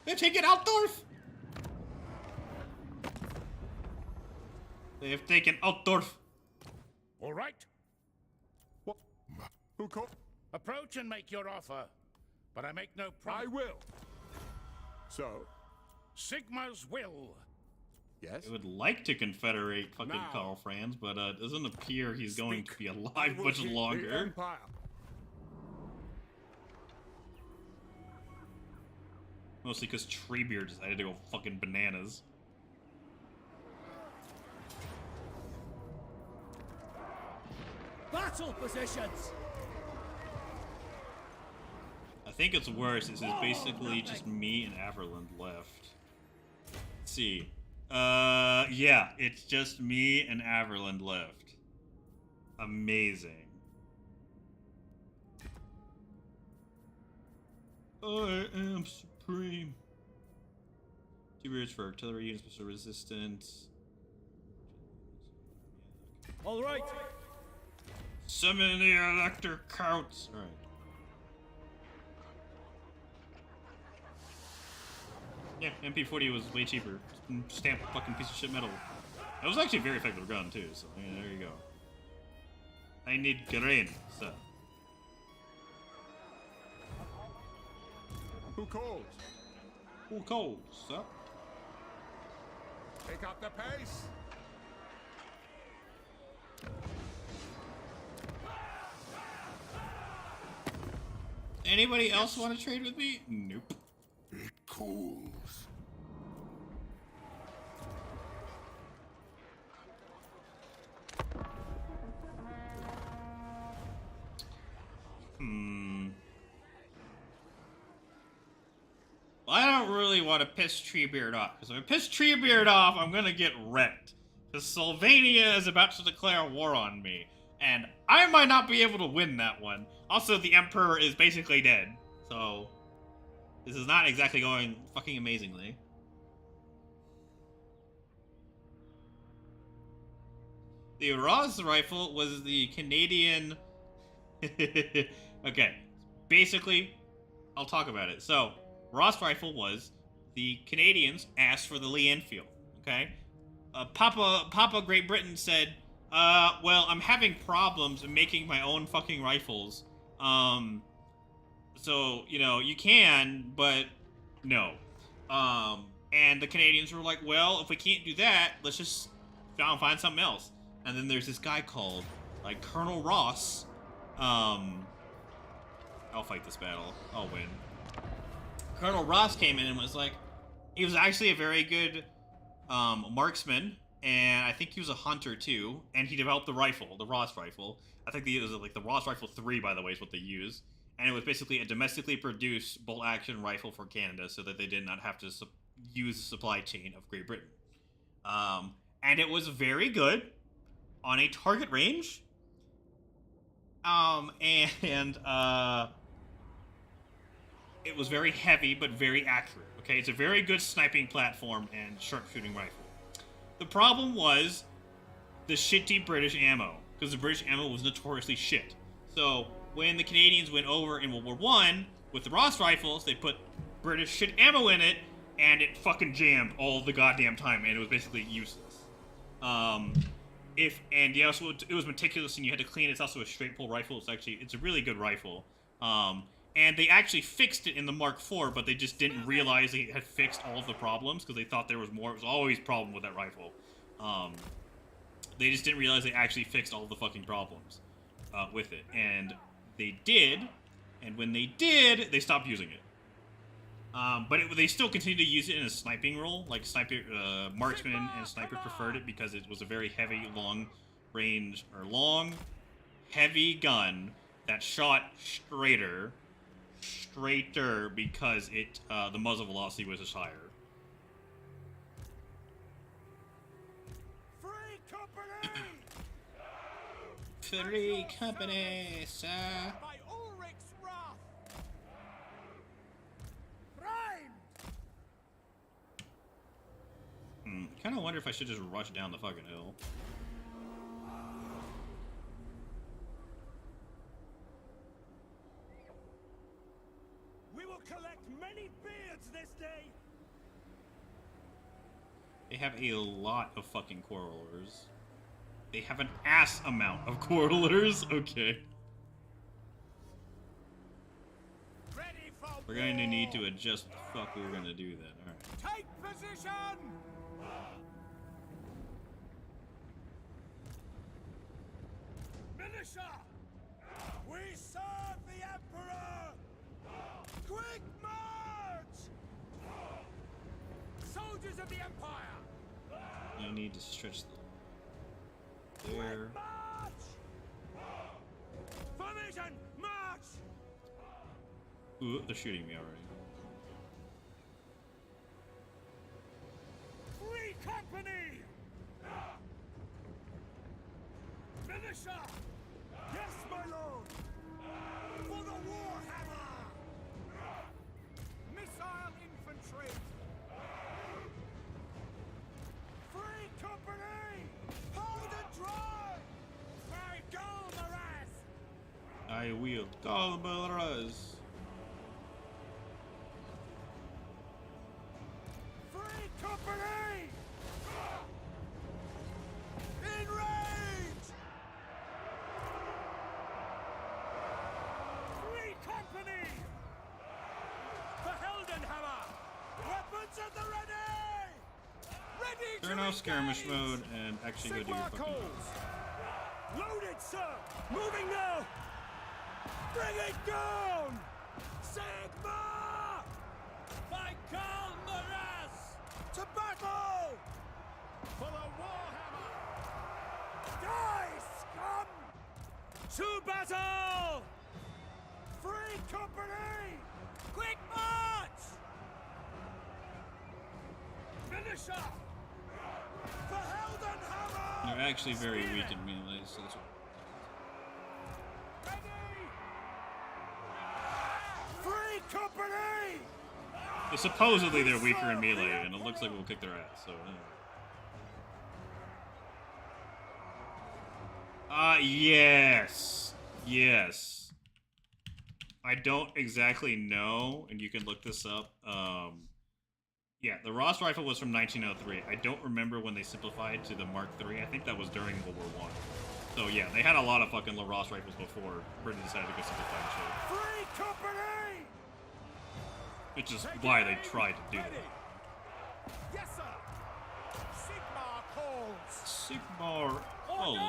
They've taken Altdorf! They have taken Altdorf. All right. What? Who called? Approach and make your offer, but I make no I promise. will. So? Sigma's will. Yes? I would like to confederate fucking Now. Karl Franz, but it doesn't appear he's going to be I alive will much keep the longer. Empire. Mostly because Treebeard decided to go fucking bananas. Battle positions. I think it's worse. It's basically just me and Averland left. Let's see. Yeah, it's just me and Averland left. Amazing. I am supreme. 2 years for artillery units, special resistance. All right. Summon the Elector Counts. Alright. Yeah, MP40 was way cheaper. Stamped fucking piece of shit metal. That was actually a very effective gun too, so yeah, there you go. I need grain, sir. Who calls? Who calls, sir? Take up the pace. Anybody else want to trade with me? Nope. It cools. Well, I don't really want to piss Treebeard off, because if I piss Treebeard off, I'm gonna get wrecked. Because Sylvania is about to declare war on me, and I might not be able to win that one. Also, the Emperor is basically dead, so this is not exactly going fucking amazingly. The Ross rifle was the Canadian... Okay, basically, I'll talk about it. So, Ross rifle was the Canadians asked for the Lee Enfield, okay? Papa Great Britain said, well, I'm having problems making my own fucking rifles. So, you know, you can, but no. And the Canadians were like, well, if we can't do that, let's just find something else. And then there's this guy called, like, Colonel Ross. I'll fight this battle. I'll win. Colonel Ross came in and was like, he was actually a very good marksman, and I think he was a hunter too, and he developed the rifle, the Ross rifle. I think it was like the Ross Rifle 3, by the way, is what they use. And it was basically a domestically produced bolt-action rifle for Canada so that they did not have to use the supply chain of Great Britain. And it was very good on a target range. It was very heavy, but very accurate. Okay, it's a very good sniping platform and sharpshooting rifle. The problem was the shitty British ammo, because the British ammo was notoriously shit. So when the Canadians went over in World War I with the Ross rifles, they put British shit ammo in it, and it fucking jammed all the goddamn time, and it was basically useless. It was meticulous, and you had to clean it. It's also a straight pull rifle. It's a really good rifle. And they actually fixed it in the Mark IV, but they just didn't realize they had fixed all of the problems because they thought there was more. It was always a problem with that rifle. They just didn't realize they actually fixed all the fucking problems with it. And they did, and when they did, they stopped using it. But they still continued to use it in a sniping role, like marksman and sniper preferred it because it was a very heavy, heavy gun that shot straighter because the muzzle velocity was just higher. Free company! Free company, sir. By Ulrich's wrath! Primed! Kind of wonder if I should just rush down the fucking hill. We will collect many beards this day! They have a lot of fucking quarrelers. They have an ass amount of quarrelers. Okay. Ready for We're going to war! need to adjust what the fuck we're going to do then. Alright. Take position! Militia! We serve the Emperor! Quick march! Soldiers of the Empire! I need to stretch there. March! Formation! March! Ooh, they're shooting me already. Free company! Militia! Yes, my lord! For the Warhammer! Missile infantry! Free company! Hold and drive! By Golmaraz! I wield Golmaraz. Free company! In range! Free company! The Heldenhammer! Weapons at the ready! Ready to Turn off skirmish engage! mode and actually go do your Sigmar fucking calls! Loaded, sir! Moving now! Bring it down! Sigmar! By Golmaraz! To battle! For the Warhammer! Die, scum! To battle! Free company! Quick march! Militia! For Heldenhammer! They're actually very weak in melee, so that's what... Ready! Free company! Supposedly they're weaker in melee, and it looks like we'll kick their ass, so... Yes! Yes. I don't exactly know, and you can look this up. Yeah, the Ross rifle was from 1903. I don't remember when they simplified to the Mark III. I think that was during World War I. So yeah, they had a lot of fucking Ross rifles before Britain decided to go simplify and shit. Free company! Which is why they tried to do that. Yes, sir! Sigmar calls! Sigmar Orders!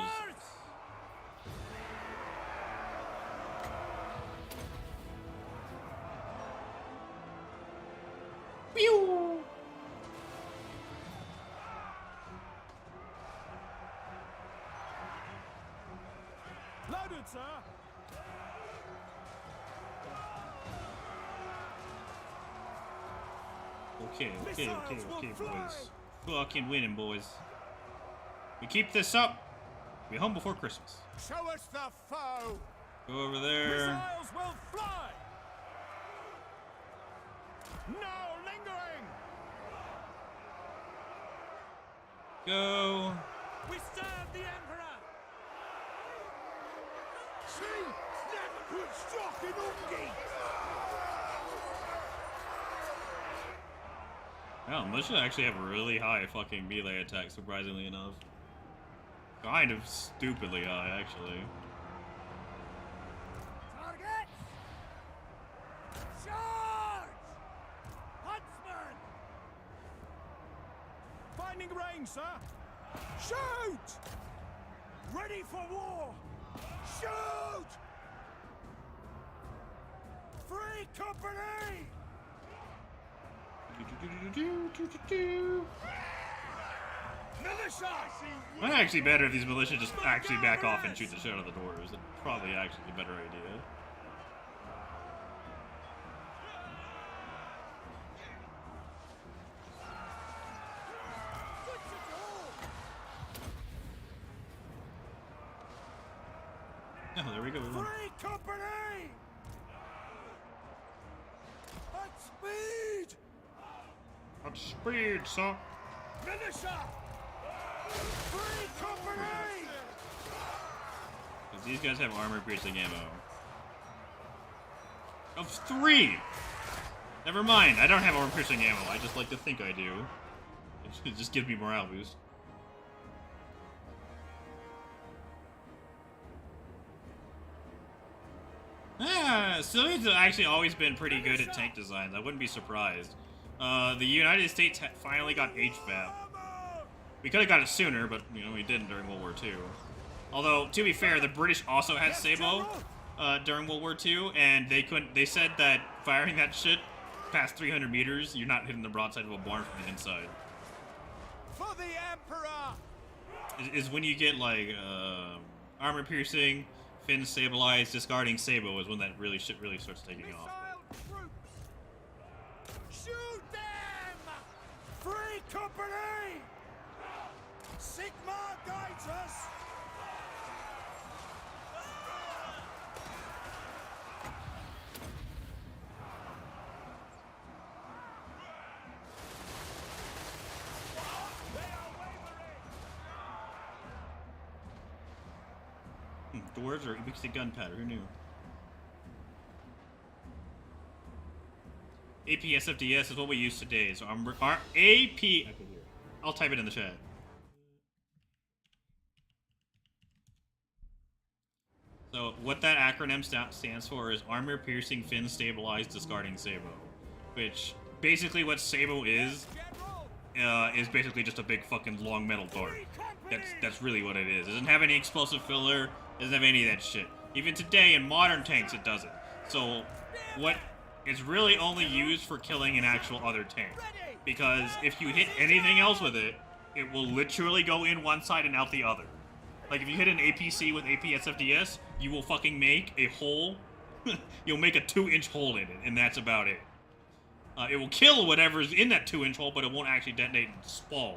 Pew! Loaded, sir. Okay, boys. Fucking winning, boys. We keep this up. We home before Christmas. Show us the foe! Go over there. Missiles will fly. No lingering. Go. We serve the Emperor. See? Never put stock in Ungi! Oh, militia actually have really high fucking melee attack, surprisingly enough. Kind of stupidly high, actually. Target. Charge. Huntsman. Finding range, sir. Shoot. Ready for war. Shoot. Free company. Militia! Might actually better if these militia just actually back off and shoot the shit out of the doors. That's probably actually the better idea. Oh, there we go. Free company! At speed! At speed, sir. Militia! Free company! These guys have armor-piercing ammo. Of 3! Never mind, I don't have armor-piercing ammo. I just like to think I do. It just gives me morale boost. Civilians have actually always been pretty good at tank designs. I wouldn't be surprised. The United States finally got HVAP. We could have got it sooner, but you know we didn't during World War II. Although, to be fair, the British also had Sabo during World War II, and they couldn't. They said that firing that shit past 300 meters, you're not hitting the broadside of a barn from the inside. For the Emperor! Is when you get like armor piercing, fin stabilized, discarding Sabo is when that shit really starts taking off. Missile troops! Shoot them! Free company! Sigma guides us! Dwarves are weak to gunpowder. Who knew? APSFDS is what we use today. So our AP. Okay, here. I'll type it in the chat. So what that acronym stands for is Armor Piercing Fin Stabilized Discarding Sabo, which basically what Sabo is basically just a big fucking long metal dart. That's really what it is. It doesn't have any explosive filler. It doesn't have any of that shit. Even today in modern tanks, it doesn't. So what? It's really only used for killing an actual other tank. Because if you hit anything else with it, it will literally go in one side and out the other. Like if you hit an APC with APSFDS, you will fucking make a hole. You'll make a 2-inch hole in it, and that's about it. It will kill whatever's in that 2-inch hole, but it won't actually detonate and spall.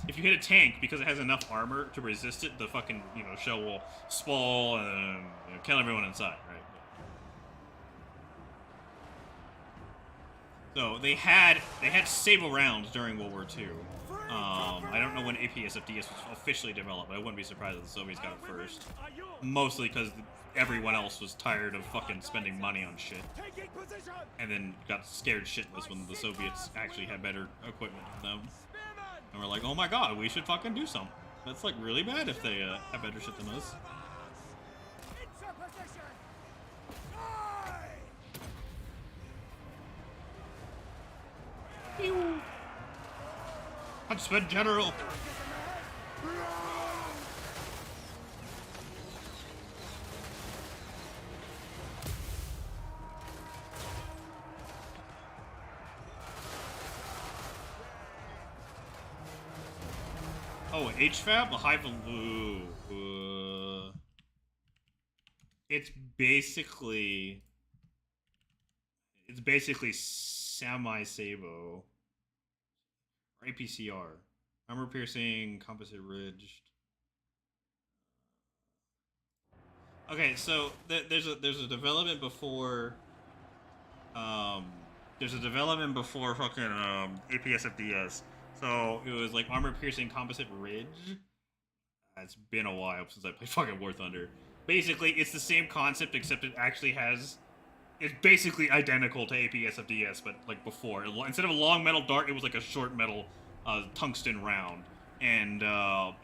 If you hit a tank, because it has enough armor to resist it, the fucking, shell will spall and kill everyone inside, right? So they had Sable rounds during World War II. I don't know when APSFDS was officially developed, but I wouldn't be surprised if the Soviets got it first. Mostly because everyone else was tired of fucking spending money on shit. And then got scared shitless when the Soviets actually had better equipment than them. And we're like, oh my god, we should fucking do something. That's like really bad if they have better shit than us. Huntsman General! Oh, HFAB, the high value. It's basically semi-sabo or APCR, armor piercing, composite ridged. Okay, so there's a development before. There's a development before fucking APSFDS. So it was like armor piercing composite ridge. It's been a while since I played fucking War Thunder. Basically, it's the same concept except it actually has. It's basically identical to APSFDS, but like before. Instead of a long metal dart, it was like a short metal tungsten round, and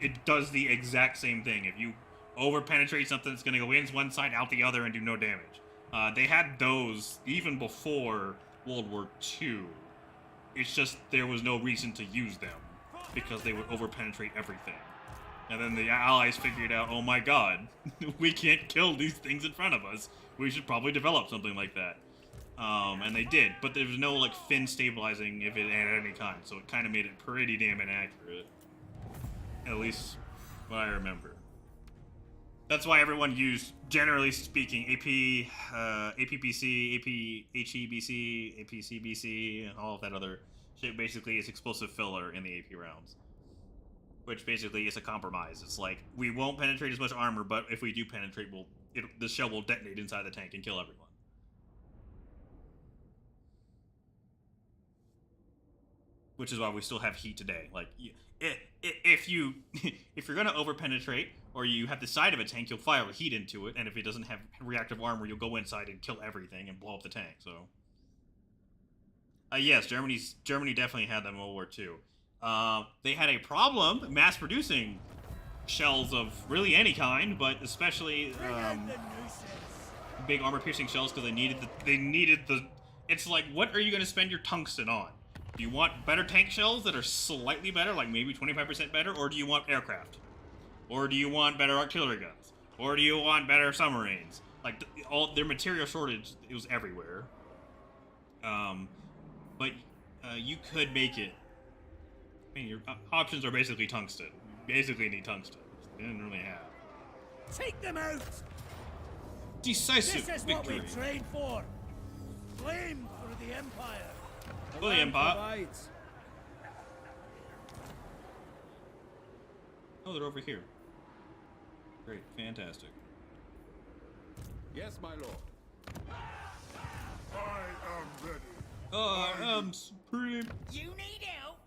it does the exact same thing. If you over penetrate something, it's gonna go in one side, out the other, and do no damage. They had those even before World War II. It's just there was no reason to use them because they would over penetrate everything. And then the Allies figured out, oh my god, we can't kill these things in front of us. We should probably develop something like that. And they did, but there was no like fin stabilizing if it at any kind, so it kind of made it pretty damn inaccurate. At least what I remember. That's why everyone used, generally speaking, APBC, APHEBC, APCBC, and all of that other shit. Basically, is explosive filler in the AP rounds. Which basically is a compromise. It's like, we won't penetrate as much armor, but if we do penetrate, the shell will detonate inside the tank and kill everyone. Which is why we still have heat today. Like, if you're gonna over penetrate, or you have the side of a tank, you'll fire heat into it, and if it doesn't have reactive armor, you'll go inside and kill everything and blow up the tank. So, yes, Germany definitely had that in World War II. They had a problem mass producing shells of really any kind, but especially big armor piercing shells because they needed the. It's like, what are you going to spend your tungsten on? Do you want better tank shells that are slightly better, like maybe 25% better, or do you want aircraft? Or do you want better artillery guns? Or do you want better submarines? Like, all their material shortage, it was everywhere. But you could make it. I mean, your options are basically tungsten. You basically need tungsten. They didn't really have. Take them out! Decisive This is victory. what we trained for! Flame for the Empire! For the Empire. Provides. Oh, they're over here. Great, fantastic. Yes, my lord. I am ready. Oh, supreme. You need help!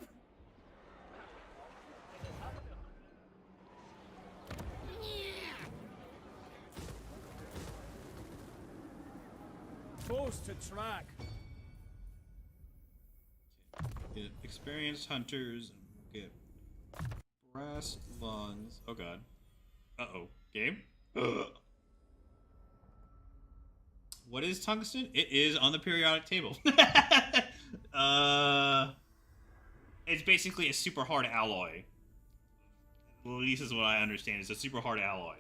Force to track. Get experienced hunters and get brass lungs. Oh god. Uh-oh. Game? Ugh. What is tungsten? It is on the periodic table. It's basically a super hard alloy. Well, at least is what I understand. It's a super hard alloy.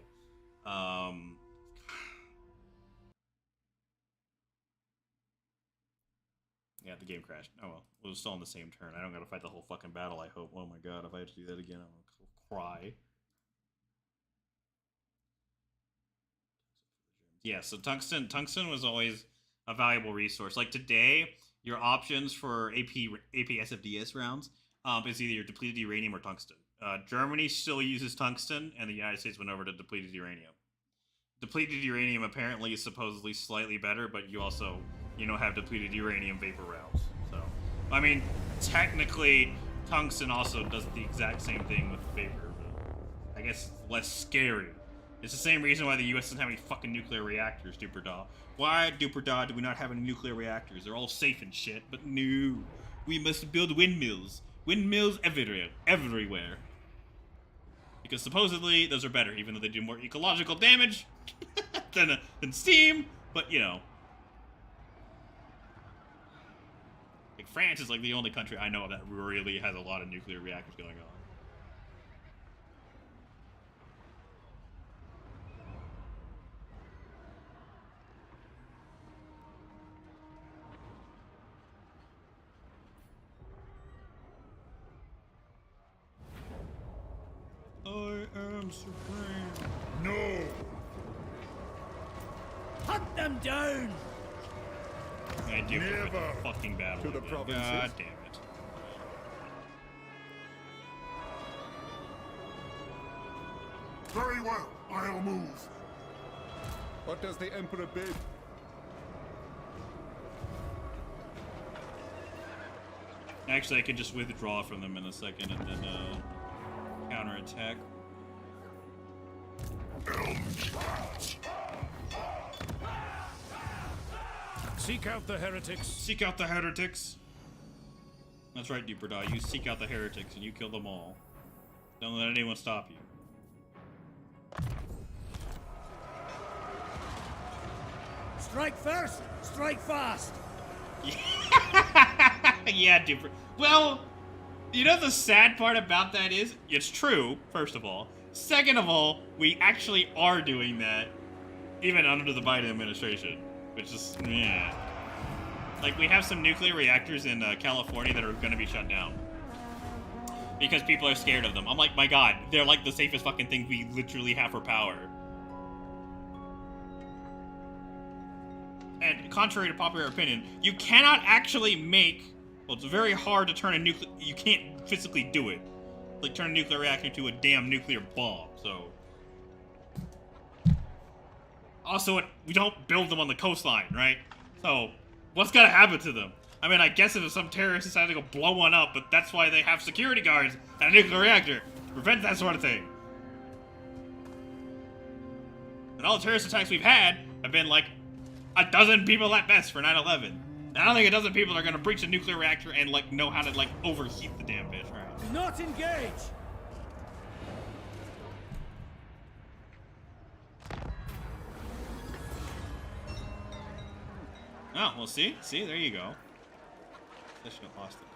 Yeah, the game crashed. Oh well, it was still on the same turn. I don't gotta fight the whole fucking battle, I hope. Oh my god, if I have to do that again, I'm gonna cry. Yeah, so tungsten was always a valuable resource. Like today, your options for APSFDS rounds is either your depleted uranium or tungsten. Germany still uses tungsten, and the United States went over to depleted uranium. Depleted uranium apparently is supposedly slightly better, but you also, have depleted uranium vapor rounds. So, I mean, technically, tungsten also does the exact same thing with vapor, but I guess it's less scary. It's the same reason why the U.S. doesn't have any fucking nuclear reactors, Duperdaw. Why, Duperdaw, do we not have any nuclear reactors? They're all safe and shit, but no. We must build windmills. Windmills everywhere. Because supposedly, those are better, even though they do more ecological damage than steam, but, Like, France is, like, the only country I know of that really has a lot of nuclear reactors going on. supreme. No! Hunt them down! I do Never the fucking battle. to the again. provinces. God damn it. Very well, I'll move. What does the Emperor bid? Actually, I could just withdraw from them in a second and then counterattack. Seek out the heretics. Seek out the heretics. That's right, Duperdaw. You seek out the heretics and you kill them all. Don't let anyone stop you. Strike first, strike fast! Yeah, Duper. Well, you know the sad part about that is, it's true, first of all. Second of all, we actually are doing that, even under the Biden administration. Which is, yeah. Like, we have some nuclear reactors in California that are going to be shut down. Because people are scared of them. I'm like, my god, they're like the safest fucking thing we literally have for power. And contrary to popular opinion, you cannot actually make... Well, it's very hard to turn a nuclear... You can't physically do it. Like, turn a nuclear reactor into a damn nuclear bomb, so... Also, we don't build them on the coastline, right? So, what's gonna happen to them? I mean, I guess if some terrorist decided to go blow one up, but that's why they have security guards at a nuclear reactor. To prevent that sort of thing. And all the terrorist attacks we've had have been like a dozen people at best for 9/11. And I don't think a dozen people are gonna breach a nuclear reactor and like know how to like overheat the damn bitch, right? Do not engage! Oh, well, see, there you go. I should have lost it.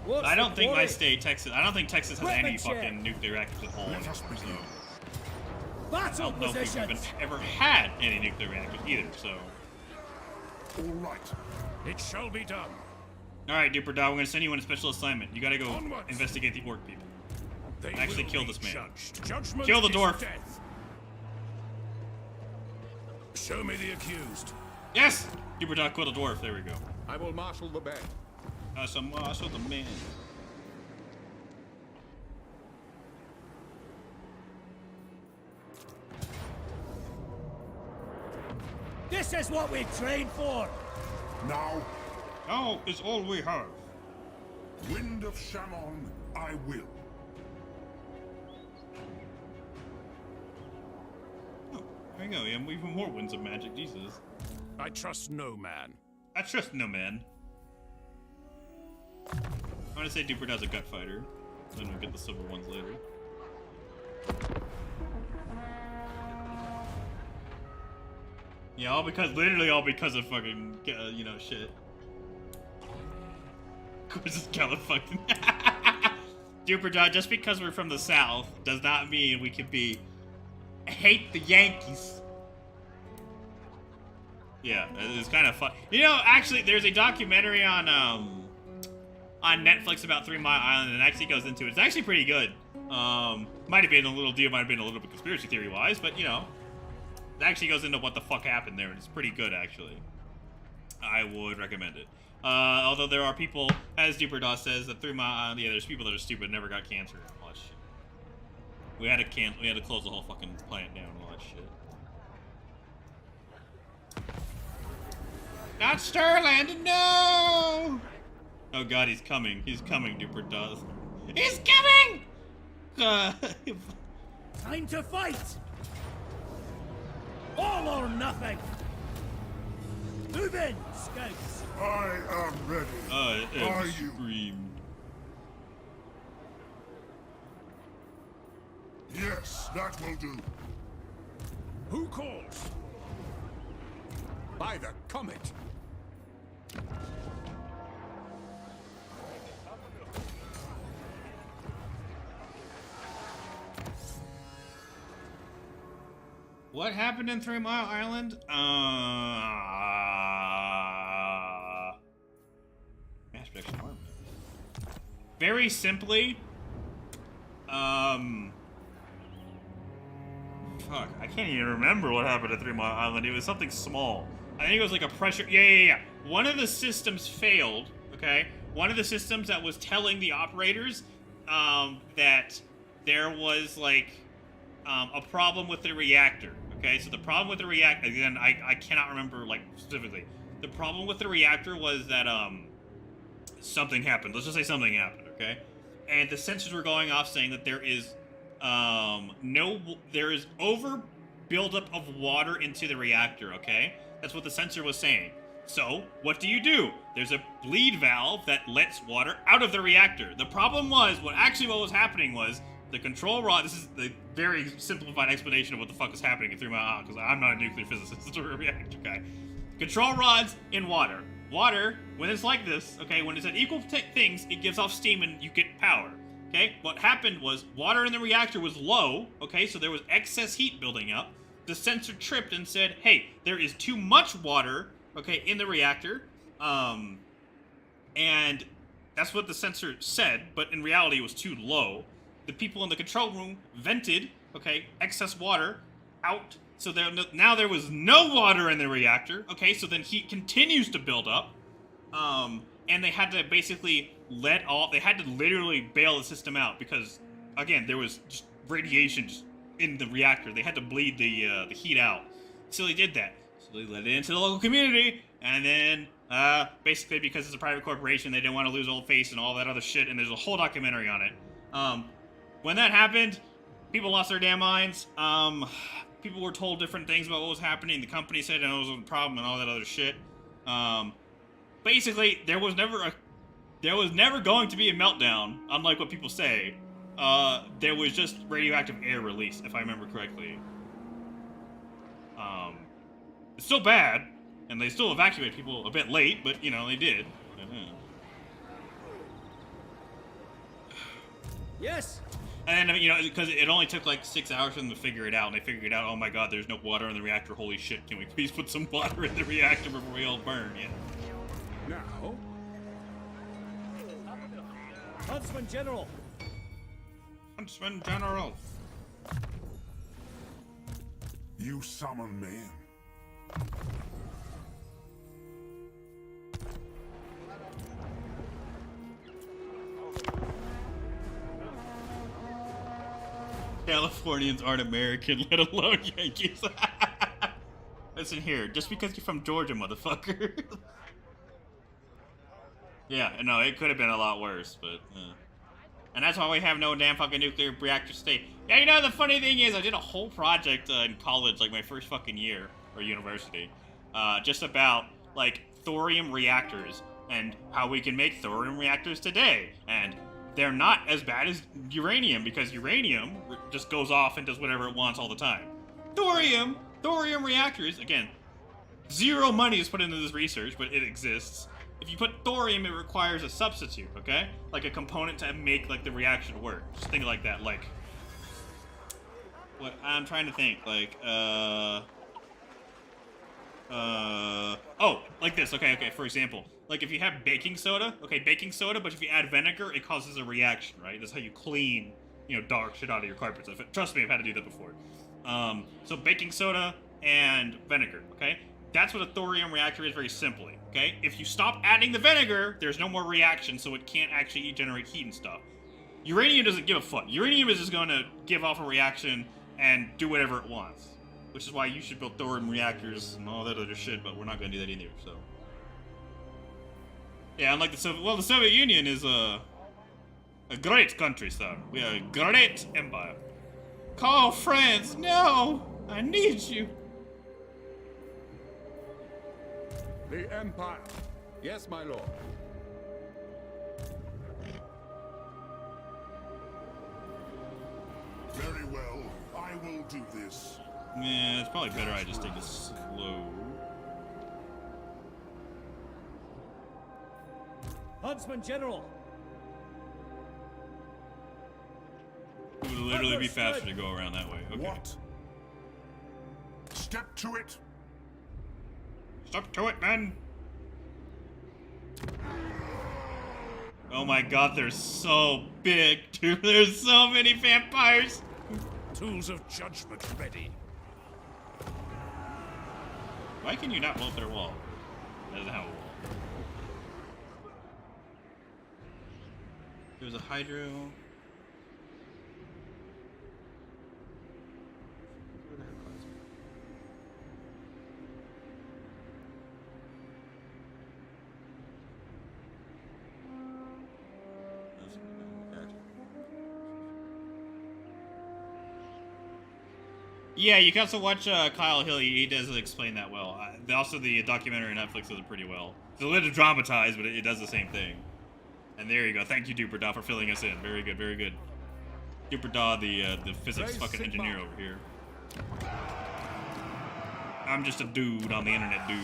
What's I don't the think my quarry? state, Texas. I don't think Texas has any Equipment check. fucking nuclear reactors at all. Let us begin. I Battle don't know if we've even positions! ever had any nuclear reactors either. So, All right. It shall be done. all right, Duper Dog, we're gonna send you on a special assignment. You gotta go Onwards. investigate the orc people. They Actually will kill be this man. Judged. Judgment Kill the is dwarf. Death. Show me the accused. Yes, Duper Dog killed a dwarf. There we go. I will marshal the band. Some marshal the man. This is what we trained for! Now, Now is all we have. Wind of Shammon, I will. Oh, there you go. We have even more winds of magic. Jesus. I trust no man. I trust no man. I'm gonna say Duper Dog's a gut fighter. Then we'll get the silver ones later. Yeah, literally all because of fucking, you know, shit. Just fucking. Duper Dog, just because we're from the South does not mean we can hate the Yankees. Yeah, it's kind of fun. You know, actually, there's a documentary on Netflix about 3 Mile Island, and it actually goes into it. It's actually pretty good. Might have been a little bit conspiracy theory wise, but you know, it actually goes into what the fuck happened there, and it's pretty good actually. I would recommend it. Although there are people, as Duper Dog says, that 3 Mile Island, yeah, there's people that are stupid and never got cancer and all that shit. We had to close the whole fucking plant down and all that shit. Not Sterling, no! Oh god, he's coming. He's coming, Duper Dog. He's coming! Time to fight! All or nothing! Move in, scouts! I am ready. I Are am you? screamed. Yes, that will do. Who calls? By the comet. What happened in 3 Mile Island? Mass production armament. Very simply, Fuck, I can't even remember what happened at 3 Mile Island. It was something small. I think it was like a pressure. Yeah. One of the systems failed. Okay, one of the systems that was telling the operators that there was like a problem with the reactor. Okay, so the problem with the reactor, again, I cannot remember like specifically. The problem with the reactor was that something happened. Let's just say something happened. Okay, and the sensors were going off saying that there is there is over buildup of water into the reactor. Okay, that's what the sensor was saying. So what do? There's a bleed valve that lets water out of the reactor. The problem was, what was happening was the control rod. This is the very simplified explanation of what the fuck is happening in 3 Mile Island, because I'm not a nuclear physicist or a reactor guy. Control rods in water. Water, when it's like this, okay, when it's at equal things, it gives off steam and you get power. Okay, what happened was water in the reactor was low, okay, so there was excess heat building up. The sensor tripped and said, hey, there is too much water, okay, in the reactor, and that's what the sensor said, but in reality it was too low. The people in the control room vented, okay, excess water out, so now there was no water in the reactor, okay, so then heat continues to build up, and they had to basically they had to literally bail the system out because, again, there was just radiation just in the reactor. They had to bleed the heat out. So they did that. So they let it into the local community, and then basically because it's a private corporation, they didn't want to lose old face and all that other shit, and there's a whole documentary on it. When that happened, people lost their damn minds. People were told different things about what was happening. The company said it was a problem and all that other shit. Basically, there was never going to be a meltdown, unlike what people say. There was just radioactive air release, if I remember correctly. It's still bad, and they still evacuated people a bit late, but, you know, they did. Yes. And, you know, because it only took like 6 hours for them to figure it out, and they figured it out, oh my god, there's no water in the reactor, holy shit, can we please put some water in the reactor before we all burn, yeah. Now, Huntsman General. Huntsman General. You summon me. Californians aren't American, let alone Yankees. Listen here, just because you're from Georgia, motherfucker. Yeah, no, it could have been a lot worse, but... And that's why we have no damn fucking nuclear reactor state. Yeah, you know, the funny thing is, I did a whole project in college, like my first fucking year, or university, just about, like, thorium reactors, and how we can make thorium reactors today, and they're not as bad as uranium, because uranium just goes off and does whatever it wants all the time. Thorium reactors, again, zero money is put into this research, but it exists. If you put thorium, it requires a substitute, okay? Like a component to make, like, the reaction work. Just think like that, like... What, I'm trying to think, like, oh, like this, okay, for example. Like, if you have baking soda, but if you add vinegar, it causes a reaction, right? That's how you clean, you know, dog shit out of your carpets. Trust me, I've had to do that before. So baking soda and vinegar, okay? That's what a thorium reactor is, very simply, okay? If you stop adding the vinegar, there's no more reaction, so it can't actually generate heat and stuff. Uranium doesn't give a fuck. Uranium is just going to give off a reaction and do whatever it wants. Which is why you should build thorium reactors and all that other shit, but we're not going to do that either, so... Yeah, unlike the Soviet Union is a great country, sir. We are a great empire. Call France, no! I need you. the Empire. Yes, my lord. Very well, I will do this. Yeah, it's probably better I just take it slow. Huntsman General. It would literally be faster to go around that way. Okay. What? Step to it. Step to it, man. Oh my god, they're so big, dude. There's so many vampires. Tools of judgment ready. Why can you not blow through a wall? It doesn't have a wall. There's a hydro. Yeah, you can also watch Kyle Hill. He doesn't explain that well. Also, the documentary on Netflix does it pretty well. It's a little dramatized, but it does the same thing. And there you go. Thank you, Duperdaw, for filling us in. Very good, very good. Duperdaw, the physics fucking engineer over here. I'm just a dude on the internet, dude.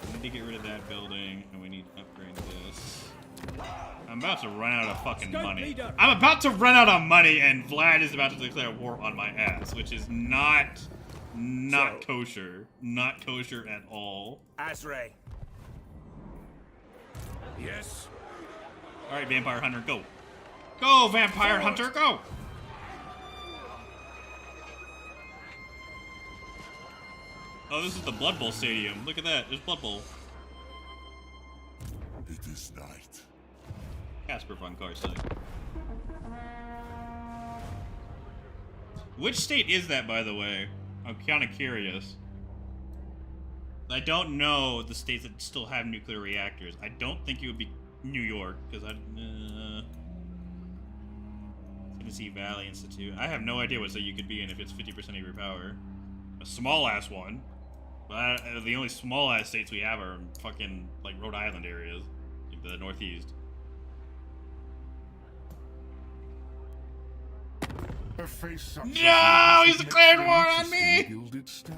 We need to get rid of that building, and we need to upgrade this. I'm about to run out of fucking money. I'm about to run out of money, and Vlad is about to declare war on my ass, which is not kosher. Not kosher at all. Azray. Yes. All right, Vampire Hunter, go. Go, Vampire Hunter, go! Oh, this is the Blood Bowl Stadium. Look at that. There's Blood Bowl. It is night. Casper von Karstein. Which state is that, by the way? I'm kind of curious. I don't know the states that still have nuclear reactors. I don't think it would be New York, because Tennessee Valley Institute. I have no idea what state you could be in if it's 50% of your power. A small-ass one. But the only small-ass states we have are fucking, like, Rhode Island areas. Like the Northeast. A face such No! as He's this declared makes war them on me! gilded staff.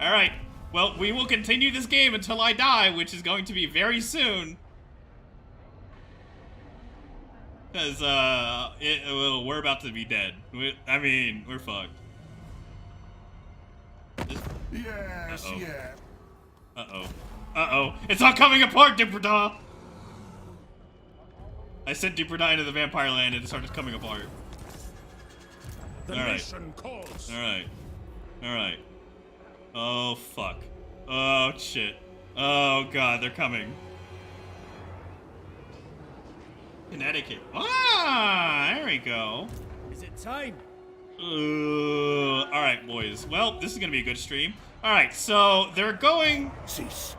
Alright. Well, we will continue this game until I die, which is going to be very soon. Because, we're about to be dead. I mean, we're fucked. Yes, Uh-oh. yeah. Uh-oh. Uh-oh. It's all coming apart, Duperdaw! I sent Duperdaw into the vampire land and it started coming apart. The All right. nation calls. Alright. Alright. Oh, fuck. Oh, shit. Oh, God, they're coming. Connecticut. Ah, there we go. Is it time? Alright, boys. Well, this is gonna be a good stream. Alright, so they're going... Cease.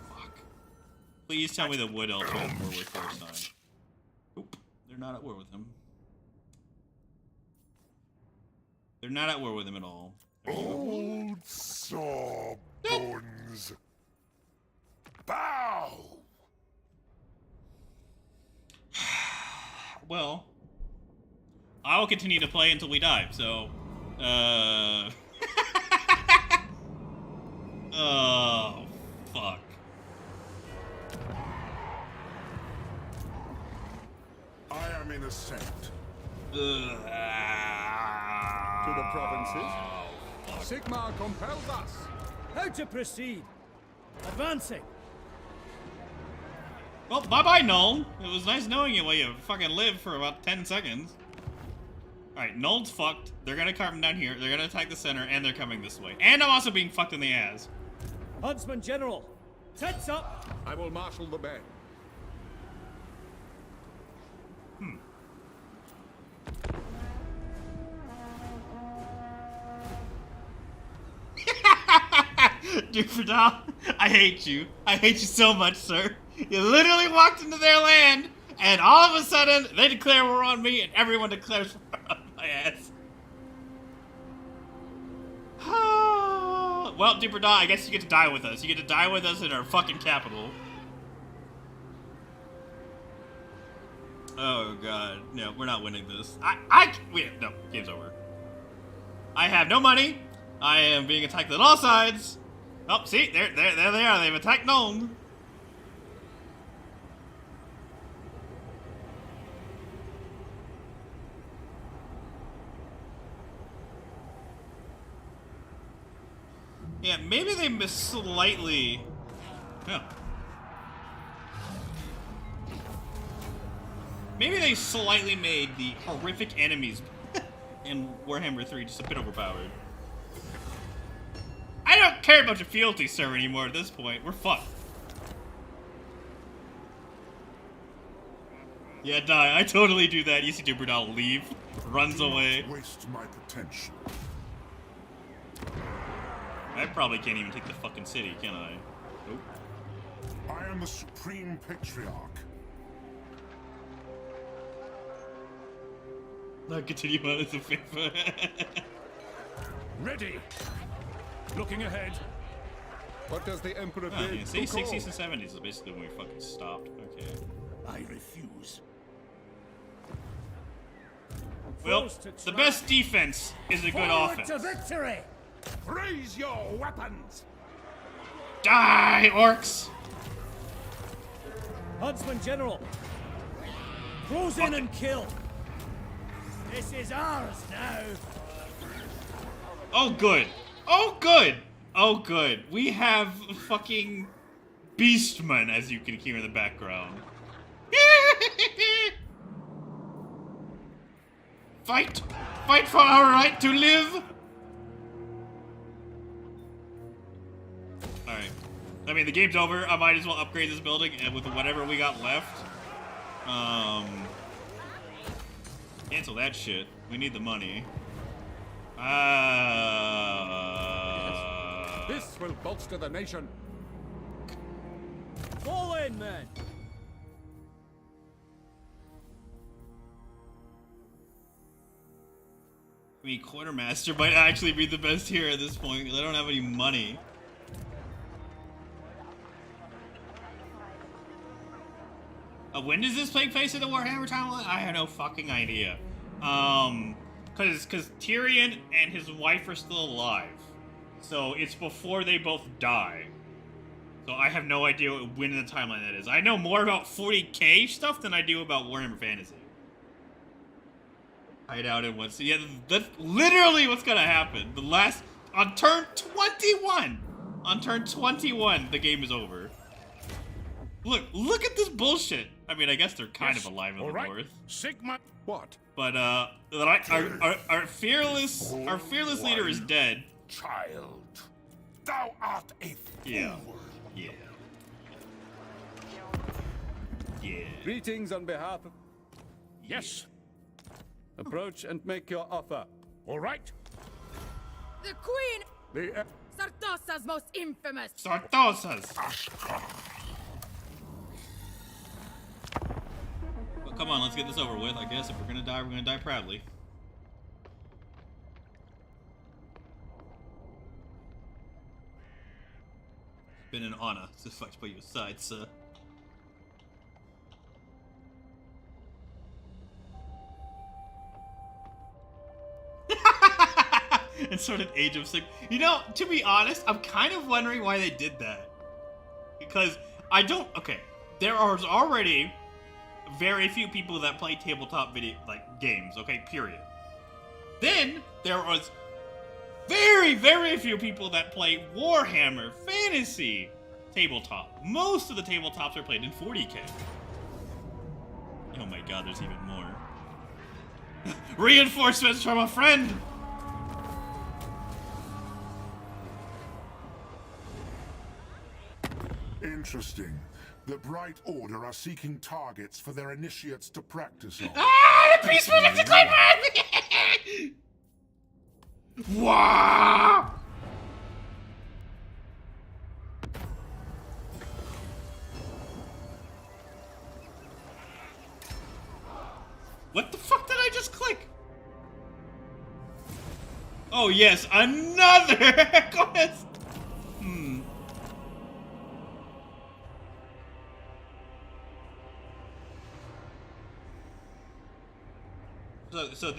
Fuck. Please tell me the Wood Elves are at war with Thorstein. Nope. They're not at war with him. They're not at war with him at all. Old sawbones. Bow! Well, I will continue to play until we die, so... Oh, fuck. I am innocent. To the provinces. Sigmar compels us. How to proceed? Advancing. Well, bye-bye, Null. It was nice knowing you while you fucking lived for about 10 seconds. Alright, Null's fucked. They're gonna come down here, they're gonna attack the center, and they're coming this way. And I'm also being fucked in the ass. Huntsman General. Tents up. I will marshal the men. Duperdaw, I hate you. I hate you so much, sir. You literally walked into their land, and all of a sudden, they declare war on me, and everyone declares war on my ass. Well, Duperdaw, I guess you get to die with us. You get to die with us in our fucking capital. Oh, God. No, we're not winning this. No, game's over. I have no money. I am being attacked on all sides. Oh, see, there they are. They've attacked Nuln. Yeah, maybe they missed slightly. Yeah. Maybe they slightly made the horrific enemies in Warhammer 3 just a bit overpowered. I don't care about your fealty server anymore at this point. We're fucked. Yeah, die. I totally do that. EC2 Brunel leave. Runs away. Waste my potential. I probably can't even take the fucking city, can I? Nope. I am the Supreme Patriarch. I'll continue on as a favor. Ready. Looking ahead. What does the Emperor Oh, bid? yeah, see, Who calls? 60s and 70s is basically when we fucking stopped. Okay. I refuse. Well, Forced to the try. best defense is a good offense. To victory! Raise your weapons. Die, orcs! Huntsman General! Close in and kill! This is ours now! Oh, good. Oh, good. Oh, good. We have fucking Beastmen, as you can hear in the background. Fight! Fight for our right to live! Alright. I mean, the game's over. I might as well upgrade this building and with whatever we got left. Cancel that shit. We need the money. This will bolster the nation. Fall in, men! I mean, Quartermaster might actually be the best here at this point, because I don't have any money. When does this take place in the Warhammer timeline? I have no fucking idea. Because Tyrion and his wife are still alive. So it's before they both die. So I have no idea when in the timeline that is. I know more about 40k stuff than I do about Warhammer Fantasy. Hideout in what's... Yeah, that's literally what's gonna happen. The last... On turn 21! On turn 21, the game is over. Look at this bullshit. I mean, I guess they're kind of alive in All the right. north. Sigma. What? But, our fearless leader is dead. Child, thou art a fool. Yeah. Yeah. Yeah. Greetings on behalf of... Yes. Approach and make your offer. All right. The Queen, The... Sartosa's most infamous. Sartosas! Well, come on, let's get this over with. I guess if we're gonna die proudly. It's been an honor to fight by your side, sir. And sort of Age of Sig. You know, to be honest, I'm kind of wondering why they did that. Because I don't. Okay, there are already very few people that play tabletop games. Okay, period. Then there was very, very few people that play Warhammer Fantasy tabletop. Most of the tabletops are played in 40k. Oh my god, there's even more. Reinforcements from a friend! Interesting. The Bright Order are seeking targets for their initiates to practice on. Ah, the beast will lift the claymore! Wow! What the fuck did I just click? Oh yes, another quest! So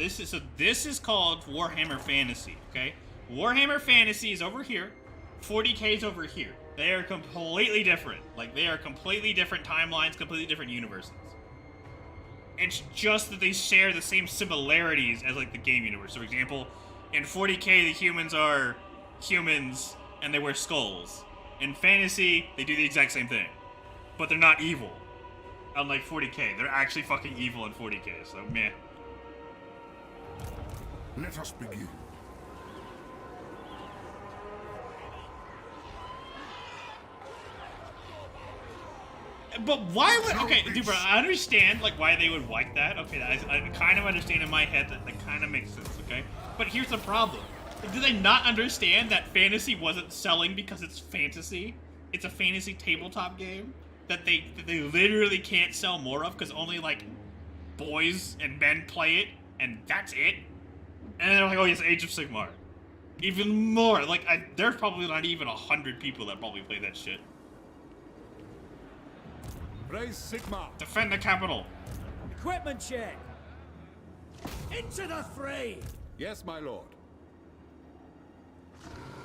this is called Warhammer Fantasy, okay? Warhammer Fantasy is over here. 40k is over here. They are completely different. Like, they are completely different timelines, completely different universes. It's just that they share the same similarities as, like, the game universe. So, for example, in 40k, the humans are humans, and they wear skulls. In fantasy, they do the exact same thing. But they're not evil. Unlike 40k. They're actually fucking evil in 40k, so meh. Let us begin. But why would... Okay, dude, bro, I understand, like, why they would like that. Okay, I kind of understand in my head that kind of makes sense, okay? But here's the problem. Do they not understand that fantasy wasn't selling because it's fantasy? It's a fantasy tabletop game that they literally can't sell more of because only, like, boys and men play it, and that's it? And they're like, oh, yes, Age of Sigmar. Even more. Like, there's probably not even 100 people that probably play that shit. Raise Sigma. Defend the capital. Equipment check. Into the fray. Yes, my lord.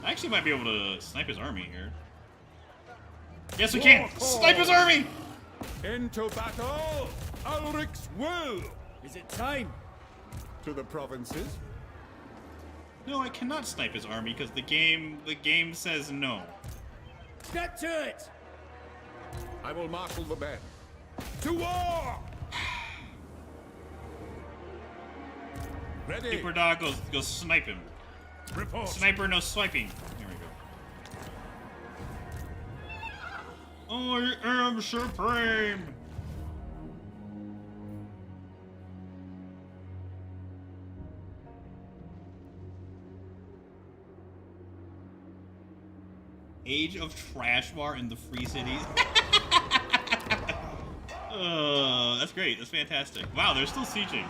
I actually might be able to snipe his army here. Yes, we can! Snipe his army! Into battle! Ulrich's will! Is it time? To the provinces. No, I cannot snipe his army because the game says no. Get to it! I will marshal the men. To war! Ready! Super Dog goes snipe him. Report! Sniper, no swiping. Here we go. I am supreme! Age of Trashmar in the Free Cities. That's great. That's fantastic. Wow, they're still sieging.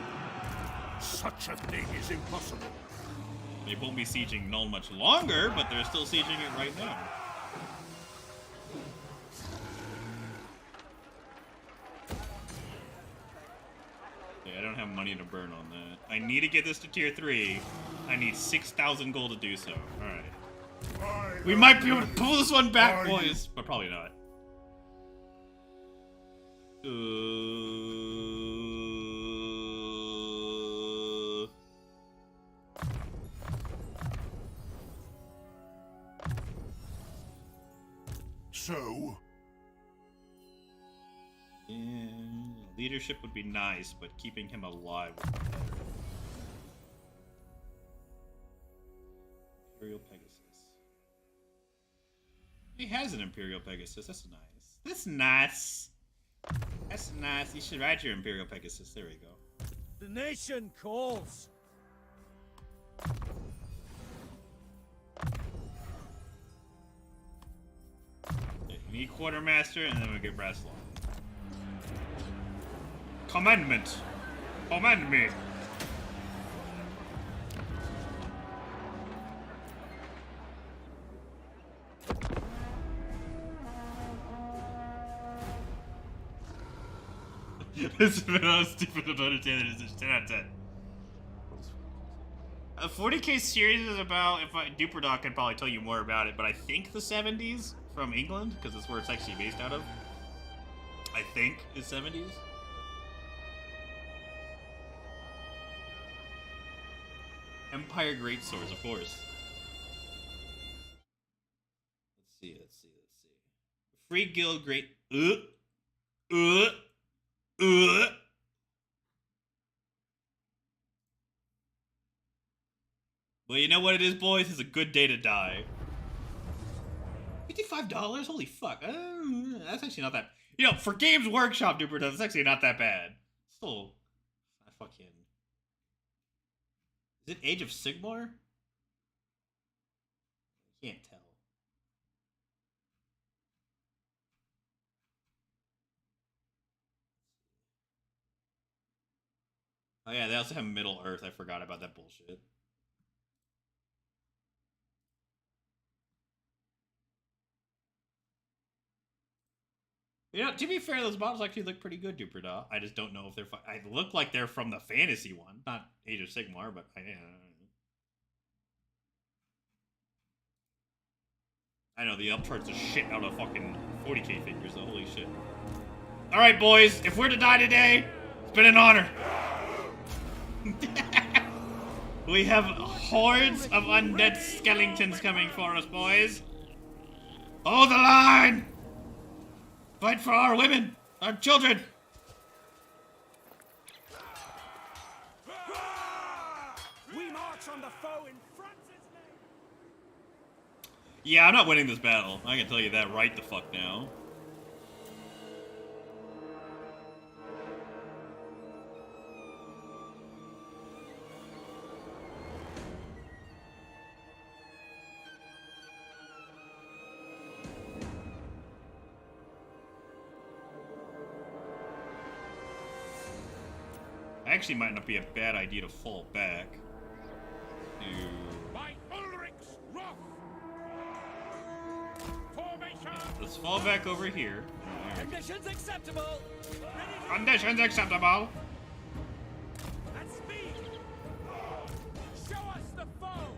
Such a thing is impossible. They won't be sieging Null much longer, but they're still sieging it right now. Okay, I don't have money to burn on that. I need to get this to tier 3. I need 6,000 gold to do so. Alright. We might be able to pull this one back, boys, but probably not. So? Yeah, leadership would be nice, but keeping him alive would be better. Imperial Pegasus. He has an Imperial Pegasus. That's nice. That's nice. That's nice. You should ride your Imperial Pegasus. There we go. The nation calls. Okay, we need Quartermaster, and then we get Brass Law. Commandment. Command me. This is how stupid to understand it is. 10 out of 10. A 40k series is about, Duper Dog could probably tell you more about it, but I think the 70s from England, because that's where it's actually based out of. I think is 70s. Empire Greatswords, of course. Let's see. Free Guild Great. Well, you know what it is, boys? It's a good day to die. $55? Holy fuck. That's actually not that... You know, for Games Workshop, Duper, that's actually not that bad. Still... I fucking... Is it Age of Sigmar? I can't tell. Oh yeah, they also have Middle Earth. I forgot about that bullshit. You know, to be fair, those models actually look pretty good, Duper Daw. I just don't know if they're... I look like they're from the fantasy one. Not Age of Sigmar, but I know, the upchart's the shit out of fucking 40k figures, so holy shit. Alright, boys, if we're to die today, it's been an honor. We have hordes of undead skeletons coming for us, boys. Hold the line! Fight for our women, our children! We march on the foe in France's name. Yeah, I'm not winning this battle. I can tell you that right the fuck now. Actually, might not be a bad idea to fall back. By Ulrich's wrath! Formation! Let's fall back over here. Conditions acceptable. Ready Conditions acceptable. at speed. Show us the foe.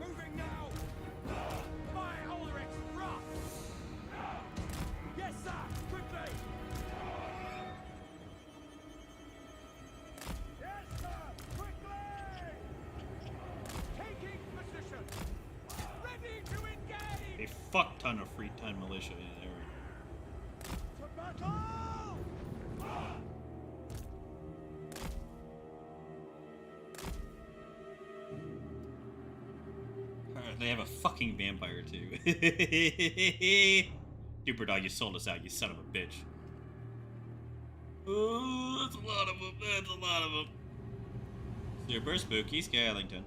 Moving now. By Ulrich's wrath. Yes, sir. Quickly. Yes, sir. Quickly. Taking position. Ready to engage. A fuck ton of free time militia in there. To battle. They have a fucking vampire too. Super dog, you sold us out, you son of a bitch. Oh, that's a lot of them. That's a lot of them. Super spooky Skellington.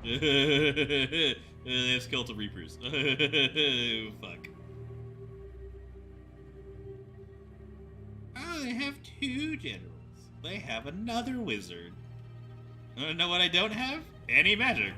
They have skeletal reapers. Fuck. Oh, they have two generals. They have another wizard. Know what I don't have? Any magic.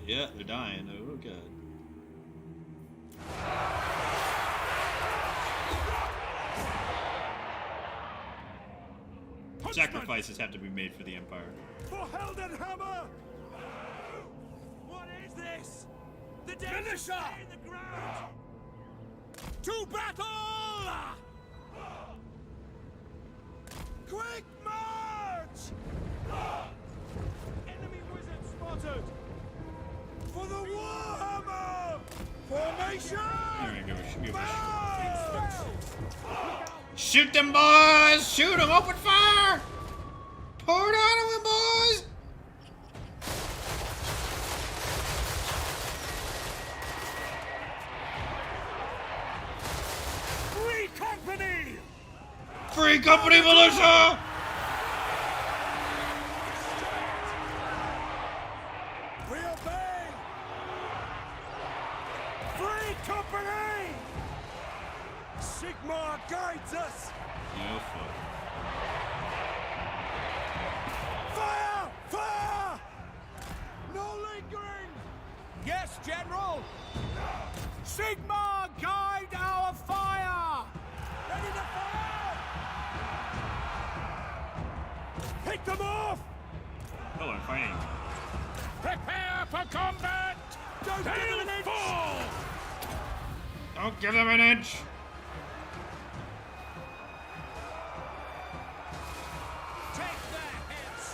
Yeah, they're dying. Oh, God. Sacrifices have to be made for the Empire. For Heldenhammer! What is this? The dead Finisher! in the ground! To battle! Quick march! Enemy wizard spotted! For the Warhammer! Formation! Alright, give a March! shoot them, boys! Shoot them! Open fire! Pour it on them, boys! Free company! Free company militia! We obey! Free company! Sigmar guides us! No fuck. Fire! Fire! No lingering! Yes, General! Sigmar, guide our fire! Ready to fire! Pick them off! Oh, I'm fighting. Prepare for combat! Don't give them an inch! Fall! Don't give them an inch! Take their heads!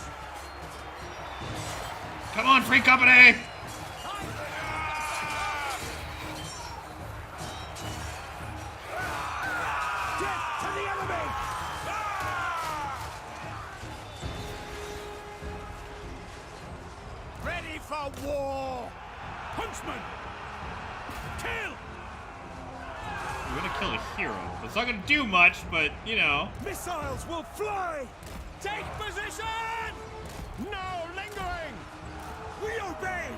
Come on, free company! Death to the enemy! Ready for war! Huntsman! Kill! We're gonna kill a hero. It's not gonna do much, but, you know. Missiles will fly! Take position! No lingering! We obey!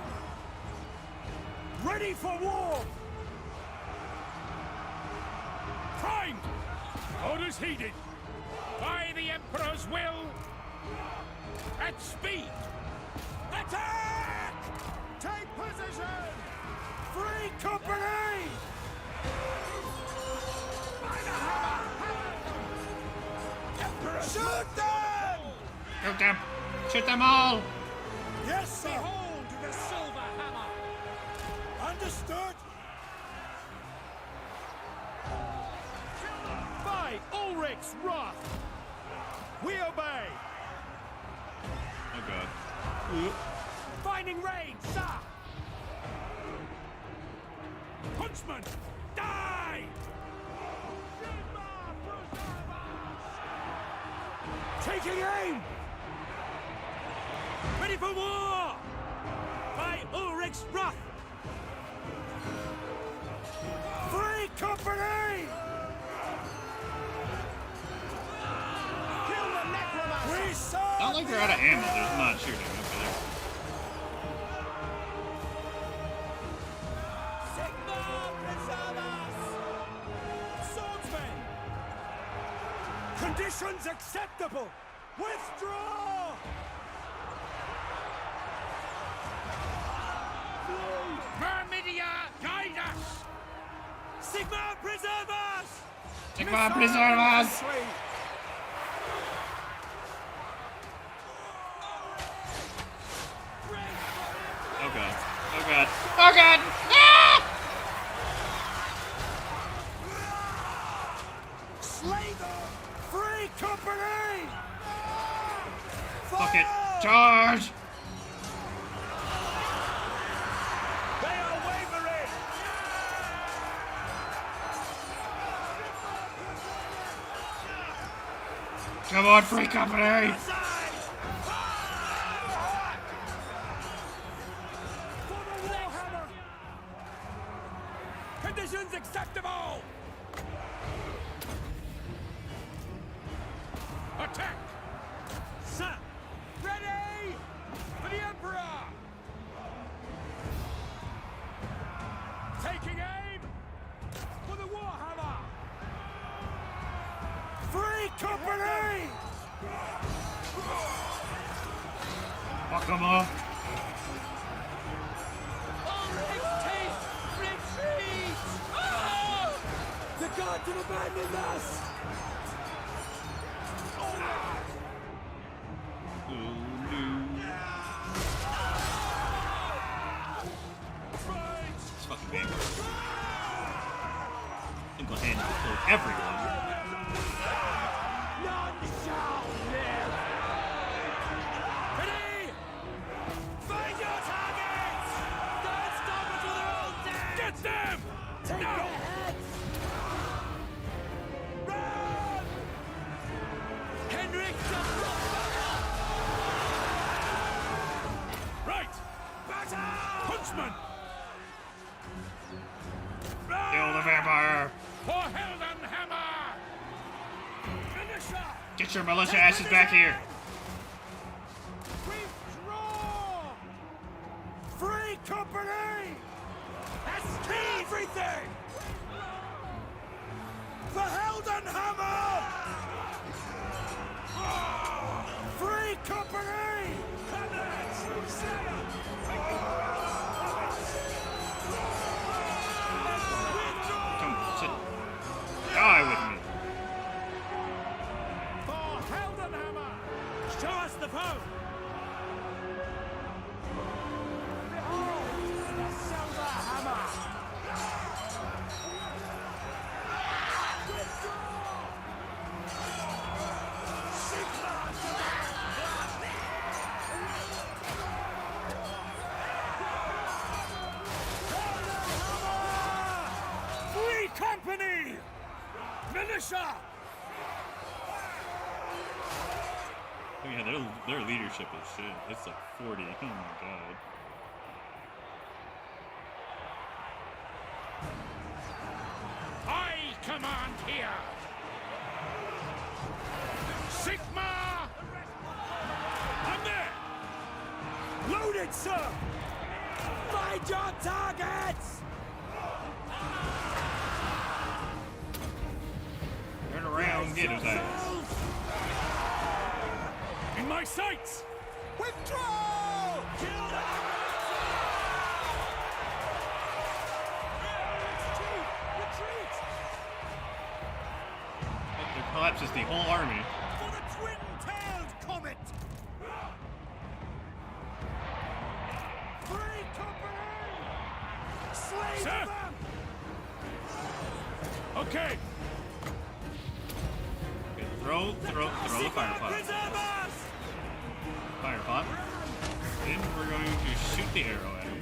Ready for war! Primed! Orders heeded! By the Emperor's will! At speed! Attack! Take position! Free company! By the hammer! Emperor, shoot them! Shoot them! Shoot them all! Yes, sir! Behold the silver hammer! Understood! By Ulrich's wrath! We obey! Oh god. Finding range, sir! Huntsman, die! Taking aim! Ready for war! By Ulrich's wrath! Free company! Kill the necromancer! We saw Not like they're out of ammo, they're not shooting. Okay, there. Sigma preserve us! Swordsmen! Conditions acceptable! Withdraw! Myrmidia, guide us! Sigma preserve us! Sigma preserve us! Oh god. Oh god. Oh god! Ah! Slay them! Free company! Fuck it. Charge! They are wavering! Come on, free company! Aside! For the Warhammer! Conditions acceptable! Attack! Sir! Ready! For the Emperor! Taking aim! For the Warhammer! Free company! Fuck 'em up. Retreat! Oh! The gods have abandoned us! Oh no. This fucking game. Single-handedly killed everyone. None shall live! Ready! Find your targets! Don't stop until they're all dead! Get them! Take their heads! Run! Henrik just right! Battle! Huntsman! Kill the vampire! For Heldenhammer! Militia! Get your militia asses back here! Withdraw! Free company! That's everything! For Heldenhammer! Free company! Come sit. Die with me. For Heldenhammer! Show us the foe! Behold, the silver hammer! Free company! Militia! Oh yeah, their leadership is shit. It's like 40. Oh my god. I command here! Sigma! I'm there! Loaded, sir! Find your targets! Turn around, get his ass. In my sights! Withdraw! It collapses the whole army. For the twin-tailed comet! Free company! Slay Sir! them! Okay. Okay, throw the fire pot. Preserve us! Fire pot. Then we're going to shoot the arrow at him.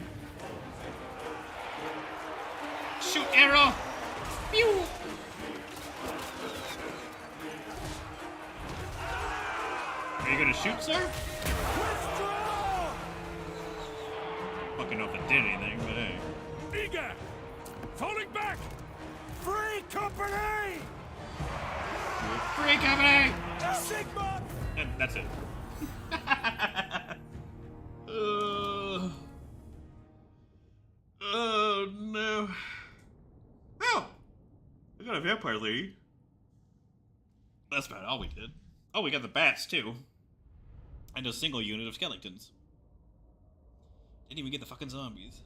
Shoot arrow! Pew! Are you gonna shoot, sir? Withdraw! Fucking know if it did anything, but hey. Eager. Falling back. Free company! Free company! Sigma! And that's it. Oh no. Oh! We got a vampire lady. That's about all we did. Oh, we got the bats too. And a single unit of skeletons. Didn't even get the fucking zombies.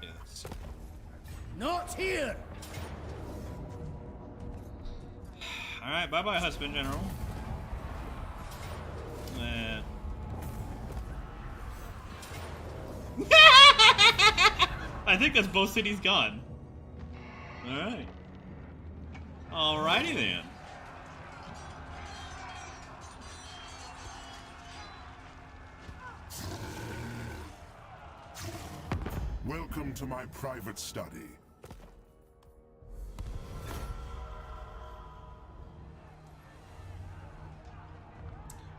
Okay, let's see. Not here! Alright, bye-bye, husband general. I think that's both cities gone. Alright. Alrighty then. Welcome to my private study.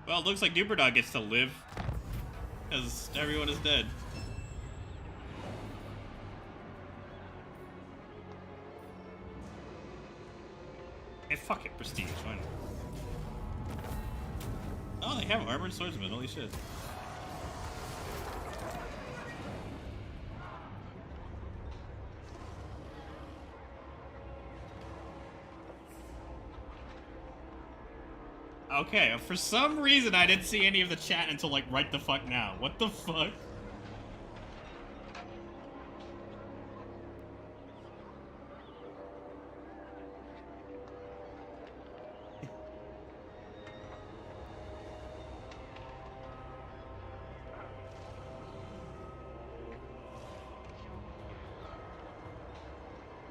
Well, it looks like Duperdog gets to live. Because everyone is dead. And fuck it, prestige, why not? Oh, they have armored swordsmen, holy shit. Okay, for some reason I didn't see any of the chat until like right the fuck now. What the fuck?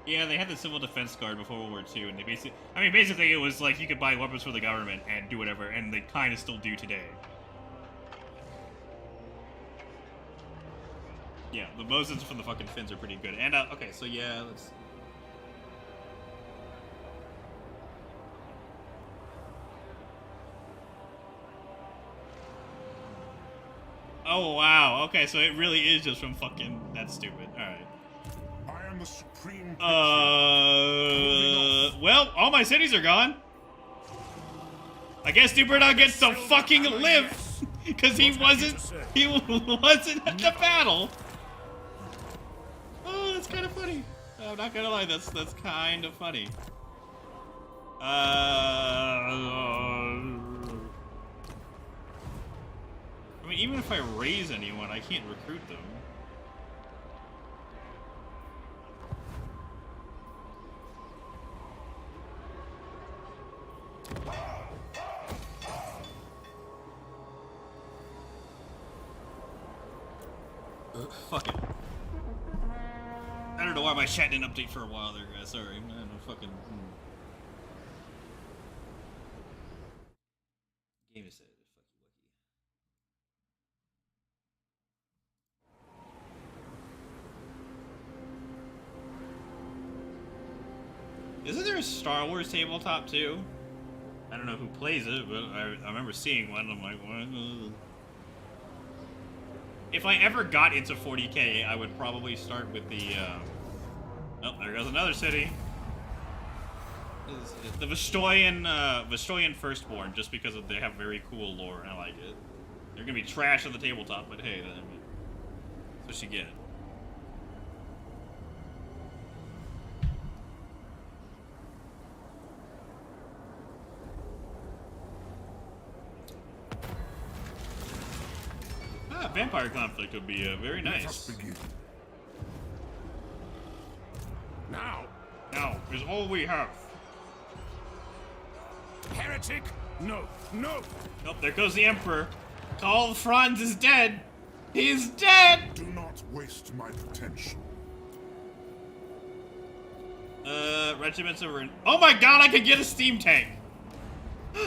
Yeah, they had the Civil Defense Guard before World War II, and they basically it was like you could buy weapons for the government and do whatever, and they kind of still do today. Yeah, the Mosins from the fucking Finns are pretty good. And, okay, so yeah, let's... Oh, wow. Okay, so it really is just from fucking... That's stupid. Alright. I am the supreme. Well, all my cities are gone. I guess Duperdog gets to fucking live, because he wasn't at the battle. Oh, that's kind of funny. I'm not gonna lie, that's kind of funny. I mean, even if I raise anyone, I can't recruit them. Fuck it. I don't know why my chat didn't update for a while there, guys. Sorry, man. Fucking. Game is set. Fuck you, lucky. Isn't there a Star Wars tabletop too? I don't know who plays it, but I remember seeing one. I'm like, what? If I ever got into 40k, I would probably start with the Oh, there goes another city. The Vestoyan Firstborn, just because they have very cool lore, and I like it. They're gonna be trash on the tabletop, but hey, I mean, that's what you get. Vampire conflict would be very Let us nice. begin. Now, Now is all we have. heretic! No, no! Oh, there goes the Emperor. Karl Franz is dead. He's dead. Do not waste my potential. Regiments over. Oh my God! I could get a steam tank.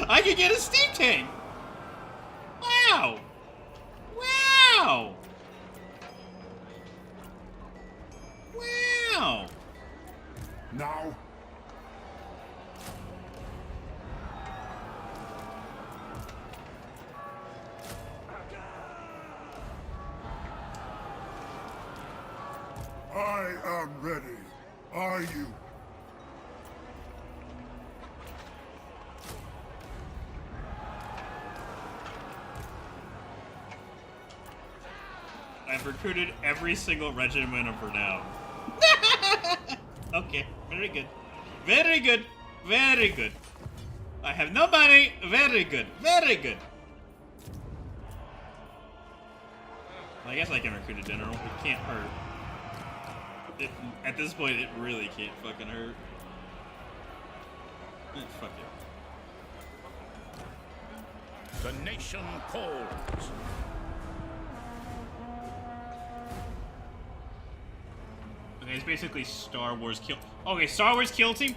I could get a steam tank. Wow. Wow. Wow. Now, I am ready. Are you? I've recruited every single regiment of renown. Okay, very good. Very good. Very good. I have no money. Very good. Very good. I guess I can recruit a general. It can't hurt. At this point, it really can't fucking hurt. Fuck it. The nation calls. Okay, it's basically Star Wars kill. Okay, Star Wars kill team.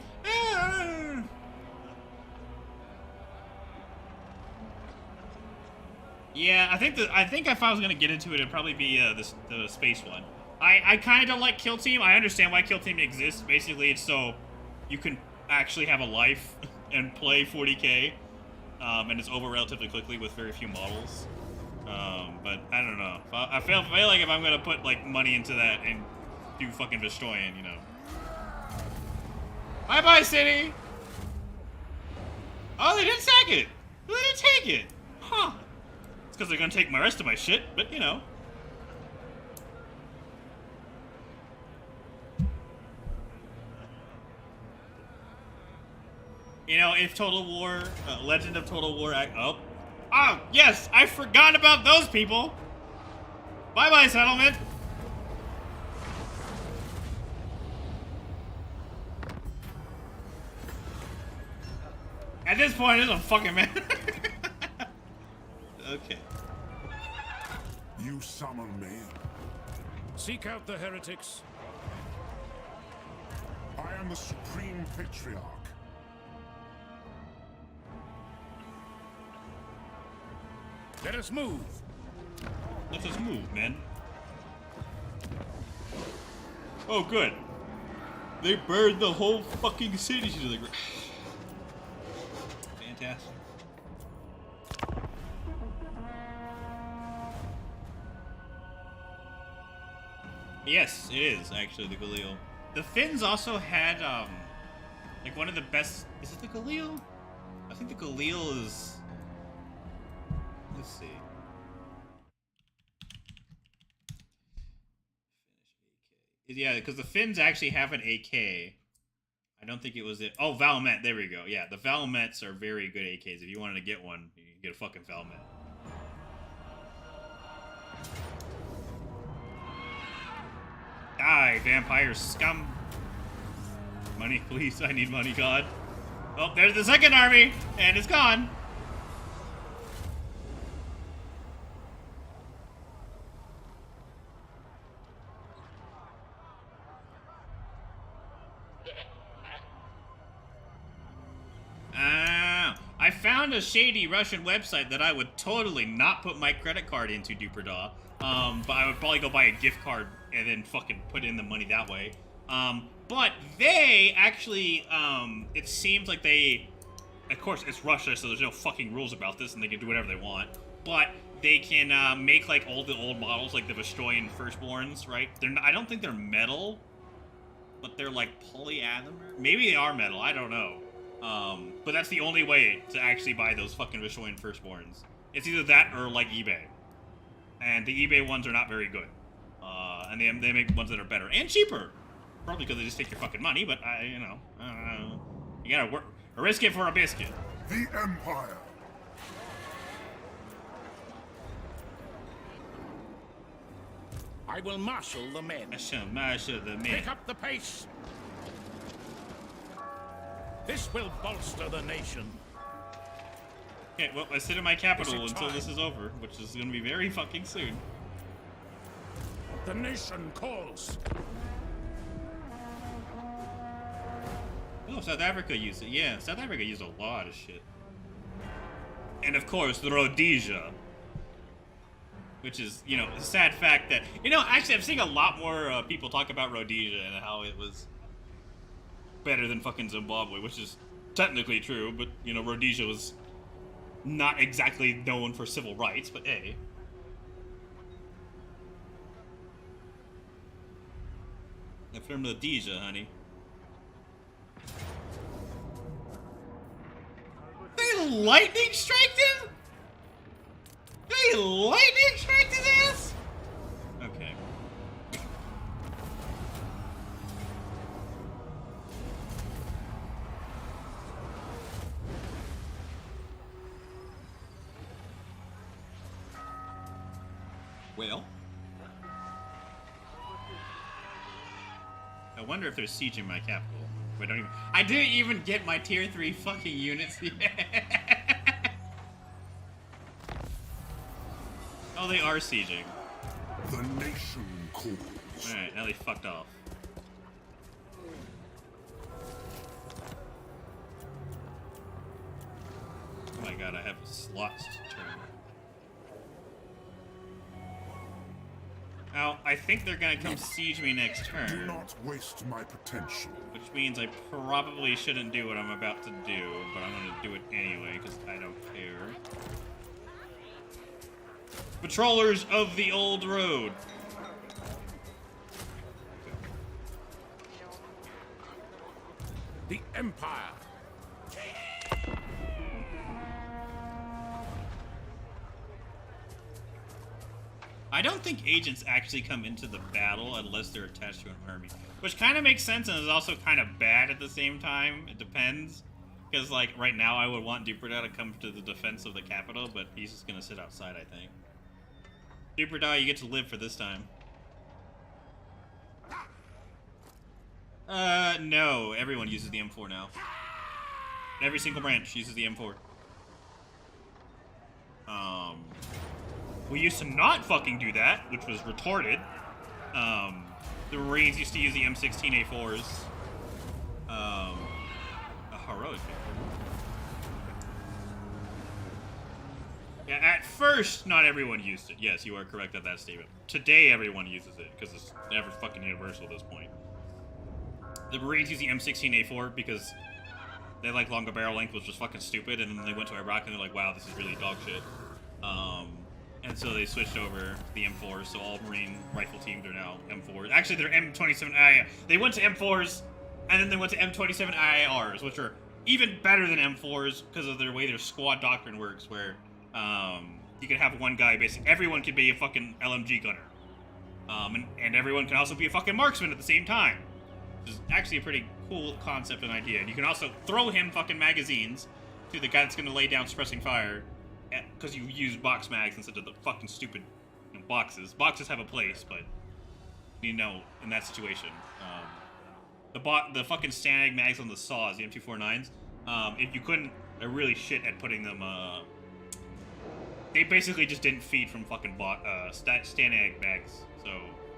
Yeah, I think if I was gonna get into it, it'd probably be the space one. I kind of don't like kill team. I understand why kill team exists. Basically, it's so you can actually have a life and play 40k, and it's over relatively quickly with very few models. But I don't know. I feel like if I'm gonna put like money into that and do fucking Vestoyan, you know. Bye-bye, city! Oh, they didn't sack it! They didn't take it! Huh. It's because they're gonna take my rest of my shit, but you know. You know, if Total War, Legend of Total War, oh, yes! I forgot about those people! Bye-bye, settlement! At this point, it doesn't fucking matter. Okay. You summon me. Seek out the heretics. I am the Supreme Patriarch. Let us move. Let's just move, man. Oh, good. They burned the whole fucking city to the ground. Fantastic. Yes, it is actually the Galil. The Finns also had like one of the best. Is it the Galil? I think the Galil is. Let's see. Yeah, because the Finns actually have an AK. I don't think it was it. Oh, Valmet. There we go. Yeah, the Valmets are very good AKs. If you wanted to get one, you can get a fucking Valmet. Die, vampire scum. Money, please. I need money, God. Oh, there's the second army, and it's gone. I found a shady Russian website that I would totally not put my credit card into, Duperdaw. But I would probably go buy a gift card and then fucking put in the money that way. But they actually, it seems like they, of course, it's Russia, so there's no fucking rules about this, and they can do whatever they want. But they can make like all the old models, like the Vestoyan Firstborns, right? They're not, I don't think they're metal. but they're like polyamomer. Maybe they are metal. I don't know. But that's the only way to actually buy those fucking Vishoyan Firstborns. It's either that or like eBay. And the eBay ones are not very good. And they make ones that are better and cheaper. Probably because they just take your fucking money, but you know, you gotta work, risk it for a biscuit. The Empire. I will marshal the men. I shall marshal the men. Pick up the pace. This will bolster the nation. Okay, well, I sit in my capital Is it until time? this is over, which is gonna be very fucking soon. The nation calls. Oh, South Africa used it. Yeah, South Africa used a lot of shit. And of course, the Rhodesia. Which is, you know, a sad fact that... You know, actually, I'm seeing a lot more people talk about Rhodesia and how it was better than fucking Zimbabwe, which is technically true, but, you know, Rhodesia was not exactly known for civil rights, but hey. I'm from Rhodesia, honey. They lightning striked him? They lightning striked his ass? Okay. Well. I wonder if they're sieging my capital. I didn't even get my tier 3 fucking units yet. Oh, they are sieging. The nation calls. Alright, now they fucked off. Oh my god, I have slots to turn. Now, I think they're gonna come siege me next Do turn. not waste my potential. Which means I probably shouldn't do what I'm about to do, but I'm gonna do it anyway, because I don't care. Patrollers of the old road. The Empire. I don't think agents actually come into the battle unless they're attached to an army. Which kind of makes sense and is also kind of bad at the same time. It depends. Because, like, right now I would want Duperda to come to the defense of the capital, but he's just going to sit outside, I think. Duperda, you get to live for this time. No. Everyone uses the M4 now. Every single branch uses the M4. We used to not fucking do that, which was retarded. The Marines used to use the M16A4s. A heroic. Yeah, at first, not everyone used it. Yes, you are correct at that statement. Today, everyone uses it, because it's never fucking universal at this point. The Marines use the M16A4 because they like longer barrel length, which was fucking stupid, and then they went to Iraq and they're like, wow, this is really dog shit. And so they switched over to the M4s, so all Marine rifle teams are now M4s. Actually, they're M27I. They went to M4s, and then they went to M27IRs, which are even better than M4s because of their way their squad doctrine works, where you can have one guy, basically, everyone can be a fucking LMG gunner. And everyone can also be a fucking marksman at the same time. Which is actually a pretty cool concept and idea. And you can also throw him fucking magazines to the guy that's going to lay down suppressing fire, because you use box mags instead of the fucking stupid boxes. Boxes have a place, but you know, in that situation, the fucking Stanag mags on the saws, the M249s, if you couldn't, they're really shit at putting them. They basically just didn't feed from fucking Stanag mags. So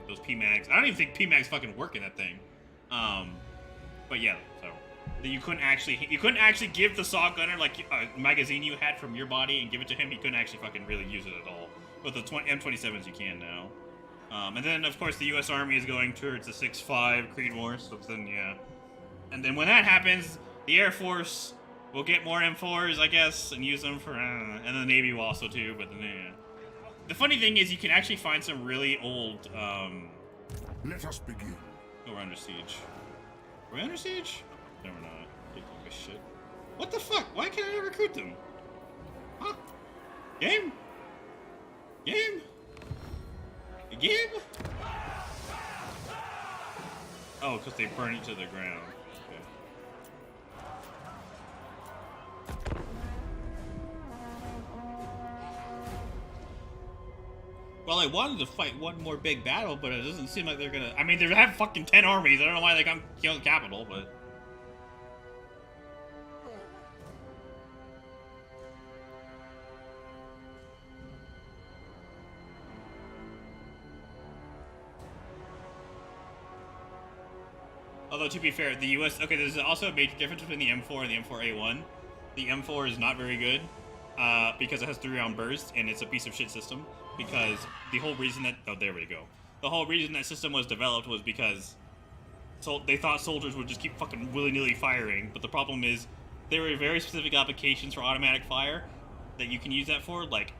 those P mags, I don't even think P mags fucking work in that thing. But yeah, so. You couldn't actually give the saw gunner like a magazine you had from your body and give it to him. He couldn't actually fucking really use it at all. But the M27s you can now. And then of course the U.S. Army is going towards the 6.5 Creed War. So then yeah, and then when that happens, the Air Force will get more M4s, I guess, and use them for. And then the Navy will also too. But then yeah. The funny thing is you can actually find some really old. Let us begin. Oh, we're under siege. Are we under siege? No, we're not. Take this shit. What the fuck? Why can't I recruit them? Huh? Game? Game? Game? Oh, because they burn it to the ground. Okay. Well, I wanted to fight one more big battle, but it doesn't seem like they're gonna... I mean, they have fucking 10 armies. I don't know why they come kill the capital, but... Although, to be fair, the US... Okay, there's also a major difference between the M4 and the M4A1. The M4 is not very good, because it has 3-round burst, and it's a piece of shit system. Because the whole reason that... Oh, there we go. The whole reason that system was developed was because... they thought soldiers would just keep fucking willy-nilly firing, but the problem is, there were very specific applications for automatic fire that you can use that for, like,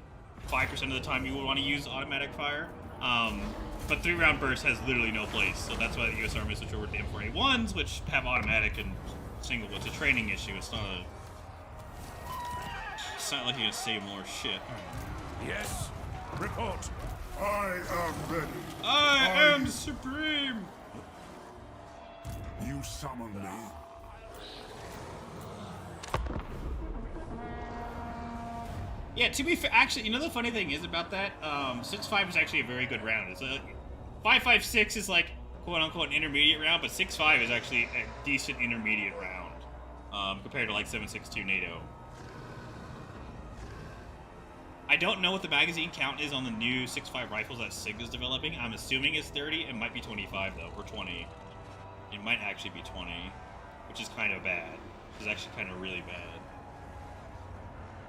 5% of the time you would want to use automatic fire. But 3-round burst has literally no place, so that's why the US Army switched over to the M4A1s, which have automatic and single. It's a training issue. It's not a... It's not like you can save more shit. Yes. Report. I am ready. I am supreme! You summon me. Yeah, to be fair, actually, you know the funny thing is about that? 6-5 is actually a very good round. It's a 5-5-6 is like quote-unquote intermediate round, but 6-5 is actually a decent intermediate round compared to like 7.62 NATO. I don't know what the magazine count is on the new 6.5 rifles that SIG is developing. I'm assuming it's 30. It might be 25 though, or 20. It might actually be 20, which is kind of bad. It's actually kind of really bad.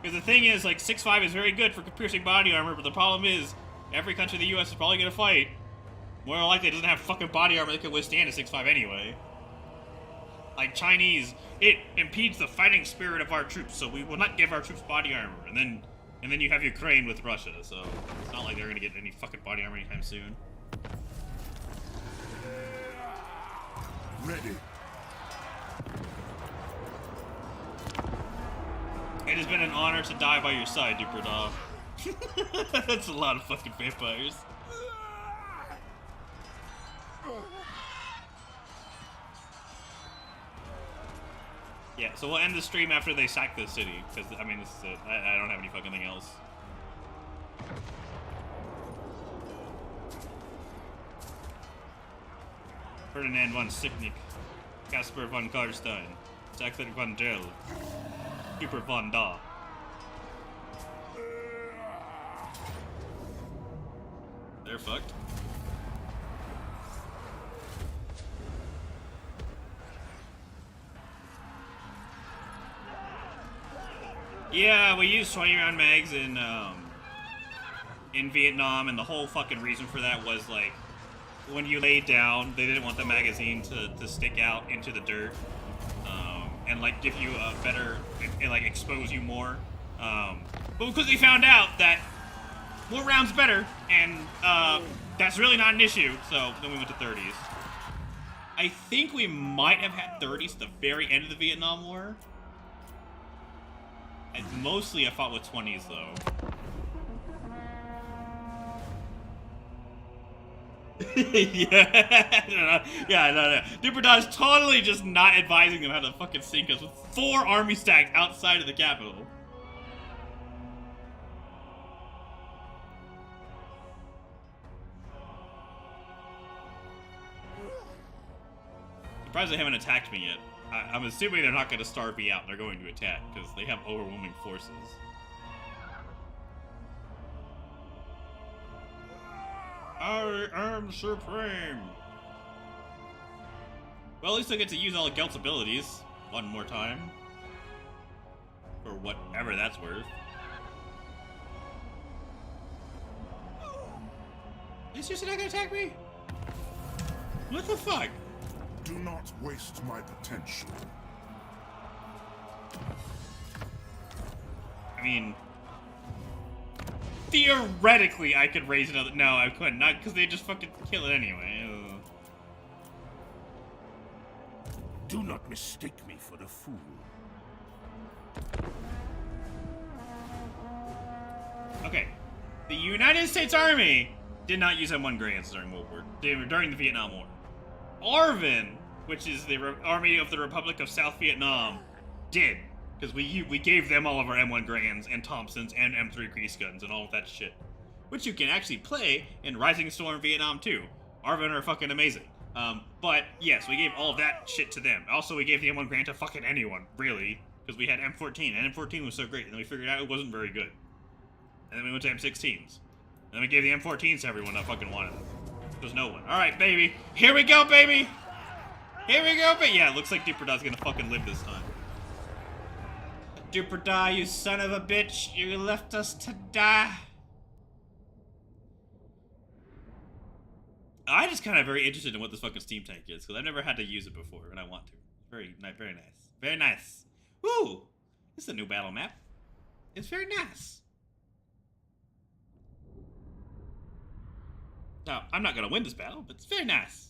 Because the thing is, like, 6.5 is very good for piercing body armor, but the problem is, every country in the US is probably going to fight. More than likely, it doesn't have fucking body armor that can withstand a 6.5 anyway. Like, Chinese, it impedes the fighting spirit of our troops, so we will not give our troops body armor. And then you have Ukraine with Russia, so it's not like they're going to get any fucking body armor anytime soon. Ready. It has been an honor to die by your side, Duperdov. That's a lot of fucking vampires. Yeah, so we'll end the stream after they sack the city, because, I mean, this is it. I don't have any fucking thing else. Ferdinand von Sicknick, Caspar von Karstein, Saxon von Gel, Super von Da. They're fucked. Yeah, we used 20-round mags in Vietnam, and the whole fucking reason for that was, like, when you laid down, they didn't want the magazine to stick out into the dirt, and, like, give you a better, and, like, expose you more. But because they found out that more rounds better, and that's really not an issue, so then we went to 30s. I think we might have had 30s at the very end of the Vietnam War. Mostly I fought with 20s, though. Yeah, no. Duperdog's totally just not advising them how to fucking sink us with 4 army stacks outside of the capital. Surprised they haven't attacked me yet. I'm assuming they're not going to starve me out. They're going to attack, because they have overwhelming forces. I am supreme! Well, at least I get to use all of Gelt's abilities one more time. For whatever that's worth. Is seriously not going to attack me? What the fuck? Do not waste my potential. I mean, theoretically, I could raise another. No, I couldn't. Not because they just fucking kill it anyway. Do not mistake me for a fool. Okay. The United States Army did not use M1 Grants during during the Vietnam War. ARVN, which is the Army of the Republic of South Vietnam, did. Because we gave them all of our M1 Grands and Thompsons and M3 Grease Guns and all of that shit. Which you can actually play in Rising Storm Vietnam 2. ARVN are fucking amazing. But yes, we gave all of that shit to them. Also, we gave the M1 Grant to fucking anyone, really. Because we had M14, and M14 was so great, and then we figured out it wasn't very good. And then we went to M16s. And then we gave the M14s to everyone that fucking wanted them. There's no one. Alright, baby. Here we go, baby! Here we go, but yeah, it looks like Duperda's gonna fucking live this time. Duperda, you son of a bitch! You left us to die! I just kind of very interested in what this fucking steam tank is, because I've never had to use it before, and I want to. Very nice. Very nice. Woo! This is a new battle map. It's very nice. Now, I'm not gonna win this battle, but it's very nice.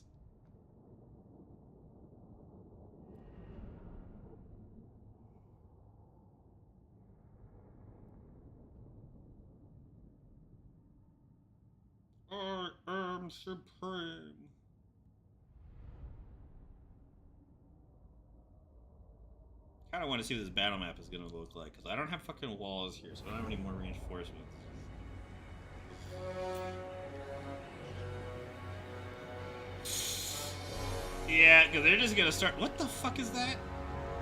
I am supreme. Kinda want to see what this battle map is gonna look like, because I don't have fucking walls here, so I don't have any more reinforcements. Yeah, because they're just gonna start. What the fuck is that?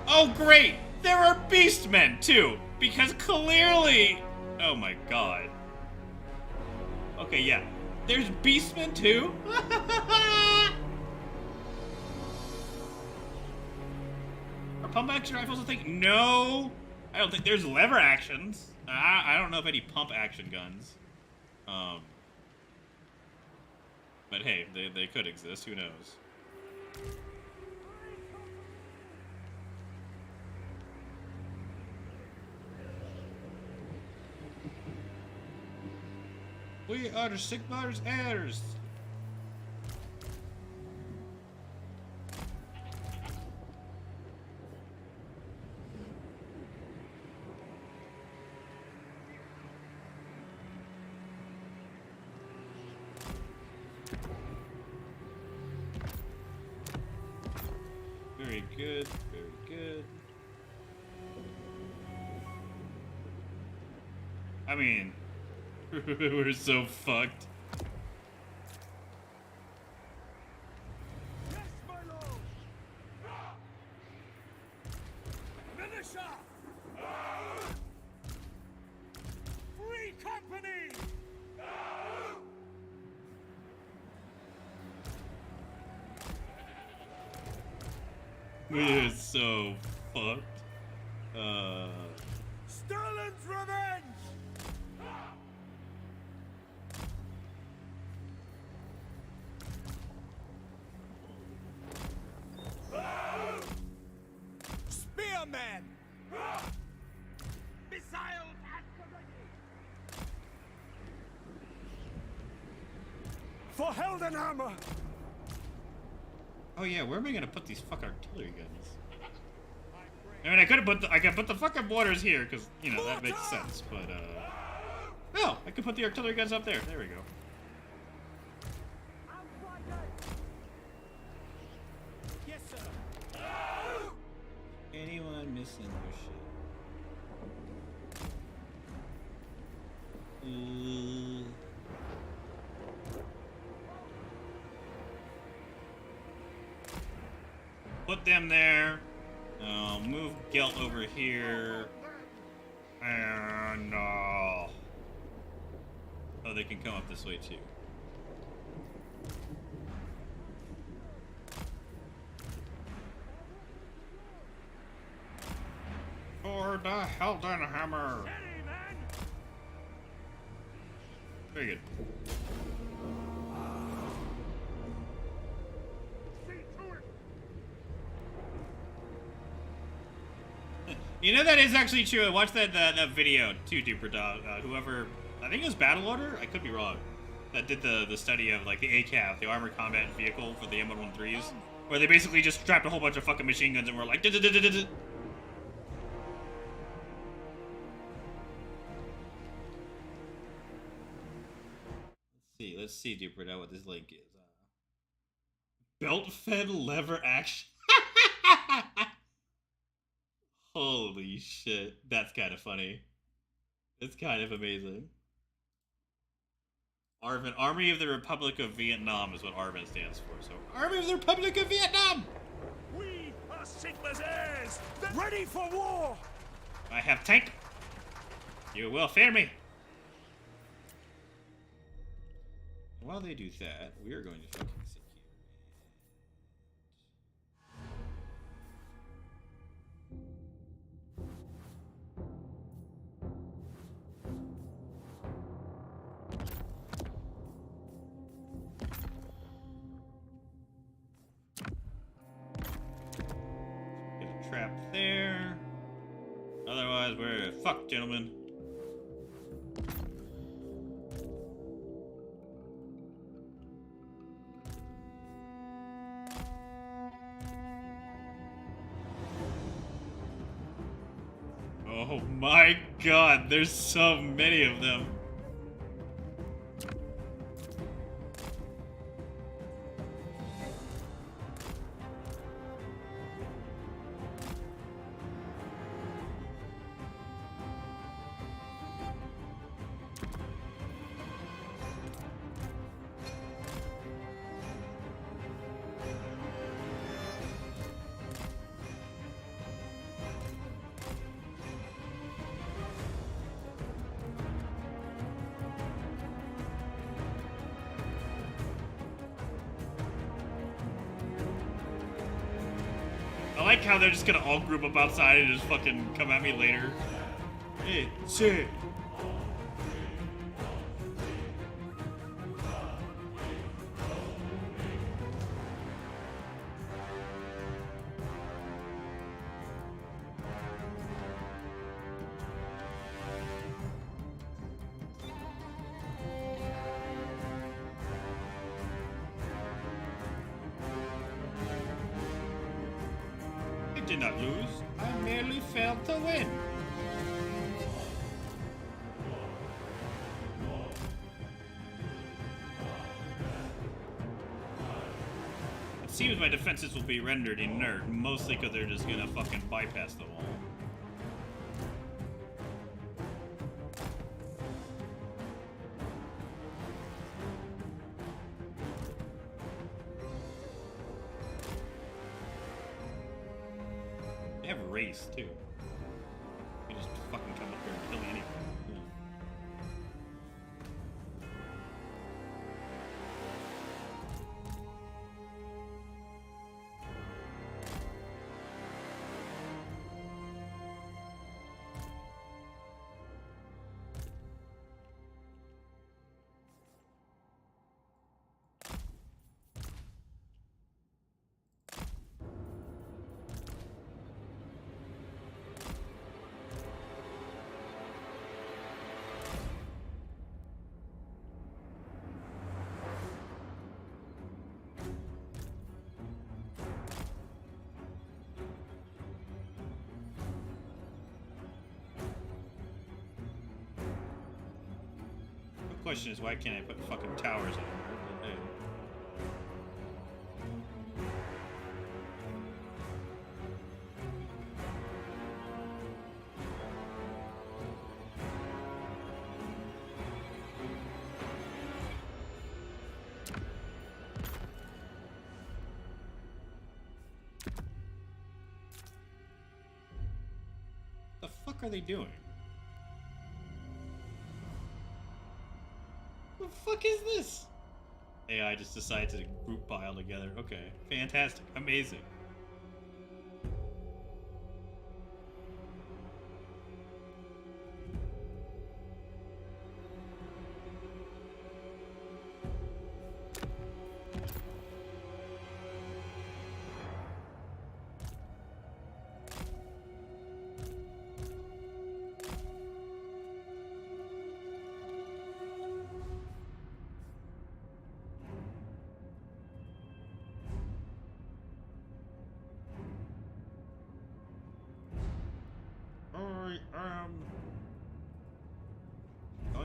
Oh, great! There are beastmen, too! Because clearly. Oh my god. Okay, yeah. There's beastmen, too? Are pump action rifles a thing? No! I don't think there's lever actions. I don't know of any pump action guns. But hey, they could exist, who knows? We are Sigmar's heirs. Very good, very good. I mean, we're so fucked. Yes, my lord! Militia! Free company! We're so fucked. Stalin's revenge! Spearmen! Missiles at the ready! For Heldenhammer! Oh yeah, where am I gonna put these fucking artillery guns? I mean, I could put the fucking mortars here, because, you know, that makes sense, but, no, I could put the artillery guns up there. There we go. Yes, sir. Anyone missing their shit? Put them there. Move Gelt over here. And, oh, they can come up this way, too. For the Heldenhammer. Very good. You know, that is actually true. Watch that video too, Duper Dog. Whoever, I think it was Battle Order. I could be wrong. That did the study of like the ACAV, the Armored Combat Vehicle for the M113s. Where they basically just strapped a whole bunch of fucking machine guns and were like, "Duh-duh-duh-duh-duh." Let's see, Jupiter, what this link is. Belt-fed lever action. Holy shit, that's kind of funny. It's kind of amazing. ARVN, Army of the Republic of Vietnam is what ARVN stands for. So, Army of the Republic of Vietnam! We are Sigma's heirs, ready for war! I have tank. You will fear me. While they do that, we are going to fucking sit here. Get a trap there. Otherwise, we're fucked, gentlemen. Oh my god, there's so many of them. I like how they're just gonna all group up outside and just fucking come at me later. Hey, shit. I did not lose. I merely failed to win. It seems my defenses will be rendered inert, mostly because they're just gonna fucking bypass the wall. They have race too. You can just fucking come up here and kill anything. Yeah. The question is, why can't I put fucking towers in there? The fuck are they doing? What the fuck is this? AI just decided to group pile together. Okay, fantastic, amazing.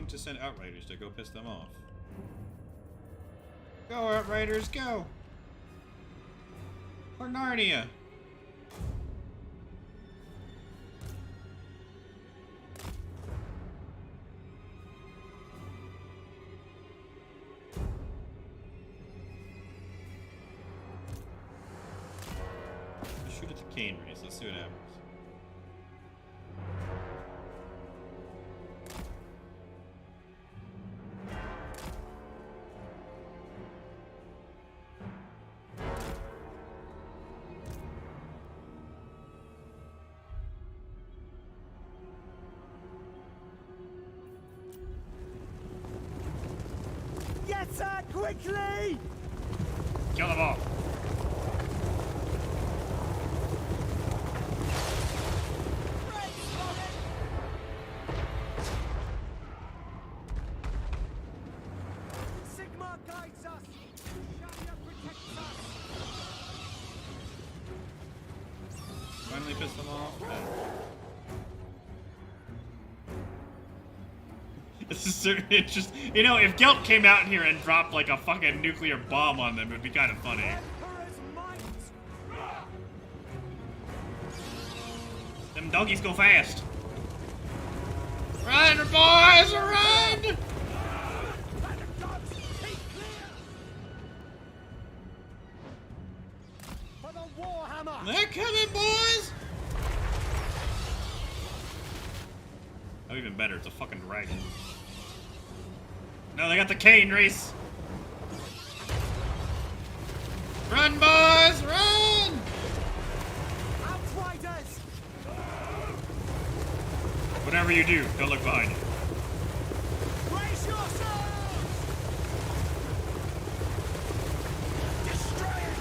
going to send Outriders to go piss them off. Go, Outriders, go! For Narnia! Shoot at the cane race, let's see what happens. Yes, sir, quickly! Kill them all! Sigma guides us! Shadia protects us! Finally piss them off. This is certainly interesting. You know, if Gelt came out here and dropped like a fucking nuclear bomb on them, it would be kind of funny. Emperor's might! Them doggies go fast. Run, boys, run! Let the gods keep clear! For the Warhammer! They're coming, boys! Oh, even better, it's a fucking dragon. No, they got the cane, Reese! Run, boys, run! Outriders! Whatever you do, don't look behind you. Brace yourselves! Destroy it!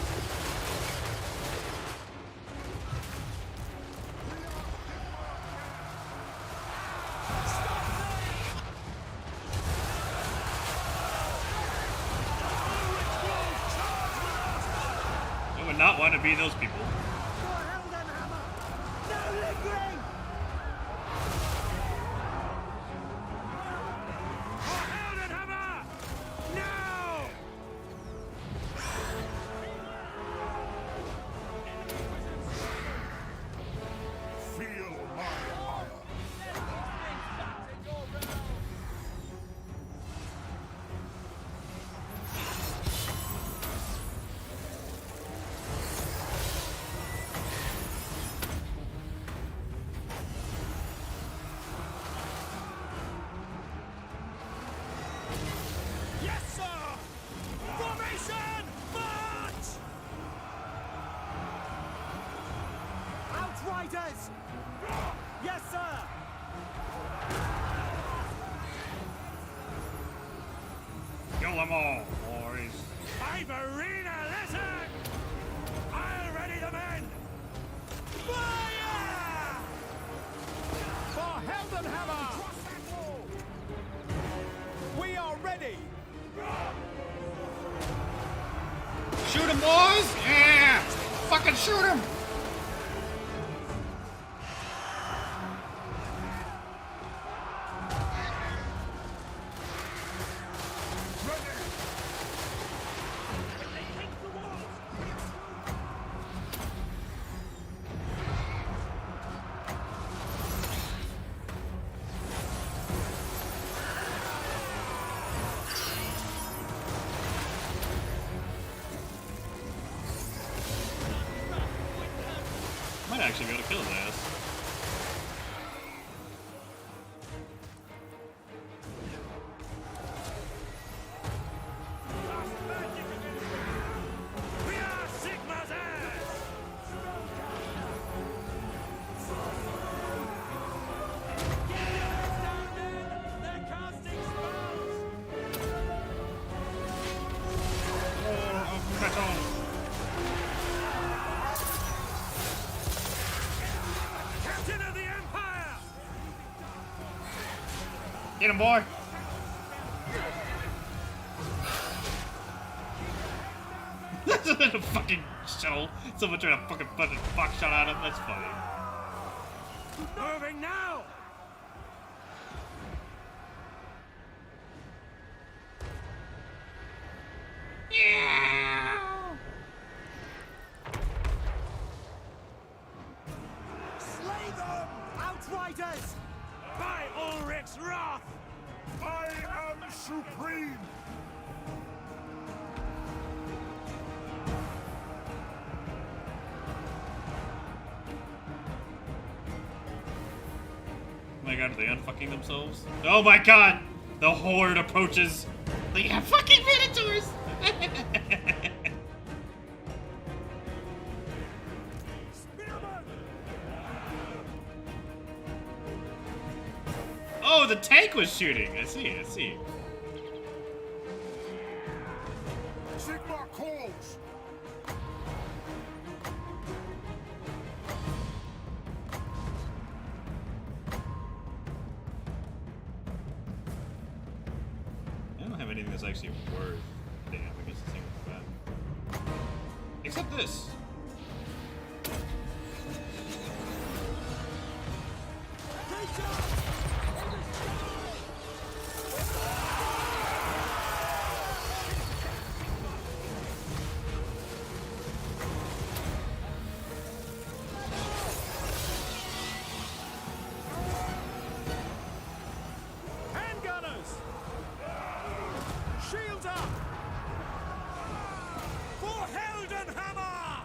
I would not want to be those people. For Heldenhammer! No lingering! For Heldenhammer! Now! Feel my ire. Yes, sir! Formation! March! Outriders! Yes, sir! Kill them all, boys. Ivorina, listen! I'll ready the men! Fire! For Heldenhammer! We are ready! Shoot him, boys! Yeah! Fucking shoot him! Might actually be able to kill his ass. We are Sigma's heirs! They're casting spells! Oh, metal! Captain of the Empire! Get him, boy! That's a fucking show. Someone trying to fucking put a box shot at him. That's funny. Moving now! my god, are they unfucking themselves? Oh my god! The horde approaches! They have fucking minotaurs! Oh, the tank was shooting! I see, I see. Sigma calls! I don't have anything that's actually worth damn against this thing with that. Except this. Handgunners! Shields up! For Heldenhammer!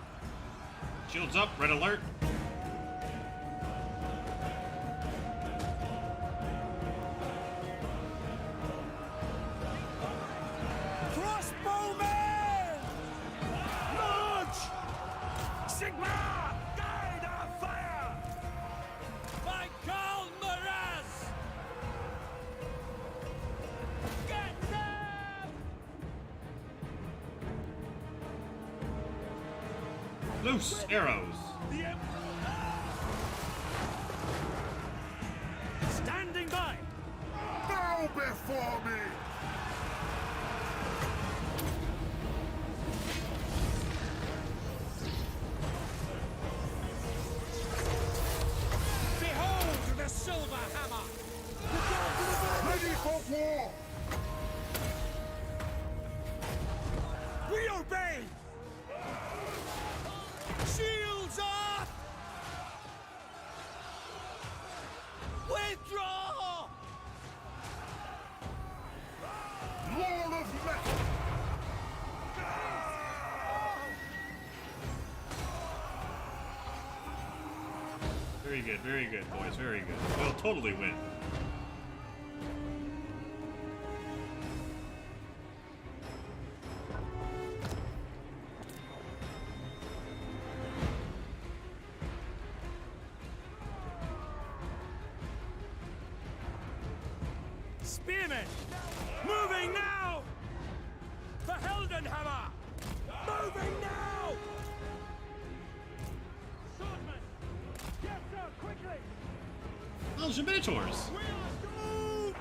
Shields up, red alert. Crossbowmen! Launch! Sigma! Guide our fire! By Karl Maraz! Get them! Loose arrows. The Standing by! Bow before me! Behold the silver hammer! Ready for war! We obey! Shields up! Withdraw! Wall of metal! Very good, boys, very good. We'll totally win. Spearmen! Moving now! For Heldenhammer! Moving now! Swordman! Yes, sir, quickly! Oh, those are minotaurs. We are go!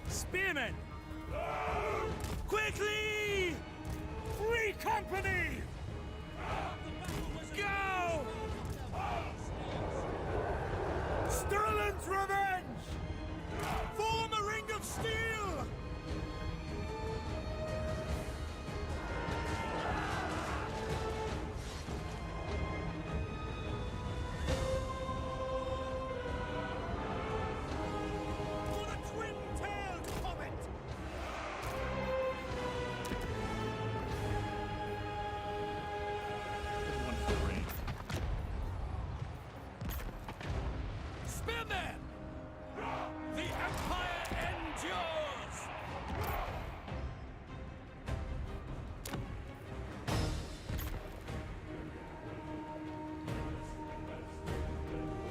Spearmen! Quickly! Free company! Go! Sterling's revenge! Form a ring of steel! For the twin-tailed comet! One for range. Spearmen! The Empire endures!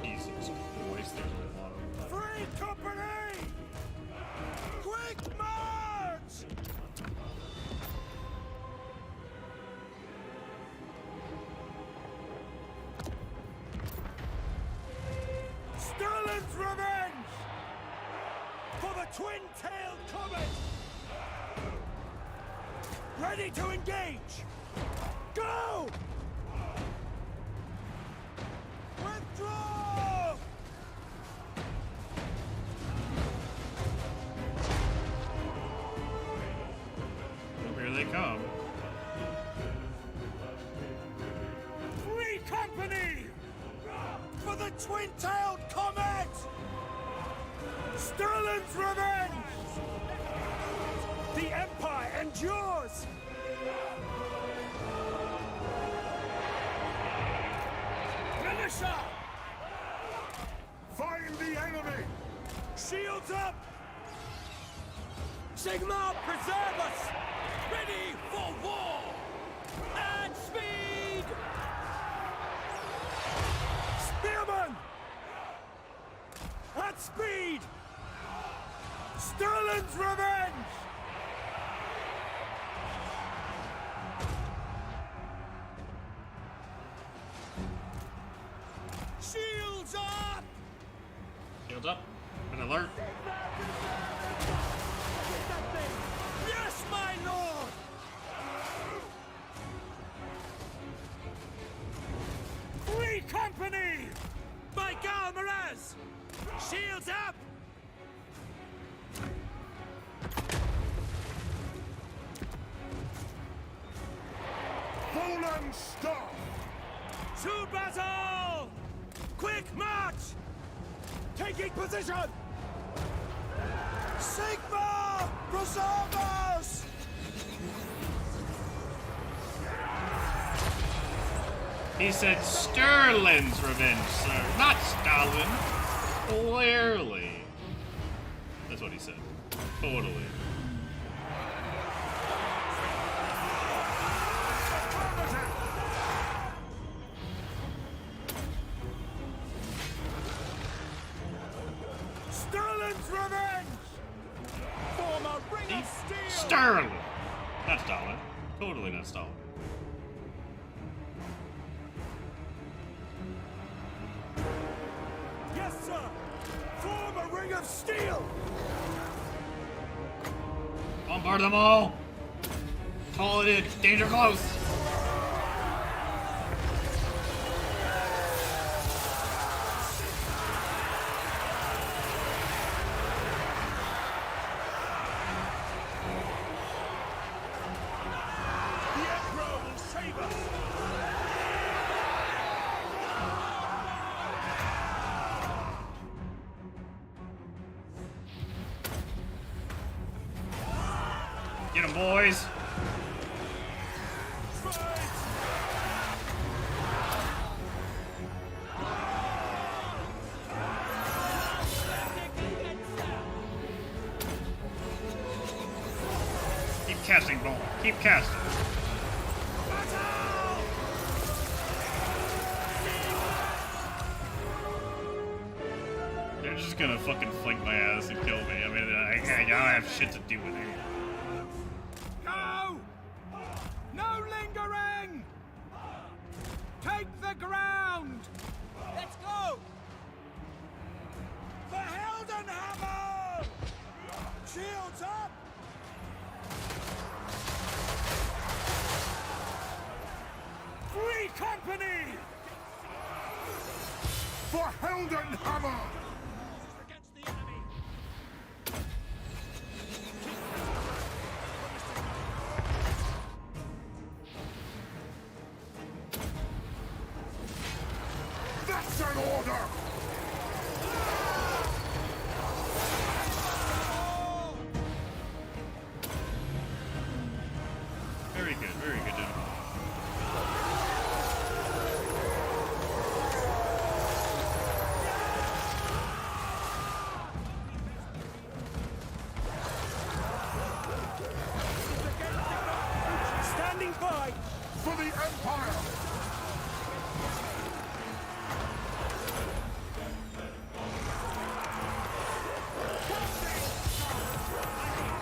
Jesus Christ, there's a lot of Free company! Quick march! Sterling's revenge! For the twin-tailed comet! Ready to engage! Go! Withdraw! Here they come. Free company! For the twin-tailed comet! Sterling's revenge! The Empire endures! pressure! Find the enemy! Shields up! Sigma, preserve us! Ready for war! And speed! Spearman! At speed! Sterling's revenge! Shields up! Shields up. An alert. Yes, my lord! Free company! By Galmaraz! Shields up! Poland stop! To battle! Quick march! Taking position! Sigma! Preserve us! He said Sterling's revenge, sir, not Stalin. Clearly. That's what he said. Totally. Sterling's revenge! Form a ring of steel! Sterling! Not Stalin. Totally not Stalin. Yes, sir! Form a ring of steel! Bombard them all! Call it in. Danger close! The Emperor will save us! Get 'em, boys! Keep casting, ball. Keep casting. They're just gonna fucking flank my ass and kill me. I mean, I don't have shit to do with it. Go! No lingering! Take the ground! Let's go! For Heldenhammer! Shields up! Free company! For Heldenhammer! Against the enemy! That's an order! Very good, gentlemen. Standing by! For the Empire!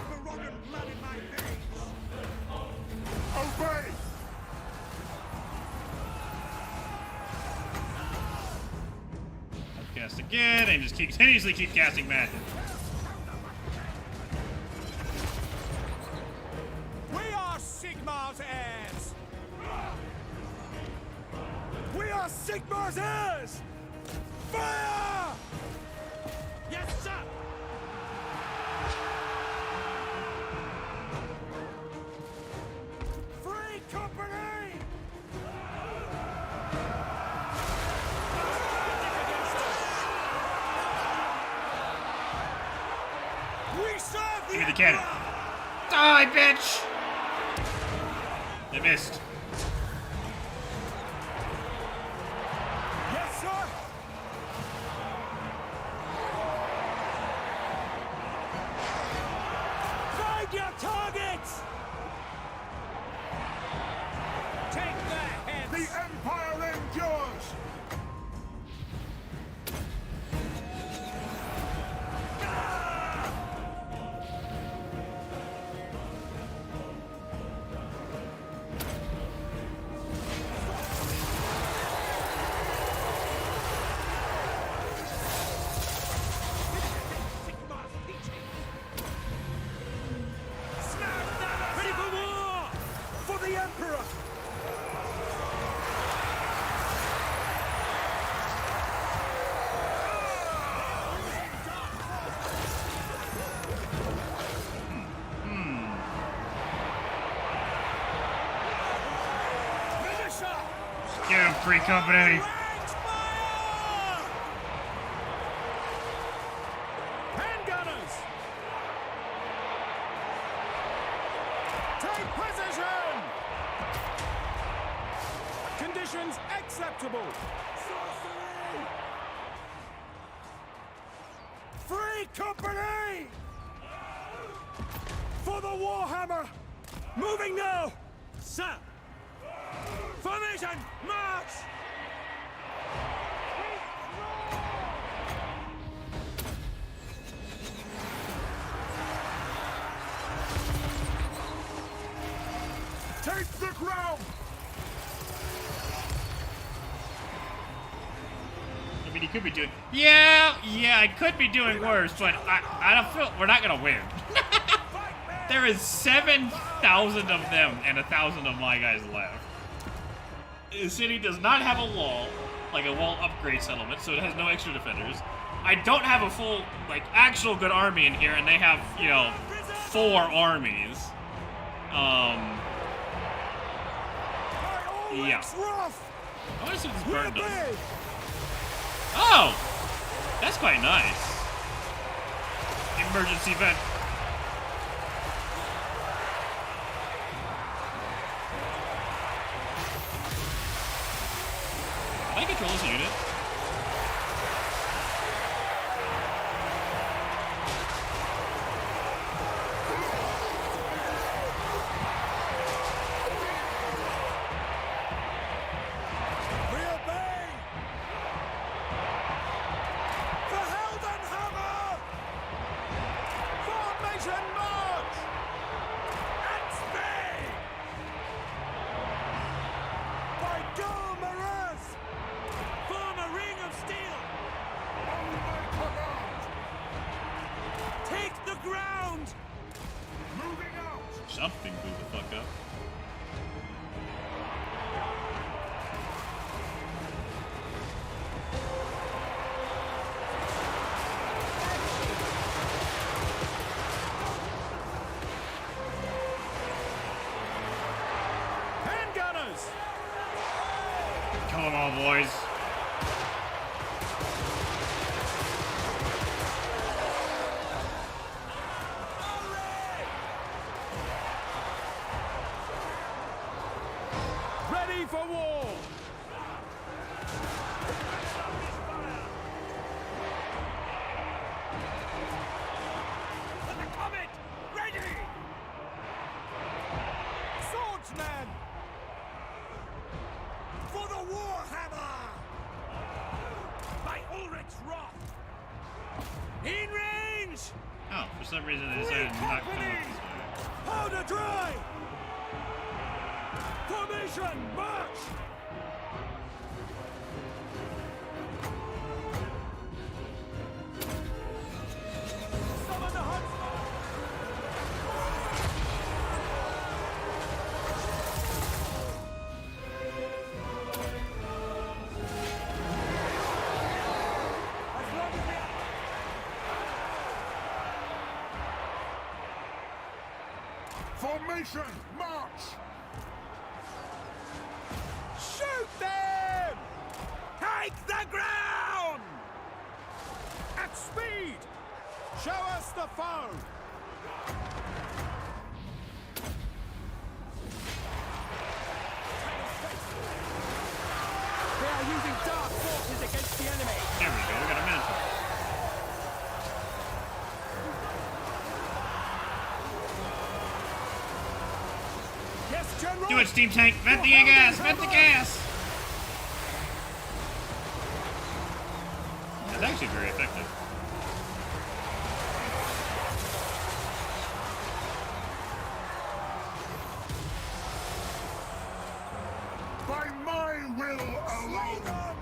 Baronan blood in my veins! Obey! Cast again, and just continuously keep casting magic. We are Sigmar's heirs! We are Sigmar's heirs! Fire! Yes, sir! Free company! We serve the Give me the cannon. Die, bitch! They missed. Yes, sir! Free company. Ranks fire! Handgunners! Take position! Conditions acceptable. Sorcery! Free company! For the Warhammer! Moving now! Sir! Formation! March! Take the ground! I mean, he could be doing. Yeah, I could be doing worse, but I don't feel we're not gonna win. There is 7,000 of them and 1,000 of my guys left. The city does not have a wall, like a wall upgrade settlement, so it has no extra defenders. I don't have a full, like, actual good army in here, and they have, you know, 4 armies. Yeah. I want to see what this burn does. Oh! That's quite nice. Emergency vent. Can I control this unit? Something blew the fuck up. Handgunners! Come on, boys. Ready for war! For the comet! Ready! Swordsman! For the Warhammer! By Ulrich's wrath! In range! Oh, for some reason they decided to not come up this way. Powder dry! Formation, march! Summon the huntsman! As long as Formation, march! Shoot them! Take the ground! At speed! Show us the foe! They are using dark forces against the enemy! There we go, we got a minotaur. Yes, General! Do it, steam tank! Vent the gas! Vent the gas! That's actually very effective. By my will alone!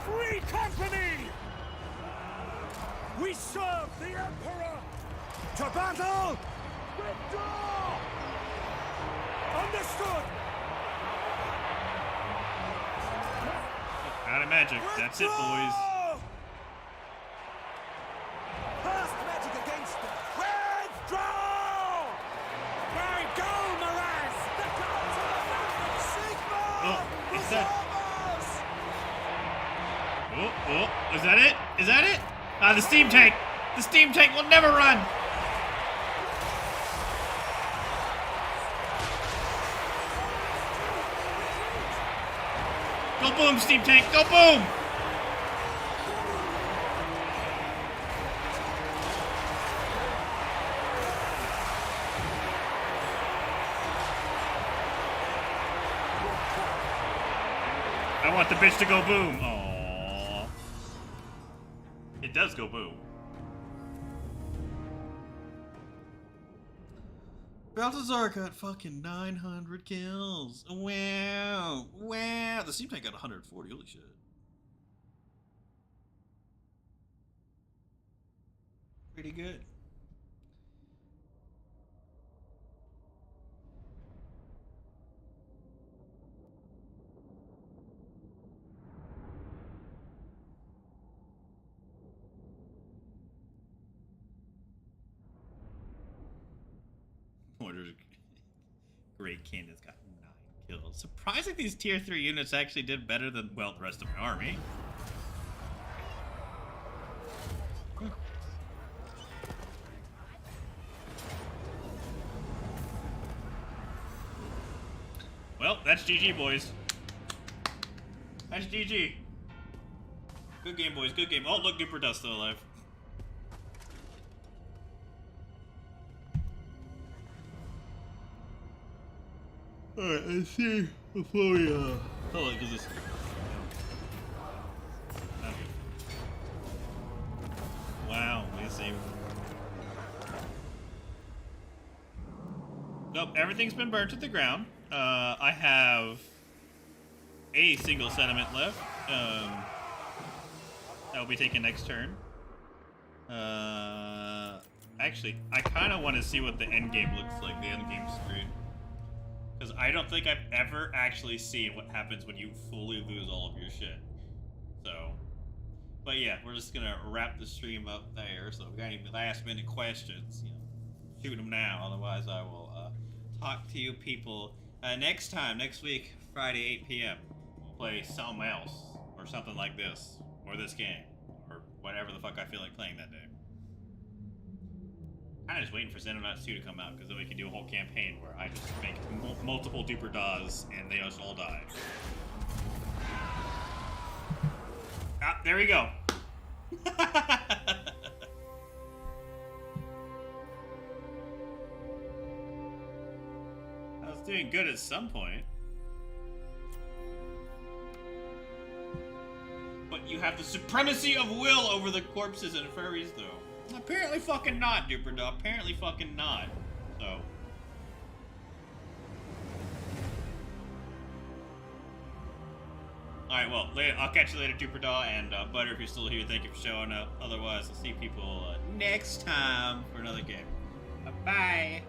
Free company! We serve the Emperor! To battle! Withdraw! Understood! Out of magic. That's it, boys. Past magic against them! Withdraw! Very What's that? Oh, is that it? Is that it? Ah, the steam tank. The steam tank will never run. Go boom, steam tank. Go boom. I want the bitch to go boom. Aww. It does go boom. Balthazar got fucking 900 kills. Wow. Wow. The steam tank got 140. Holy shit. Pretty good. Great Candace got 9 kills. Surprising these tier 3 units actually did better than, well, the rest of my army. Well, that's GG, boys. That's GG. Good game, boys. Good game. Oh, look, Duper Dust still alive. Alright, let's see before we, hold on, because this... Okay. Wow, let's see. Nope, everything's been burnt to the ground. I have a single sediment left. That will be taken next turn. Actually, I kind of want to see what the end game looks like, the end game screen. Because I don't think I've ever actually seen what happens when you fully lose all of your shit. So, but yeah, we're just gonna wrap the stream up there. So if we got any last minute questions, you know, shoot them now. Otherwise, I will talk to you people next week, Friday, 8 p.m. We'll play something else, or something like this, or this game, or whatever the fuck I feel like playing that day. I'm just waiting for Xenonauts 2 to come out, because then we can do a whole campaign where I just make multiple duper DAWs and they just all die. Ah, there we go. I was doing good at some point. But you have the supremacy of will over the corpses and furries, though. Apparently fucking not, Duper Duh. Apparently fucking not. So. Alright, well, I'll catch you later, Duper Duh. And Butter, if you're still here, thank you for showing up. Otherwise, I'll see people next time for another game. Bye-bye.